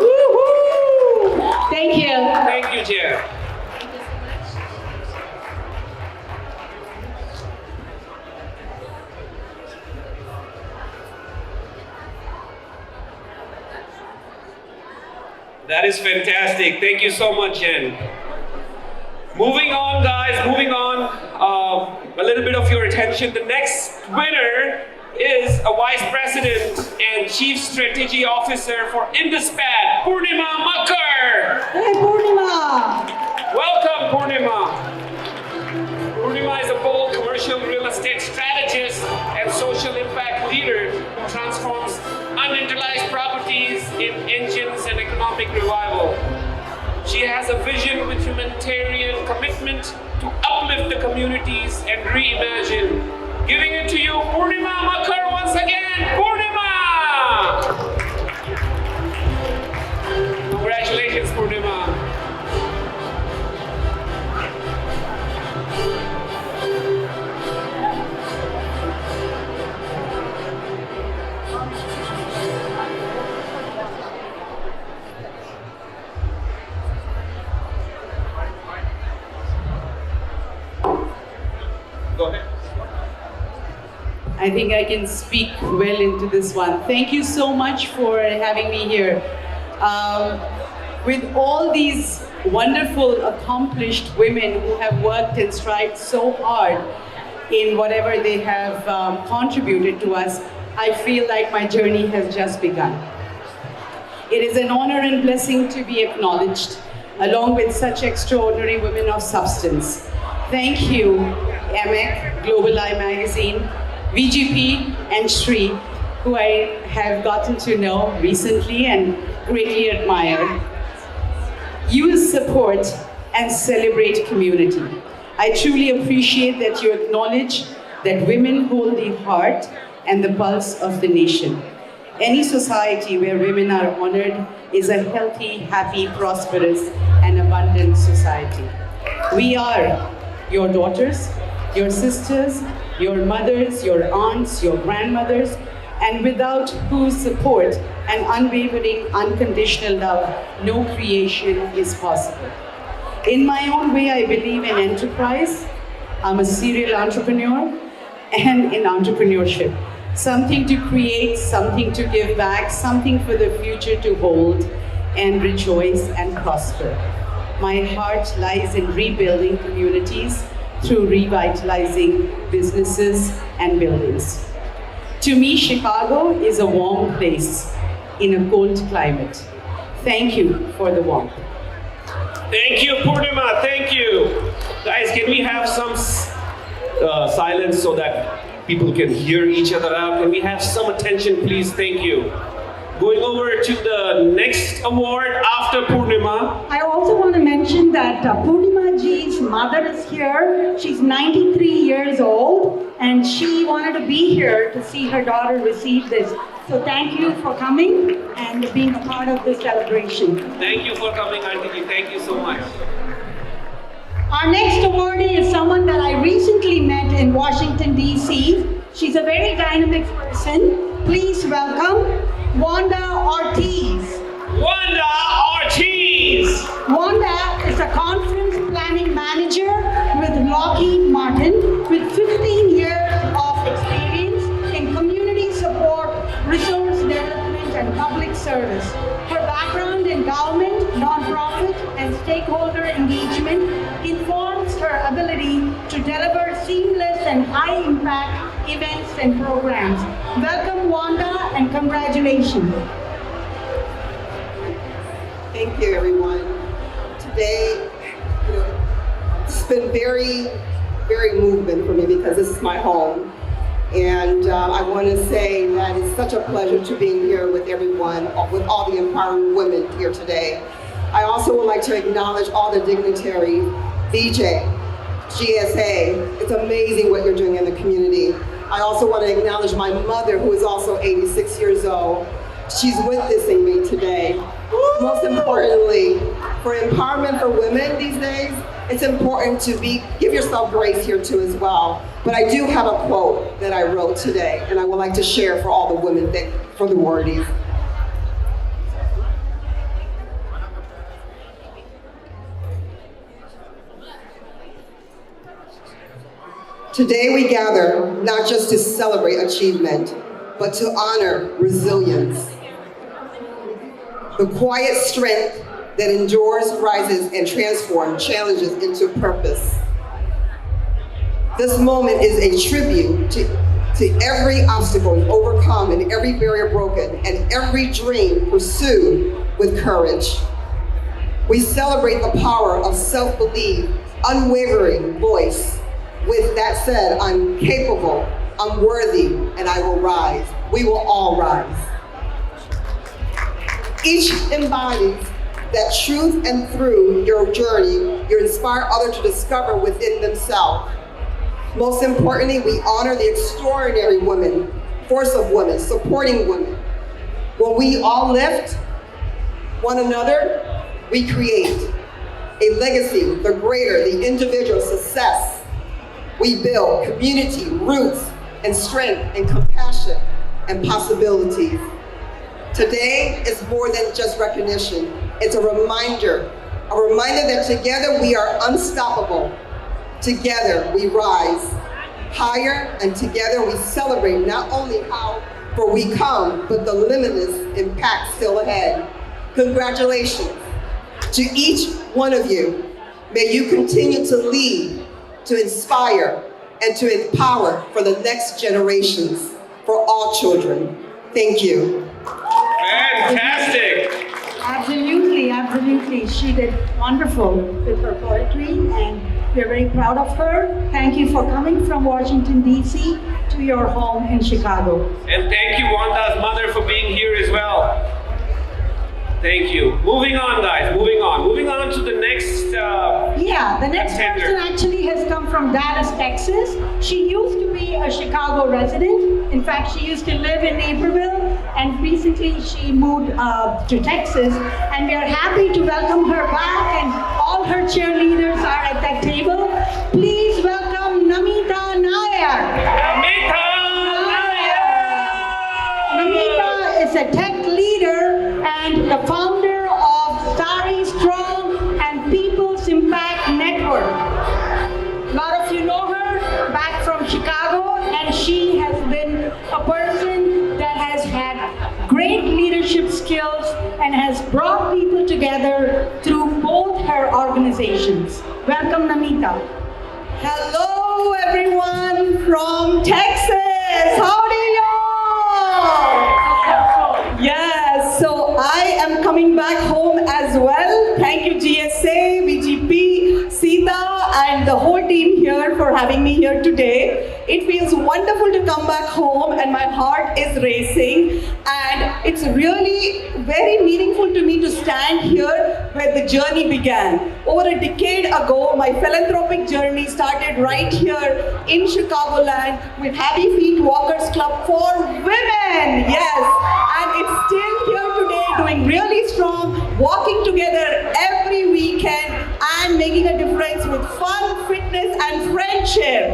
Woo-hoo. Thank you. Thank you, Chair. That is fantastic. Thank you so much, Jen. Moving on, guys, moving on. A little bit of your attention. The next winner is a Vice President and Chief Strategy Officer for Induspad, Purnima Makkar. Hey, Purnima. Welcome, Purnima. Purnima is a bold commercial real estate strategist and social impact leader who transforms unutilized properties in engines and economic revival. She has a vision with humanitarian commitment to uplift the communities and reimagine. Giving it to you, Purnima Makkar once again. Purnima! Congratulations, Purnima. Go ahead. I think I can speak well into this one. Thank you so much for having me here. With all these wonderful, accomplished women who have worked and strived so hard in whatever they have contributed to us, I feel like my journey has just begun. It is an honor and blessing to be acknowledged, along with such extraordinary women of substance. Thank you, EMEC, Global Eye Magazine, VGP, and Shri, who I have gotten to know recently and greatly admire. You support and celebrate community. I truly appreciate that you acknowledge that women hold the heart and the pulse of the nation. Any society where women are honored is a healthy, happy, prosperous, and abundant society. We are your daughters, your sisters, your mothers, your aunts, your grandmothers, and without whose support and unwavering, unconditional love, no creation is possible. In my own way, I believe in enterprise. I'm a serial entrepreneur and in entrepreneurship. Something to create, something to give back, something for the future to hold and rejoice and prosper. My heart lies in rebuilding communities through revitalizing businesses and buildings. To me, Chicago is a warm place in a cold climate. Thank you for the warmth. Thank you, Purnima. Thank you. Guys, can we have some silence so that people can hear each other out? Can we have some attention, please? Thank you. Going over to the next award after Purnima. I also want to mention that Purnima Ji's mother is here. She's 93 years old, and she wanted to be here to see her daughter receive this. So thank you for coming and being a part of this celebration. Thank you for coming, Auntie Ji. Thank you so much. Our next awardee is someone that I recently met in Washington, D.C. She's a very dynamic person. Please welcome Wanda Ortiz. Wanda Ortiz! Wanda is a conference planning manager with Lockheed Martin with 15 years of experience in community support, resource development, and public service. Her background in government, nonprofit, and stakeholder engagement informs her ability to deliver seamless and high-impact events and programs. Welcome, Wanda, and congratulations. Thank you, everyone. Today, it's been very, very movement for me because this is my home. And I want to say that it's such a pleasure to be here with everyone, with all the empowering women here today. I also would like to acknowledge all the dignitaries, VJ, GSA. It's amazing what you're doing in the community. I also want to acknowledge my mother, who is also 86 years old. She's witnessing me today. Most importantly, for empowerment for women these days, it's important to give yourself grace here too as well. But I do have a quote that I wrote today, and I would like to share for all the women, for the awardees. Today we gather not just to celebrate achievement, but to honor resilience. The quiet strength that endures, rises, and transforms challenges into purpose. This moment is a tribute to every obstacle overcome and every barrier broken and every dream pursued with courage. We celebrate the power of self-belief, unwavering voice. With that said, I'm capable, I'm worthy, and I will rise. We will all rise. Each embodies that truth, and through your journey, you inspire others to discover within themselves. Most importantly, we honor the extraordinary women, force of women, supporting women. When we all lift one another, we create a legacy, the greater the individual success. We build community, roots, and strength, and compassion, and possibilities. Today is more than just recognition. It's a reminder that together we are unstoppable. Together we rise higher, and together we celebrate not only how far we come, but the limitless impact still ahead. Congratulations to each one of you. May you continue to lead, to inspire, and to empower for the next generations, for all children. Thank you. Fantastic. Absolutely, absolutely. She did wonderful with her poetry, and we're very proud of her. Thank you for coming from Washington, D.C. to your home in Chicago. And thank you, Wanda's mother, for being here as well. Thank you. Moving on, guys. Moving on. Moving on to the next. The next person actually has come from Dallas, Texas. She used to be a Chicago resident. In fact, she used to live in Naperville, and recently she moved to Texas. And we are happy to welcome her back, and all her cheerleaders are at that table. Please welcome Namita Nair. Namita is a tech leader and the founder of Starry Strong and People's Impact Network. A lot of you know her back from Chicago, and she has been a person that has had great leadership skills and has brought people together through both her organizations. Welcome, Namita. Hello, everyone from Texas. Howdy, y'all. Yes, so I am coming back home as well. Thank you, GSA, VGP, Sita, and the whole team here for having me here today. It feels wonderful to come back home and my heart is racing, and it's really very meaningful to me to stand here where the journey began. Over a decade ago, my philanthropic journey started right here in Chicagoland with Happy Feet Walkers Club for Women. Yes, and it's still here today doing really strong, walking together every weekend and making a difference with fun, fitness and friendship.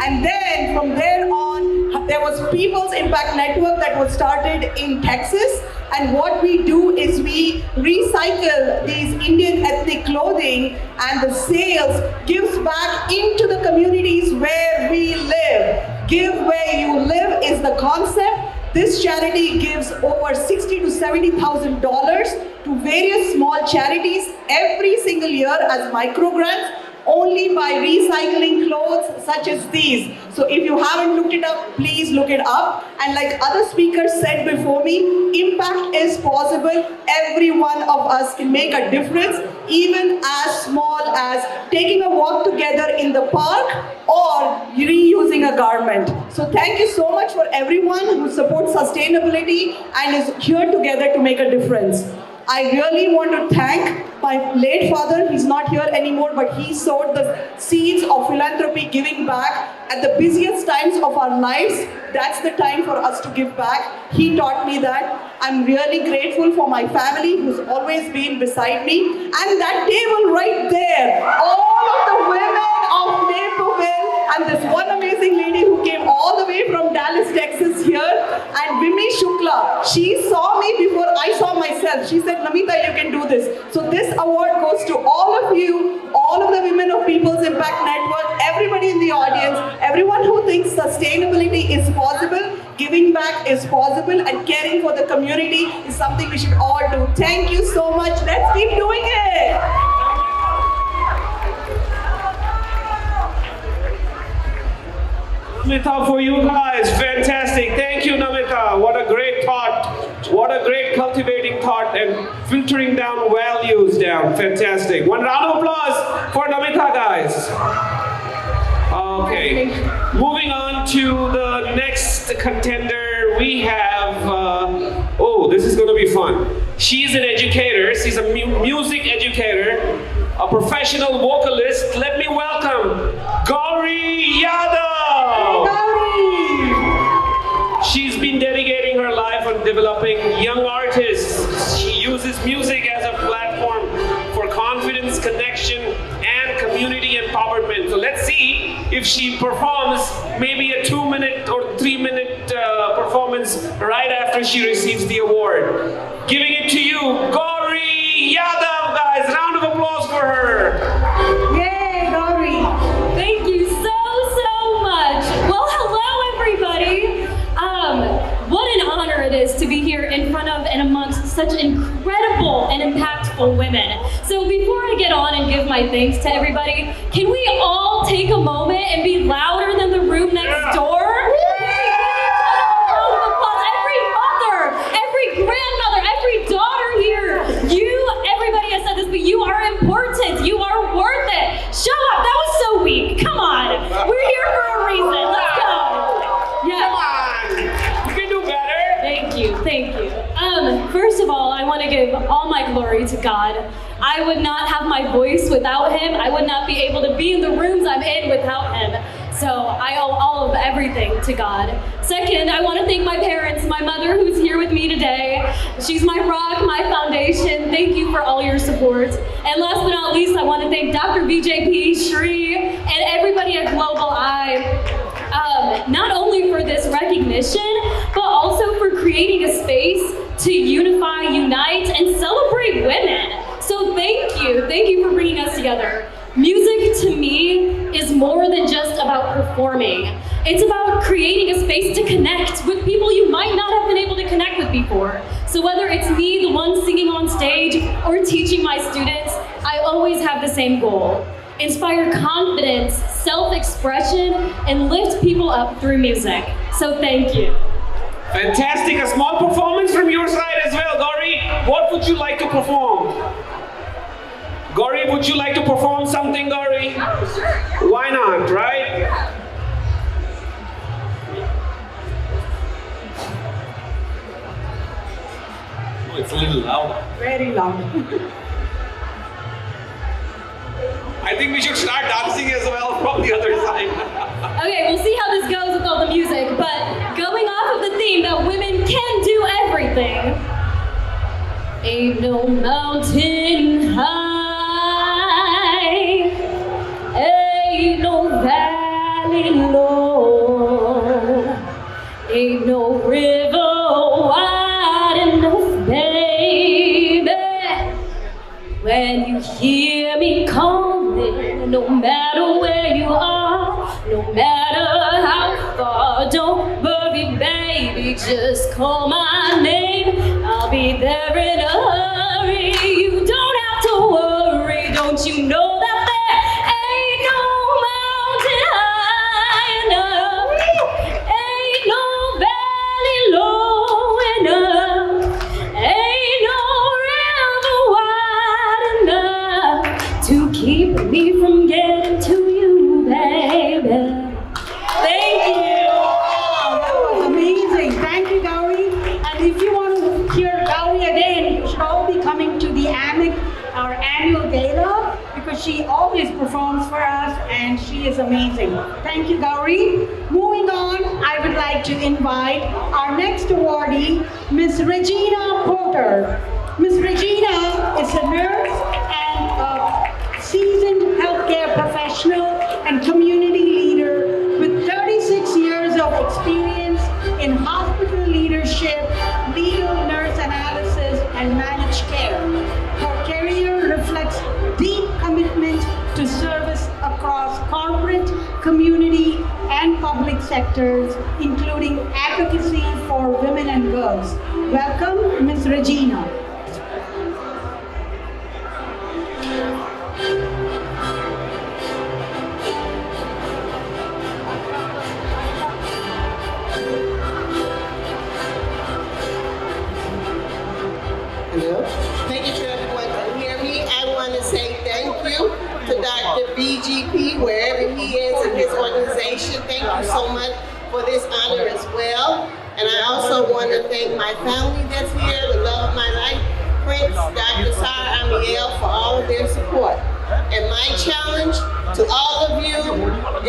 And then from there on, there was People's Impact Network that was started in Texas. And what we do is we recycle these Indian ethnic clothing, and the sales gives back into the communities where we live. Give where you live is the concept. This charity gives over $60,000 to $70,000 to various small charities every single year as micro grants, only by recycling clothes such as these. So if you haven't looked it up, please look it up. And like other speakers said before me, impact is possible. Every one of us can make a difference, even as small as taking a walk together in the park or reusing a garment. So thank you so much for everyone who supports sustainability and is here together to make a difference. I really want to thank my late father. He's not here anymore, but he sowed the seeds of philanthropy, giving back at the busiest times of our lives. That's the time for us to give back. He taught me that. I'm really grateful for my family who's always been beside me. And that table right there, all of the women of Naperville, and this one amazing lady who came all the way from Dallas, Texas here, and Vimi Shukla. She saw me before I saw myself. She said, Namita, you can do this. So this award goes to all of you, all of the women of People's Impact Network, everybody in the audience, everyone who thinks sustainability is possible, giving back is possible, and caring for the community is something we should all do. Thank you so much. Let's keep doing it. Namita, for you guys, fantastic. Thank you, Namita. What a great thought. What a great cultivating thought and filtering down values down. Fantastic. One round of applause for Namita, guys. Okay. Moving on to the next contender, we have, this is going to be fun. She's an educator. She's a music educator, a professional vocalist. Let me welcome Gauri Yadav. She's been dedicating her life on developing young artists. She uses music as a platform for confidence, connection, and community empowerment. So let's see if she performs maybe a 2-minute or 3-minute performance right after she receives the award. Giving it to you, Gauri Yadav, guys. Round of applause for her. Yay, Gauri. Thank you so much. Well, hello, everybody. What an honor it is to be here in front of and amongst such incredible and impactful women. So before I get on and give my thanks to everybody, can we all take a moment and be louder than the room next door? Every mother, every grandmother, every daughter here, everybody has said this, but you are important. You are worth it. Shut up, that was so weak. Come on. We're here for a reason. Let's go. Yeah. Come on. You can do better. Thank you. First of all, I want to give all my glory to God. I would not have my voice without Him. I would not be able to be in the rooms I'm in without Him. So I owe all of everything to God. Second, I want to thank my parents, my mother who's here with me today. She's my rock, my foundation. Thank you for all your support. And last but not least, I want to thank Dr. VGP, Shri, and everybody at Global Eye. Not only for this recognition, but also for creating a space to unify, unite, and celebrate women. So thank you for bringing us together. Music to me is more than just about performing. It's about creating a space to connect with people you might not have been able to connect with before. So whether it's me, the one singing on stage, or teaching my students, I always have the same goal. Inspire confidence, self-expression, and lift people up through music. So thank you. Fantastic. A small performance from your side as well. Gauri, what would you like to perform? Gauri, would you like to perform something, Gauri? Sure. It's a little loud. Very loud. I think we should start dancing as well from the other side. Okay, we'll see how this goes with all the music, but going off of the theme that women can do everything. Ain't no mountain high, ain't no valley low, ain't no river wide enough, baby. When you hear me calling, no matter where you are, no matter how far, don't worry, baby, just call my name. I'll be there in a hurry. You don't have to worry. Don't you know that there ain't no mountain high enough, ain't no valley low enough, ain't no river wide enough to keep me from getting to you, baby. Thank you. That was amazing. Thank you, Gauri. And if you want to hear Gauri again, you should all be coming to the our annual gala, because she always performs for us and she is amazing. Thank you, Gauri. Moving on, I would like to invite our next awardee, Miss Regina Porter. Miss Regina is a nurse and a seasoned healthcare professional and community leader with 36 years of experience in hospital leadership, legal nurse analysis, and managed care. Her career reflects deep commitment to service across corporate, community, and public sectors, including advocacy for women and girls. Welcome, Ms. Regina. Hello. Thank you to everyone who hear me. I want to say thank you to Dr. VGP, wherever he is in his organization. Thank you so much for this honor as well. And I also want to thank my family that's here, the love of my life, Prince, Dr. Sarah Amiel, for all of their support. And my challenge to all of you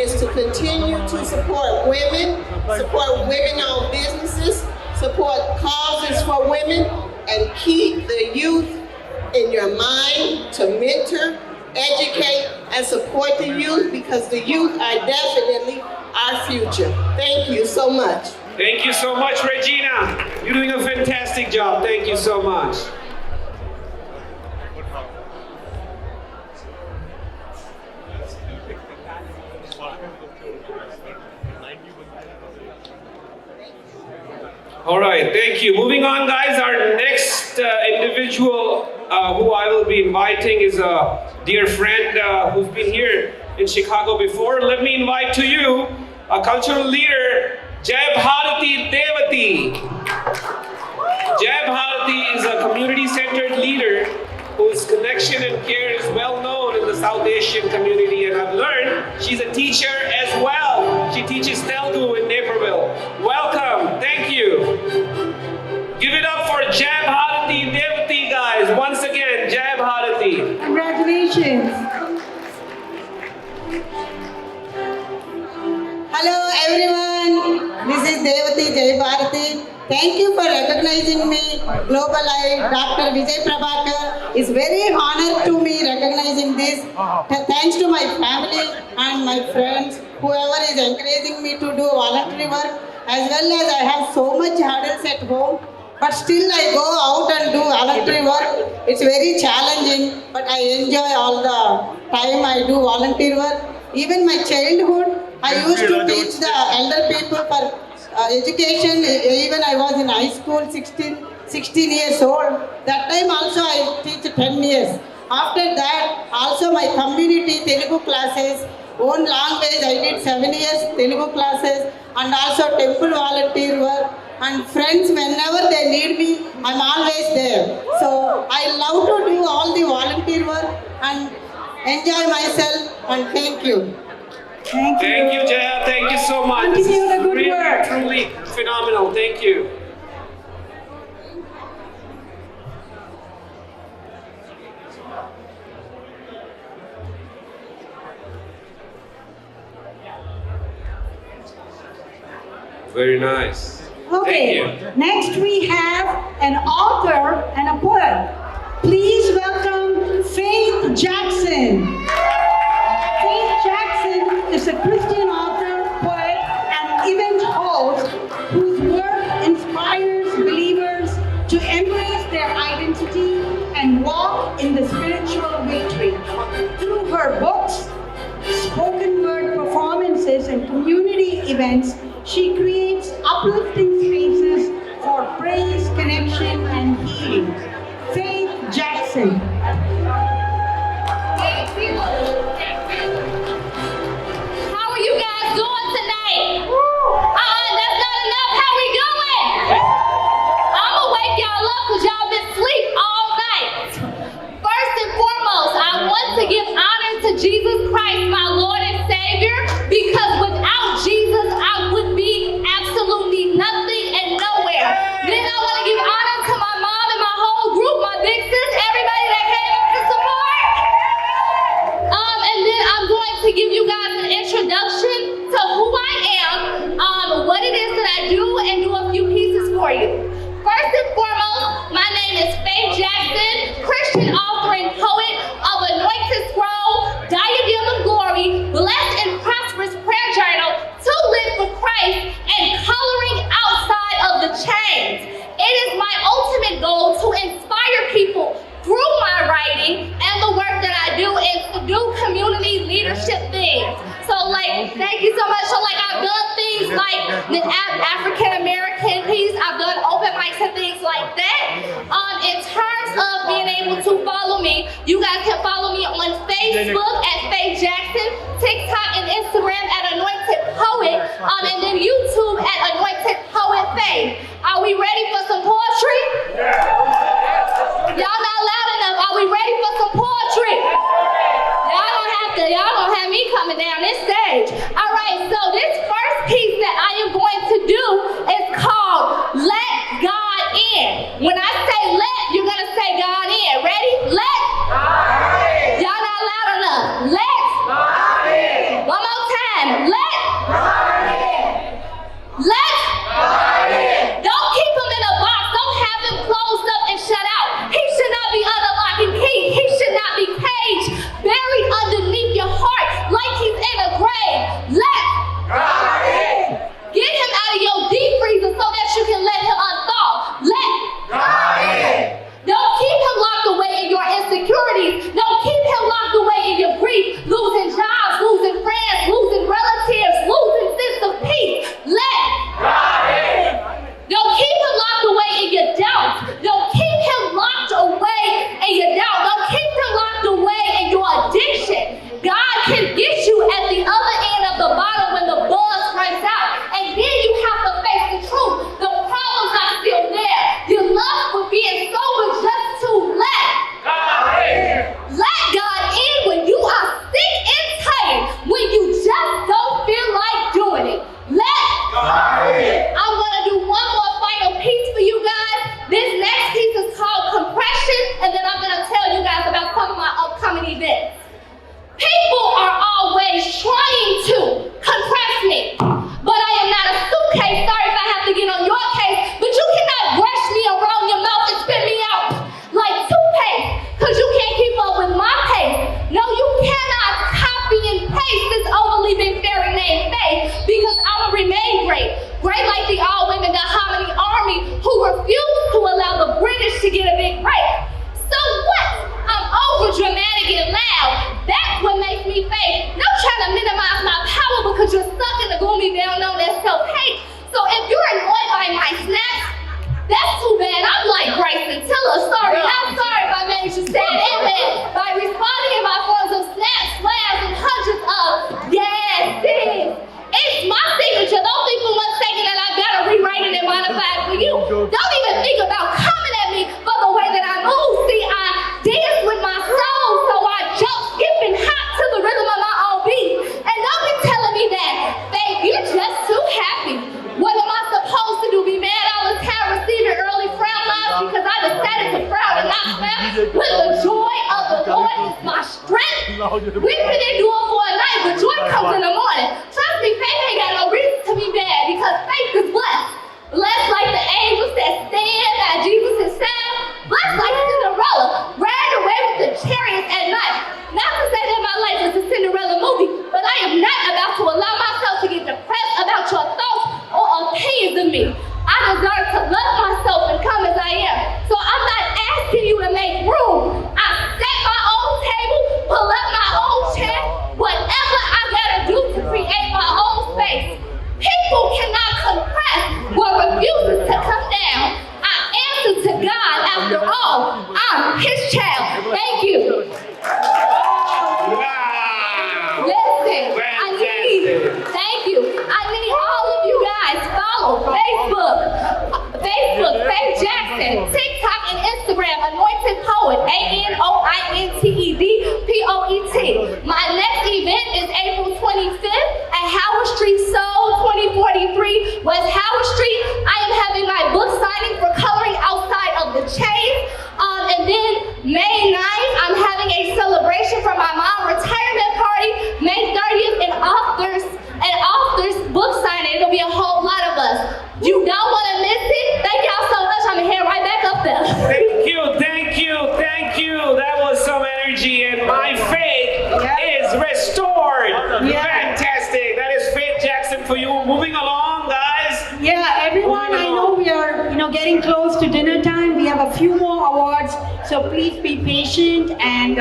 is to continue to support women-owned businesses, support causes for women, and keep the youth in your mind to mentor, educate, and support the youth, because the youth are definitely our future. Thank you so much. Thank you so much, Regina. You're doing a fantastic job. Thank you so much. All right, thank you. Moving on, guys, our next individual who I will be inviting is a dear friend who's been here in Chicago before. Let me invite to you a cultural leader, Jai Bharati Devati. Jai Bharati is a community-centered leader whose connection and care is well known in the South Asian community, and I've learned she's a teacher as well. She teaches Telugu in Naperville. Welcome, thank you. Give it up for Jai Bharati Devati, guys. Once again, Jai Bharati. Congratulations. Hello everyone, this is Devati Jai Bharati. Thank you for recognizing me. Global Eye, Dr. Vijay Prabhakar is very honored to me recognizing this. Thanks to my family and my friends, whoever is encouraging me to do voluntary work, as well as I have so much hurdles at home, but still I go out and do voluntary work. It's very challenging, but I enjoy all the time I do volunteer work. Even my childhood, I used to teach the elder people for education. Even I was in high school, 16 years old. That time also I teach 10 years. After that, also my community Telugu classes, own language, I did 7 years Telugu classes, and also temple volunteer work. And friends, whenever they need me, I'm always there. So I love to do all the volunteer work and enjoy myself, and thank you. Thank you. Thank you, Jaya. Thank you so much. Continue the good work. Truly phenomenal. Thank you. Very nice. Okay, next we have an author and a poet. Please welcome Faith Jackson. Faith Jackson is a Christian author, poet, and event host whose work inspires believers to embrace their identity and walk in the spiritual victory. Through her books, spoken word performances, and community events, she creates uplifting spaces for praise, connection, and healing. Faith Jackson. How are you guys doing tonight? That's not enough. How we doing? I'm gonna wake y'all up because y'all been asleep all night. First and foremost, I want to give honor to Jesus Christ, my Lord and Savior, because without Jesus, I would be absolutely nothing and nowhere. Then I want to give honor to my mom and my whole group, my big sis, everybody that came out to support. And then I'm going to give you guys an introduction to who I am, what it is that I do, and do a few pieces for you. First and foremost, my name is Faith Jackson, Christian author and poet of Anointed Scroll, Diadem of Glory, Blessed and Prosperous Prayer Journal, To Live for Christ, and Coloring Outside of the Chains. It is my ultimate goal to inspire people through my writing and the work that I do and to do community leadership things. So thank you so much. So I've done things like the African American piece, I've done open mics and things like that. In terms of being able to follow me, you guys can follow me on Facebook at Faith Jackson, TikTok and Instagram at Anointed Poet, and then YouTube at Anointed Poet Faith. Are we ready for some poetry? Y'all not loud enough. Are we ready for some poetry? Y'all don't have me coming down this stage. All right, so this first piece that I am going to do is called Let God In. When I say let, you're going to say God in. Ready? Let God in. Y'all not loud enough. Let God in. One more time. Let God in. Let God in. Don't keep him in a box. Don't have him closed up and shut out. He should not be under lock and key. He should not be caged, buried underneath your heart like he's in a grave. Let God in. Get him out of your deep freezer so that you can let him unthaw. Let God in. Don't keep him locked away in your insecurities. Don't keep him locked away in your grief, losing jobs, losing friends, losing relatives, losing sense of peace. Let God in. Don't keep him locked away in your doubts. Don't keep him locked away in your doubt. Don't keep him locked away in your addiction. God can get you at the other end of the bottle when the buzz runs out. And then you have to face the truth. The problems are still there. Your love for being sober just to let God in. Let God in when you are sick and tired, when you just don't feel like doing it. Let God in. I'm going to do one more final piece for you guys. This next piece is called Compression, and then I'm going to tell you guys about some of my upcoming events. People are always trying to compress me, but I am not a suitcase. Sorry if I have to get on your case, but you cannot brush me around your mouth and spit me out like toothpaste, because you can't keep up with my pace. No, you cannot copy and paste this overly big fairy named Faith, because I'm going to remain great. Great like the all-women Dahomey Army who refused to allow the British to get a big break. So what? I'm over dramatic and loud. That's what makes me fake. Don't try to minimize my power because you're stuck in the gloomy veil known as self-hate. So if you're annoyed by my snaps, that's too bad. I'm like Bryson Tiller. Sorry, I'm sorry if I made you sad. Amen. By responding in my forms of snaps, slams, and hundreds of yes, things. It's my signature. Don't think for 1 second that I gotta rewrite it and modify it for you. Don't even think about coming at me for the way that I move. See, I dance with my soul, so I jump, skip, and hop to the rhythm of my own beat. And don't be telling me that, babe, you're just too happy. What am I supposed to do? Be mad all the time, receiving early frown lines because I decided to frown and not laugh? When the joy of the Lord is my strength, weeping endure for a night, but joy comes in the morning. Trust honestly, faith ain't got no reason to be bad because faith is blessed. Blessed like the angels that stand at Jesus' side. Blessed like Cinderella, ran away with the chariots at night. Not to say that my life is a Cinderella movie, but I am not about to allow myself to get depressed about your thoughts or opinions of me. I deserve to love myself and come as I am. So I'm not asking you to make room. I set my own table, pull up my own chair, whatever I gotta do to create my own space. People cannot compress what refuses to come down. I answer to God after all. I'm His child. Thank you. Wow. Listen, thank you. I need all of you guys follow Facebook, Faith Jackson, TikTok and Instagram, Anointed Poet, ANOINTEDPOET. My next event is April 25th at Howard Street Soul, 2043 West Howard Street. I am having my book signing for Coloring Outside of the Chains. And then May 9th, I'm having a celebration for my mom retirement party. May 30th, an author's book signing. It'll be a whole lot of us. You don't want to miss it. Thank y'all so much. I'm gonna head right back up there. Thank you. That was some energy, and my faith is restored. Fantastic. That is Faith Jackson for you. Moving along, guys. Yeah, everyone, I know we are, getting close to dinner time. We have a few more awards, so please be patient and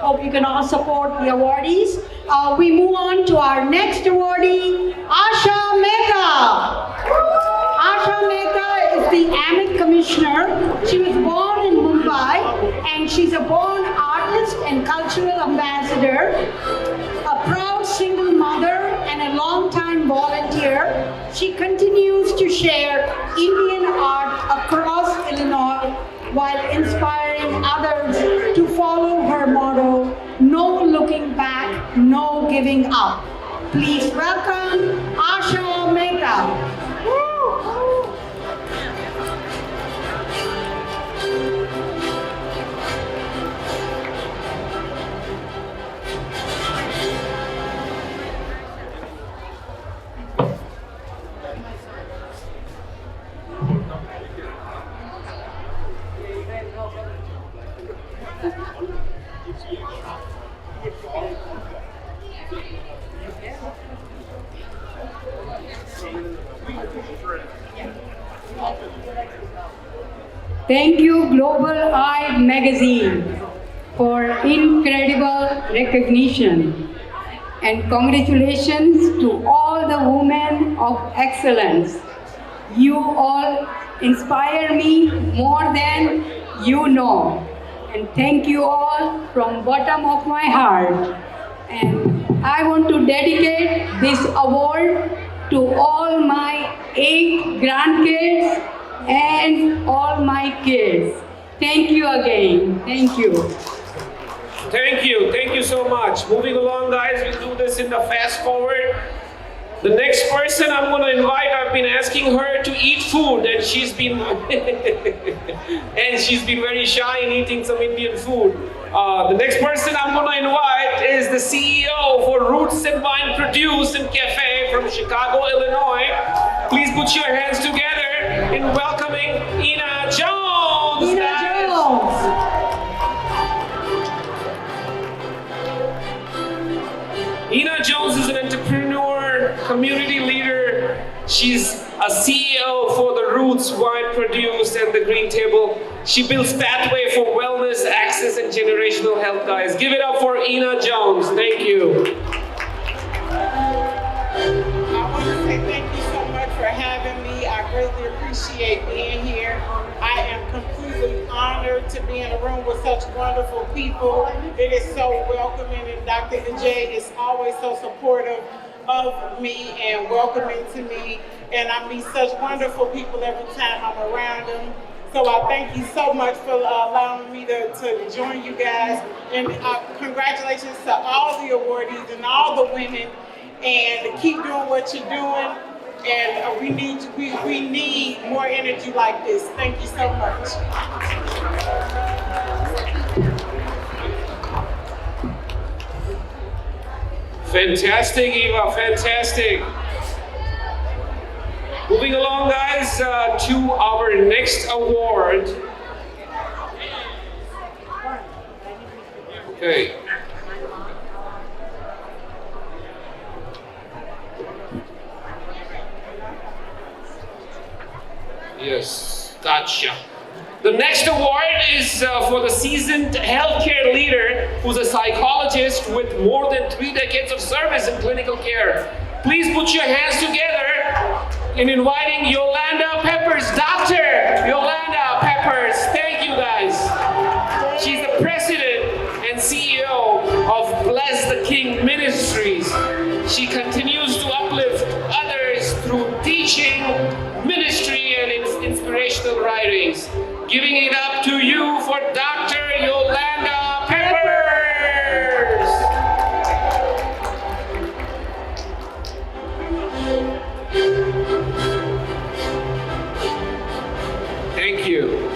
hope you can all support the awardees. We move on to our next awardee, Asha Mehta. Asha Mehta is the AMIC Commissioner. She was born in Mumbai and she's a born artist and cultural ambassador, a proud single mother and a long-time volunteer. She continues to share Indian art across Illinois while inspiring others to follow her motto, no looking back, no giving up. Please welcome Asha Mehta. Thank you, Global Eye Magazine, for incredible recognition. And congratulations to all the women of excellence. You all inspire me more than you know. And thank you all from bottom of my heart. And I want to dedicate this award to all my 8 grandkids and all my kids. Thank you again. Thank you. Thank you so much. Moving along, guys, we'll do this in the fast forward. The next person I'm going to invite, I've been asking her to eat food, and she's been very shy in eating some Indian food. The next person I'm going to invite is the CEO for Roots and Wine Produce and Cafe from Chicago, Illinois. Please put your hands together in welcoming Ina Jones. Ina Jones is an entrepreneur, community leader. She's a CEO for the Roots Wine Produce and the Green Table. She builds pathway for wellness, access, and generational health, guys. Give it up for Ina Jones. Thank you. I want to say thank you so much for having me. I greatly appreciate being here. I am completely honored to be in a room with such wonderful people. It is so welcoming, and Dr. Vijay is always so supportive of me and welcoming to me. And I meet such wonderful people every time I'm around them. So I thank you so much for allowing me to join you guys. And congratulations to all the awardees and all the women. And keep doing what you're doing. And we need more energy like this. Thank you so much. Fantastic, Eva, fantastic. Moving along, guys, to our next award. Okay. Yes, gotcha. The next award is for the seasoned healthcare leader who's a psychologist with more than 3 decades of service in clinical care. Please put your hands together in inviting Yolanda Peppers, Dr. Yolanda Peppers. Thank you, guys. She's the president and CEO of Bless the King Ministries. She continues to uplift others through teaching, ministry, and inspirational writings. Giving it up to you for Dr. Yolanda Peppers. Thank you.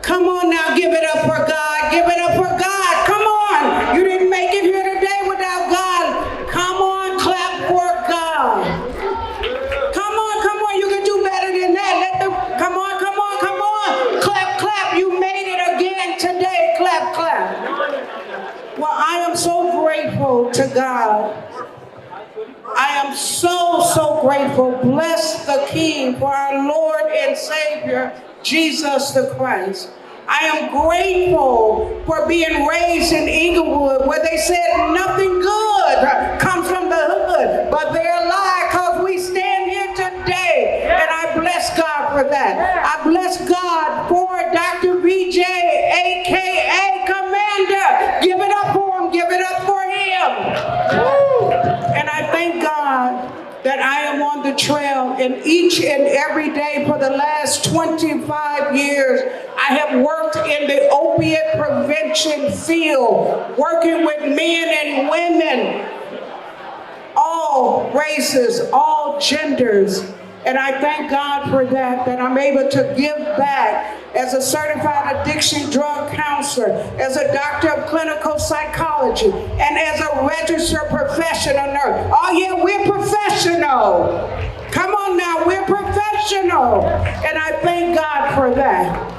Come on now, give it up for God. Give it up for God. Come on. You didn't make it here today without God. Come on, clap for God. Come on. You can do better than that. Come on. Clap. You made it again today. Clap. Well, I am so grateful to God. I am so grateful. Bless the King for our Lord and Savior, Jesus the Christ. I am grateful for being raised in Inglewood, where they said nothing good comes from the hood, but they're a lie, because we stand here today, and I bless God for that. I bless God for Dr. VJ, aka Commander. Give it up for him. Give it up for him. And I thank God that I am on the trail, and each and every day for the last 25 years, I have worked in the opiate prevention field, working with men and women, all races, all genders. And I thank God for that I'm able to give back as a certified addiction drug counselor, as a doctor of clinical psychology, and as a registered professional nurse. Oh yeah, we're professional. Come on now, we're professional. And I thank God for that.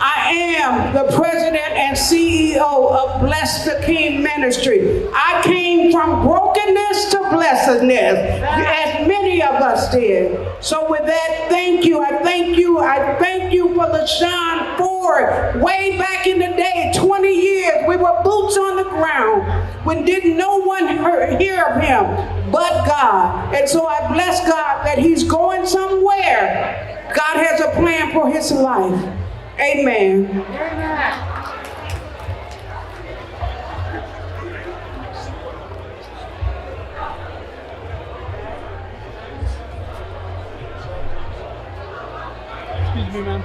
I am the president and CEO of Bless the King Ministry. I came from brokenness to blessedness, as many of us did. So with that, thank you. I thank you for LaShawn Ford. Way back in the day, 20 years, we were boots on the ground when didn't no one hear of him but God. And so I bless God that he's going somewhere. God has a plan for his life. Amen. Excuse me, ma'am.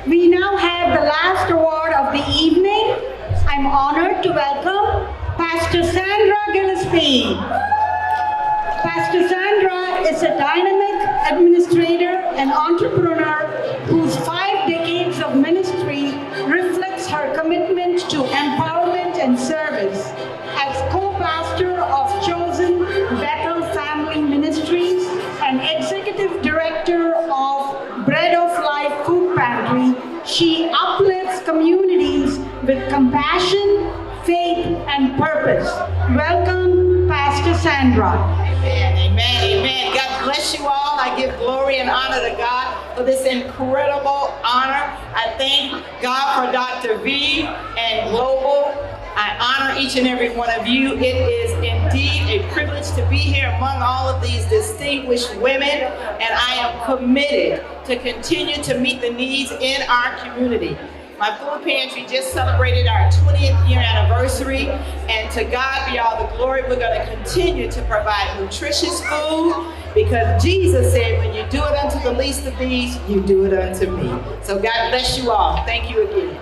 We now have the last award of the evening. I'm honored to welcome Pastor Sandra Gillespie. Pastor Sandra is a dynamic administrator and entrepreneur whose 5 decades of ministry reflects her commitment to empowerment and service. As co-pastor of Chosen Bethel Family Ministries and executive director of Bread of Life Food Pantry, she uplifts communities with compassion, faith, and purpose. Welcome, Pastor Sandra. Amen. God bless you all. I give glory and honor to God for this incredible honor. I thank God for Dr. V and Global. I honor each and every one of you. It is indeed a privilege to be here among all of these distinguished women, and I am committed to continue to meet the needs in our community. My food pantry just celebrated our 20th year anniversary, and to God be all the glory. We're going to continue to provide nutritious food because Jesus said, when you do it unto the least of these, you do it unto me. So God bless you all. Thank you again.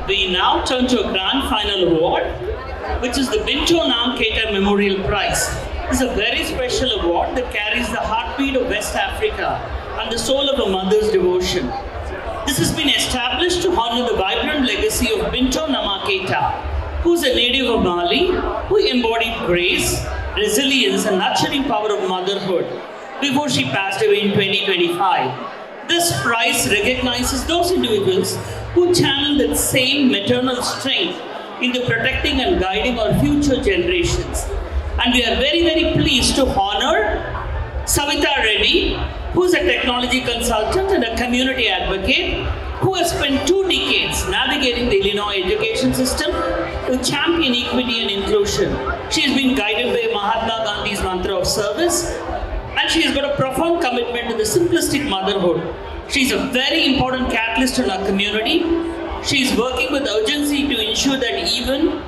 We now turn to a grand final award, which is the Binto Naam Keita Memorial Prize. This is a very special award that carries the heartbeat of West Africa and the soul of a mother's devotion. This has been established to honor the vibrant legacy of Binto Nama Keita, who is a native of Mali, who embodied grace, resilience, and nurturing power of motherhood before she passed away in 2025. This prize recognizes those individuals who channel that same maternal strength into protecting and guiding our future generations. And we are very, very pleased to honor Savita Reddy, who is a technology consultant and a community advocate, who has spent 2 decades navigating the Illinois education system to champion equity and inclusion. She has been guided by Mahatma Gandhi's mantra of service, and she has got a profound commitment to the simplistic motherhood. She is a very important catalyst in our community. She is working with urgency to ensure that even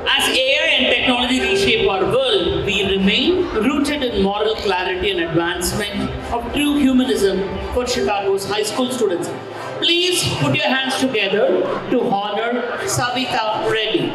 as AI and technology reshape our world, we remain rooted in moral clarity and advancement of true humanism for Chicago's high school students. Please put your hands together to honor Savita Reddy.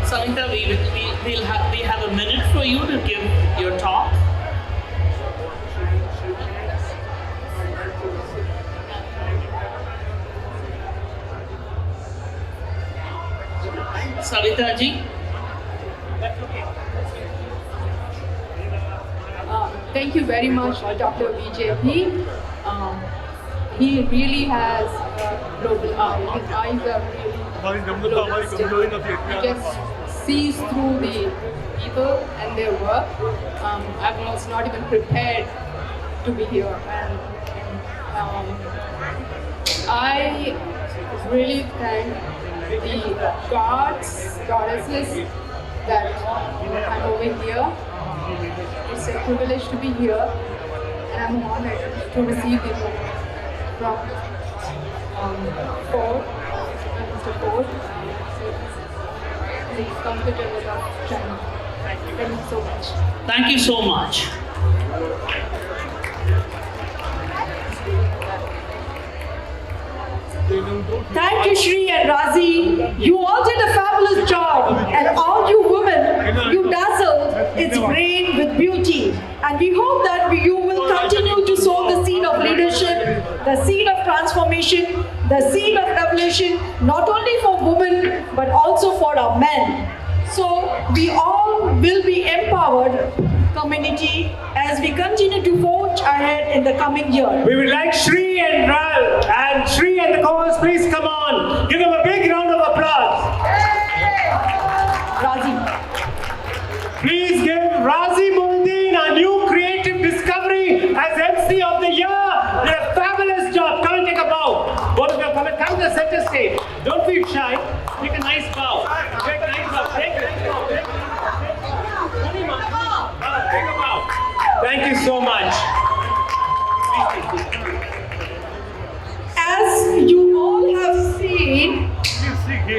Savita, we have a minute for you to give your talk. Savita Ji. Thank you very much, Dr. Vijay G. He really has global eye. His eyes are really global. He just sees through the people and their work. I was not even prepared to be here, and I really thank the goddesses that I'm over here. It's a privilege to be here, and I'm honored to receive the award from Ford, Mr. Ford. He's completed with our channel. Thank you so much. Thank you so much. Thank you, Shri and Razi. You all did a fabulous job, and all you women, you dazzled its brain with beauty. And we hope that you will continue to sow the seed of leadership, the seed of transformation, the seed of revolution, not only for women, but also for our men. So we all will be empowered community as we continue to forge ahead in the coming year. We would like Shri and Ral and Shri and the co-host, please come on. Give them a big round of applause. Razi. Please give Razi Muhyiddin, our new creative discovery as MC of the year. Did a fabulous job. Come and take a bow. Both of you come to the center stage. Don't feel shy. Take a nice bow. Take a nice bow. Take it. Thank you so much. As you all have seen,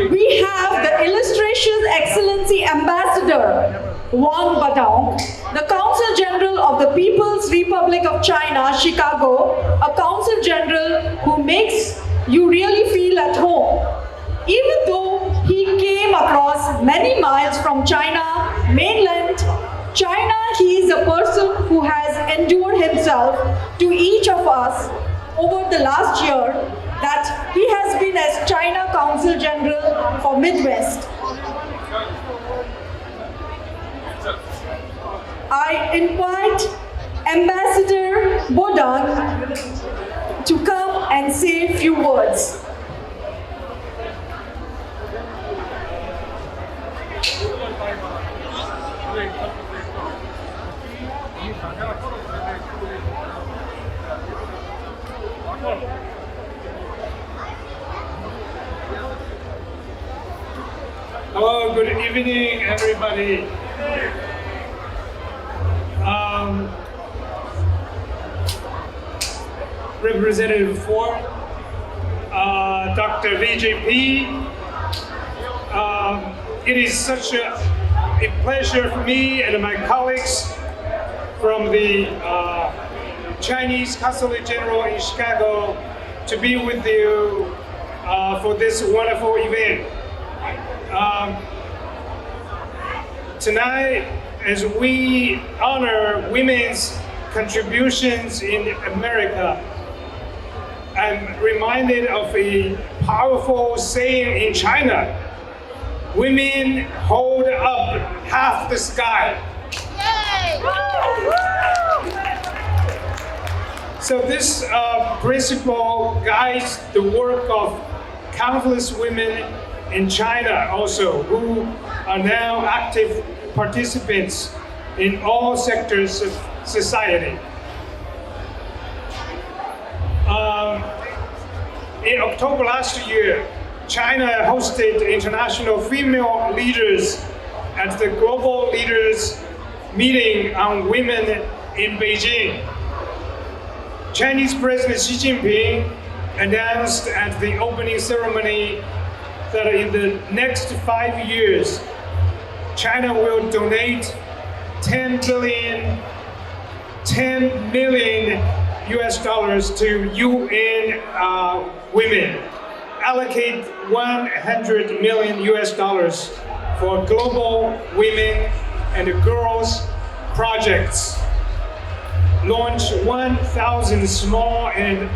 we have the Illustrations Excellency Ambassador, Wang Badong, the Consul General of the People's Republic of China, Chicago, a Consul General who makes you really feel at home. Even though he came across many miles from China, mainland China, he is a person who has endured himself to each of us over the last year that he has been as China Consul General for Midwest. I invite Ambassador Bodang to come and say a few words. Hello, good evening, everybody. Representative Ford, Dr. VGP, it is such a pleasure for me and my colleagues from the Chinese Consulate General in Chicago to be with you for this wonderful event. Tonight, as we honor women's contributions in America, I'm reminded of a powerful saying in China: women hold up half the sky. So this principle guides the work of countless women in China also, who are now active participants in all sectors of society. In October last year, China hosted international female leaders at the Global Leaders Meeting on Women in Beijing. Chinese President Xi Jinping announced at the opening ceremony that in the next 5 years, China will donate 10 million US dollars to UN women, allocate 100 million US dollars for global women and girls projects, launch 1,000 small and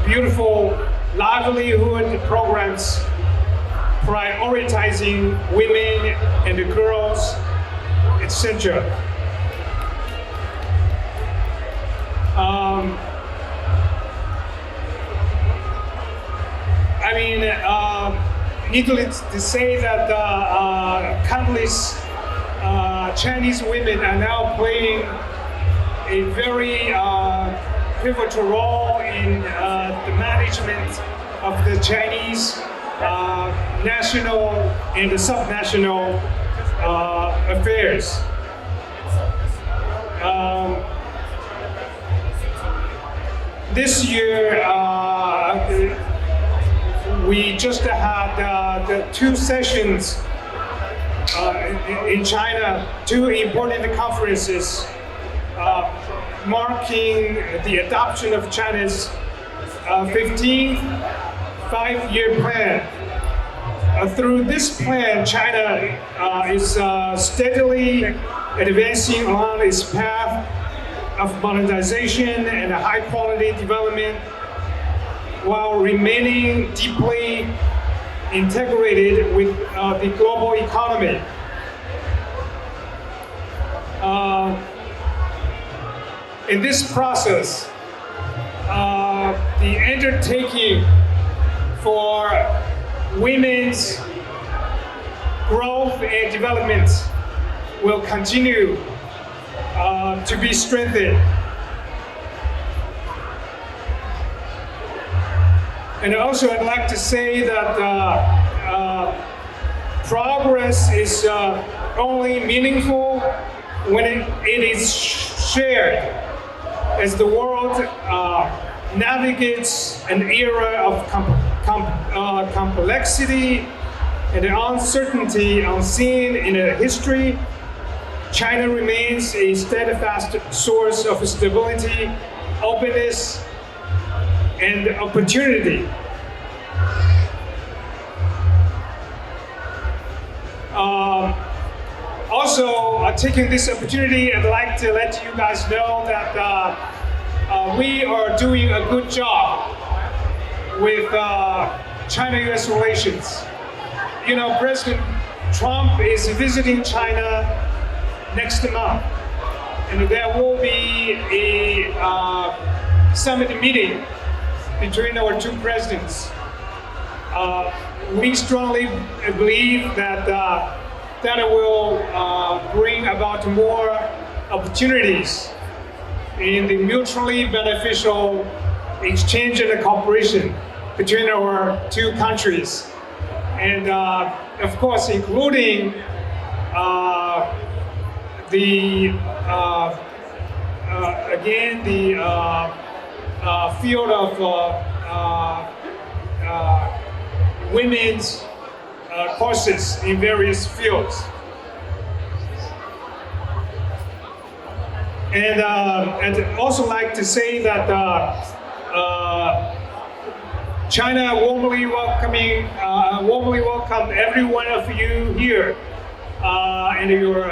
beautiful livelihood programs prioritizing women and girls, etc. Needless to say that countless Chinese women are now playing a very pivotal role in the management of the Chinese national and the subnational affairs. This year, we just had the 2 sessions in China, 2 important conferences marking the adoption of China's 15th 5-year plan. Through this plan, China is steadily advancing along its path of modernization and high-quality development, while remaining deeply integrated with the global economy. In this process, the undertaking for women's growth and development will continue to be strengthened. And also I'd like to say that progress is only meaningful when it is shared as the world navigates an era of complexity and uncertainty unseen in history. China remains a steadfast source of stability, openness, and opportunity. Also, taking this opportunity, I'd like to let you guys know that we are doing a good job with China-US relations. You know, President Trump is visiting China next month, and there will be a summit meeting between our two presidents. We strongly believe that that will bring about more opportunities in the mutually beneficial exchange and cooperation between our two countries. And of course, including the field of women's courses in various fields. And I'd also like to say that China warmly welcome every one of you here and your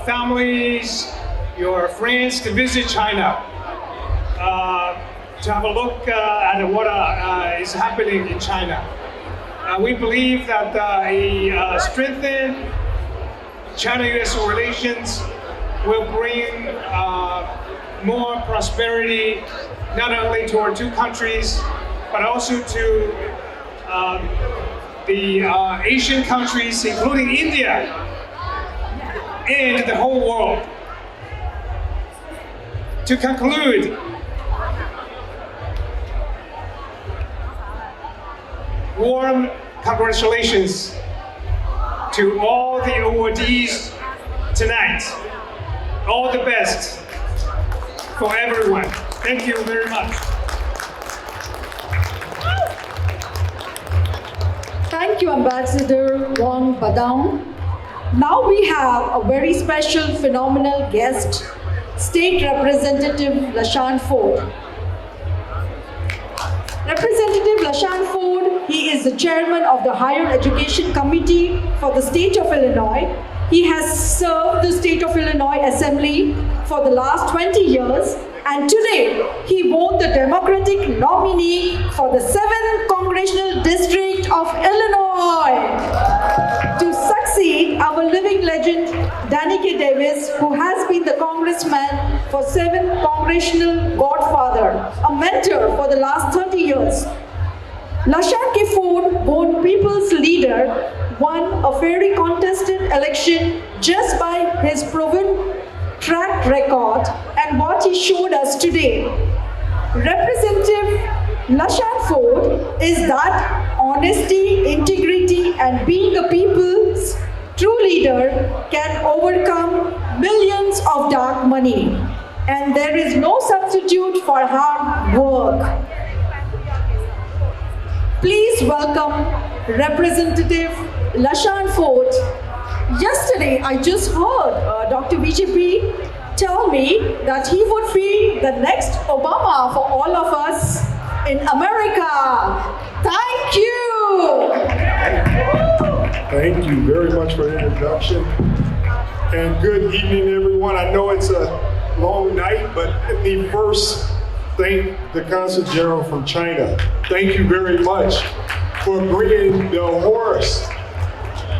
families, your friends to visit China, to have a look at what is happening in China. We believe that a strengthened China-US relations will bring more prosperity, not only to our two countries, but also to the Asian countries, including India, and the whole world. To conclude, warm congratulations to all the awardees tonight. All the best for everyone. Thank you very much. Thank you, Ambassador Wang Badang. Now we have a very special, phenomenal guest, State Representative Lashan Ford. Representative Lashan Ford, he is the chairman of the Higher Education Committee for the state of Illinois. He has served the state of Illinois Assembly for the last 20 years, and today he won the Democratic nominee for the 7th Congressional District of Illinois to succeed our living legend, Danny K. Davis, who has been the congressman for 7th Congressional Godfather, a mentor for the last 30 years. Lashan K. Ford, born People's Leader, won a very contested election just by his proven track record and what he showed us today. Representative Lashan Ford is that honesty, integrity, and being a people's true leader can overcome millions of dark money. And there is no substitute for hard work. Please welcome Representative Lashan Ford. Yesterday, I just heard Dr. VGP tell me that he would be the next Obama for all of us in America. Thank you. Thank you very much for the introduction. And good evening, everyone. I know it's a long night, but let me first thank the Consul General from China. Thank you very much for bringing the horse.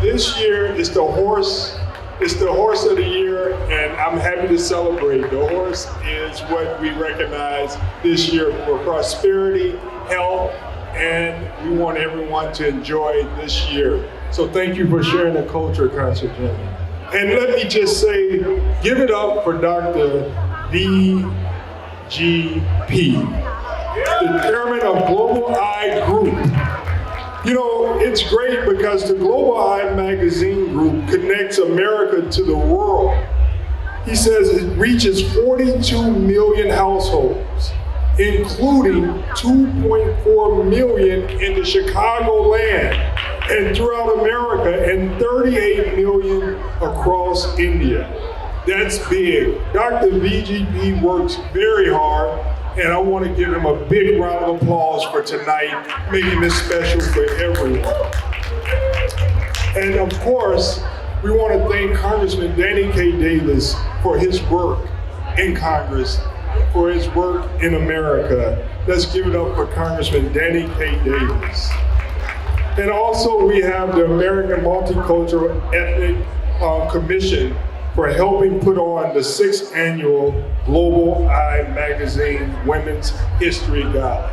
This year is the horse of the year, and I'm happy to celebrate. The horse is what we recognize this year for prosperity, health, and we want everyone to enjoy this year. So thank you for sharing the culture, Consul General. And let me just say, give it up for Dr. VGP, the chairman of Global Eye Group. You know, it's great because the Global Eye magazine group connects America to the world. He says it reaches 42 million households, including 2.4 million in the Chicagoland and throughout America, and 38 million across India. That's big. Dr. VGP works very hard, and I want to give him a big round of applause for tonight, making this special for everyone. And of course, we want to thank Congressman Danny K. Davis for his work in Congress, for his work in America. Let's give it up for Congressman Danny K. Davis. And also we have the American Multicultural Ethnic Commission for helping put on the 6th annual Global Eye Magazine Women's History Gala.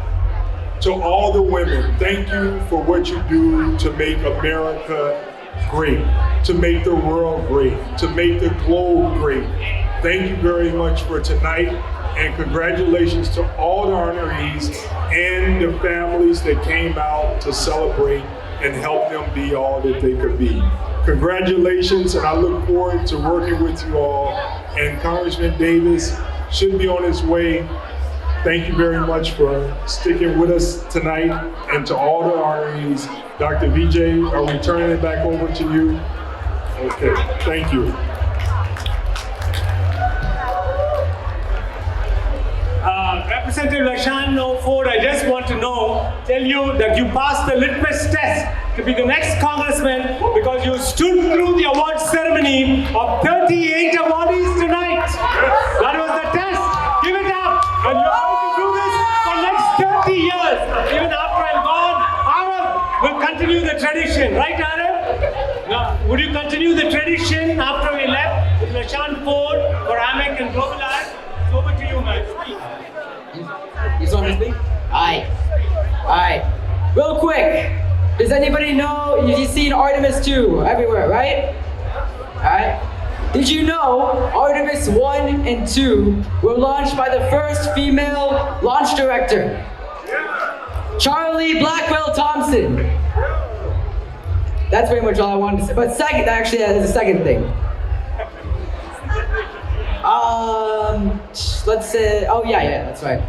To all the women, thank you for what you do to make America great, to make the world great, to make the globe great. Thank you very much for tonight, and congratulations to all the honorees and the families that came out to celebrate and help them be all that they could be. Congratulations, and I look forward to working with you all. And Congressman Davis should be on his way. Thank you very much for sticking with us tonight. And to all the honorees, Dr. Vijay, are we turning it back over to you? Okay, thank you. Representative Lashan Ford, I just want to tell you that you passed the litmus test to be the next congressman because you stood through the award ceremony of 38 awardees tonight. That was the test. Give it up. And you're going to do this for the next 30 years. Even after I'm gone, Arab will continue the tradition. Right, Arab? Now, would you continue the tradition after we left with Lashan Ford for AMEC and Global Eye? It's over to you, man. You want me to speak? Alright. Real quick. Does anybody know you've seen Artemis 2 everywhere, right? Alright. Did you know Artemis 1 and 2 were launched by the first female launch director? Charlie Blackwell Thompson. That's pretty much all I wanted to say. But second, actually, there's a second thing. Let's say, that's right.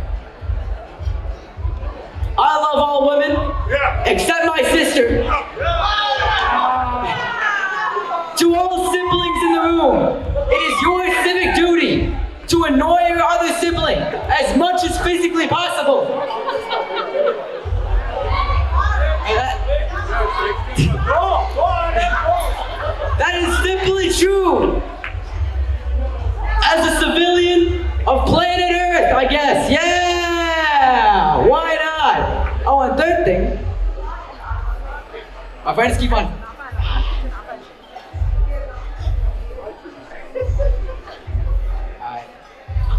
I love all women, except my sister. To all siblings in the room, it is your civic duty to annoy your other sibling as much as physically possible. That is simply true. As a civilian of planet Earth, I guess. Yeah! Why not? Oh, and third thing. My friends, keep on.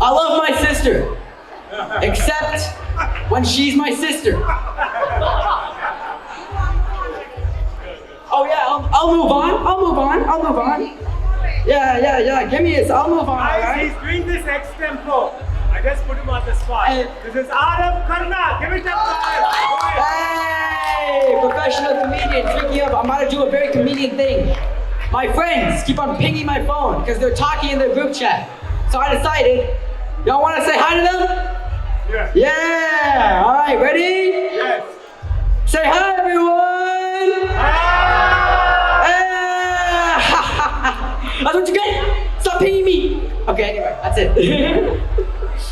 I love my sister. Except when she's my sister. Oh yeah, I'll move on. Yeah, give me this, I'll move on, alright? He's doing this extempo. I just put him on the spot. This is Arab Karna. Give it up, Arab. Hey, professional comedian, freaking up. I'm about to do a very comedian thing. My friends keep on pinging my phone because they're talking in their group chat. So I decided, y'all want to say hi to them? Yeah. All right, ready? Yes. Say hi, everyone. That's what you get. Stop pinging me. Okay, anyway, that's it.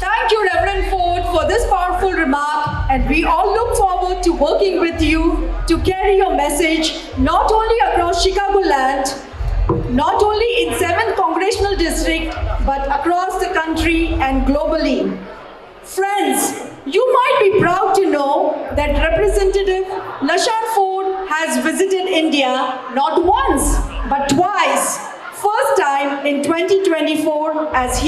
Thank you, Reverend Ford, for this powerful remark, and we all look forward to working with you to carry your message not only across Chicagoland, not only in 7th Congressional District, but across the country and globally. Friends, you might be proud to know that Representative Lashan Ford has visited India not once, but twice. First time in 2024 as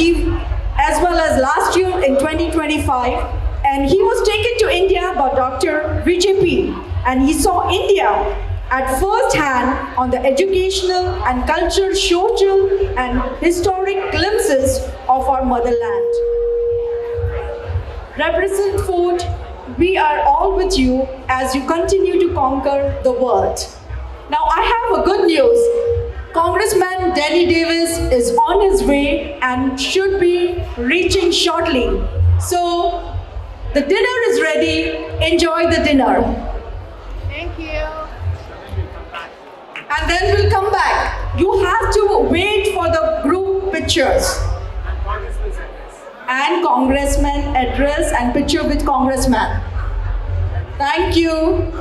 well as last year in 2025, and he was taken to India by Dr. VGP, and he saw India at first hand on the educational and cultural, social and historic glimpses of our motherland. Representative Ford, we are all with you as you continue to conquer the world. Now I have a good news. Congressman Danny Davis is on his way and should be reaching shortly. So the dinner is ready. Enjoy the dinner. Thank you. And then we'll come back. You have to wait for the group pictures. And congressman address and picture with congressman. Thank you.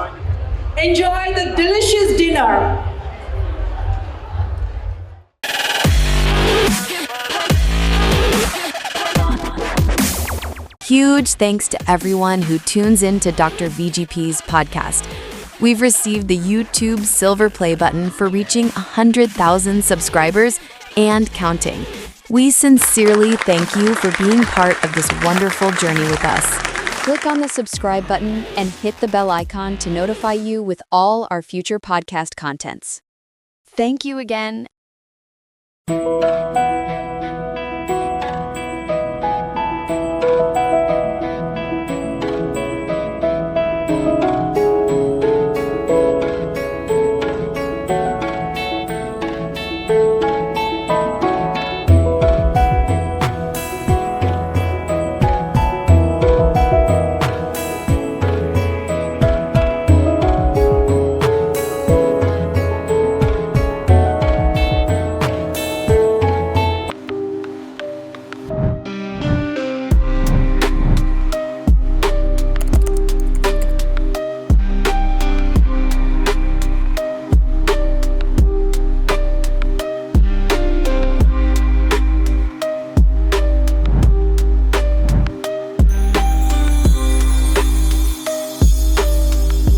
Enjoy the delicious dinner. Huge thanks to everyone who tunes in to Dr. VGP's podcast. We've received the YouTube Silver Play button for reaching 100,000 subscribers and counting. We sincerely thank you for being part of this wonderful journey with us. Click on the subscribe button and hit the bell icon to notify you with all our future podcast contents. Thank you again.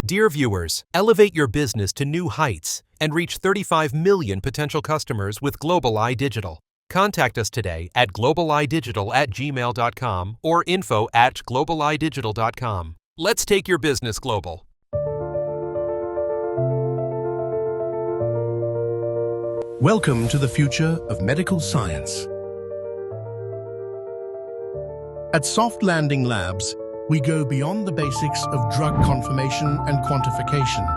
Dear viewers, elevate your business to new heights and reach 35 million potential customers with Global Eye Digital. Contact us today at globaleyedigital@gmail.com or info@globaleyedigital.com. Let's take your business global. Welcome to the future of medical science. At Soft Landing Labs, we go beyond the basics of drug confirmation and quantification.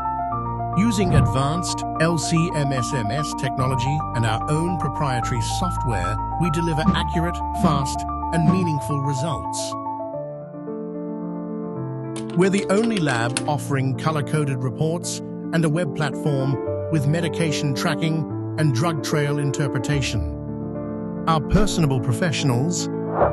Using advanced LC-MS/MS technology and our own proprietary software, we deliver accurate, fast, and meaningful results. We're the only lab offering color-coded reports and a web platform with medication tracking and drug trail interpretation. Our personable professionals,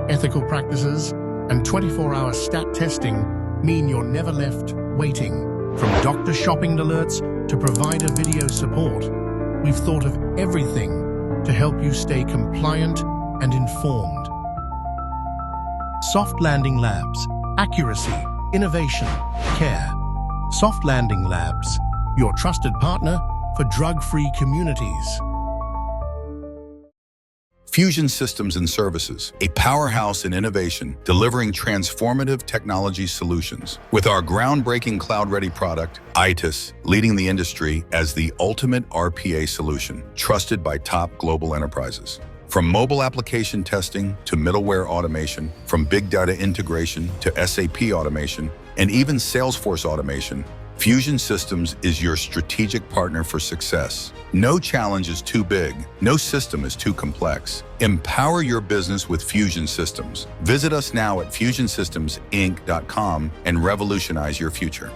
ethical practices, and 24-hour stat testing mean you're never left waiting. From doctor shopping alerts to provider video support, we've thought of everything to help you stay compliant and informed. Soft Landing Labs. Accuracy, innovation, care. Soft Landing Labs, your trusted partner for drug-free communities. Fusion Systems and Services, a powerhouse in innovation, delivering transformative technology solutions. With our groundbreaking cloud-ready product, ITIS, leading the industry as the ultimate RPA solution, trusted by top global enterprises. From mobile application testing to middleware automation, from big data integration to SAP automation, and even Salesforce automation, Fusion Systems is your strategic partner for success. No challenge is too big. No system is too complex. Empower your business with Fusion Systems. Visit us now at fusionsystemsinc.com and revolutionize your future.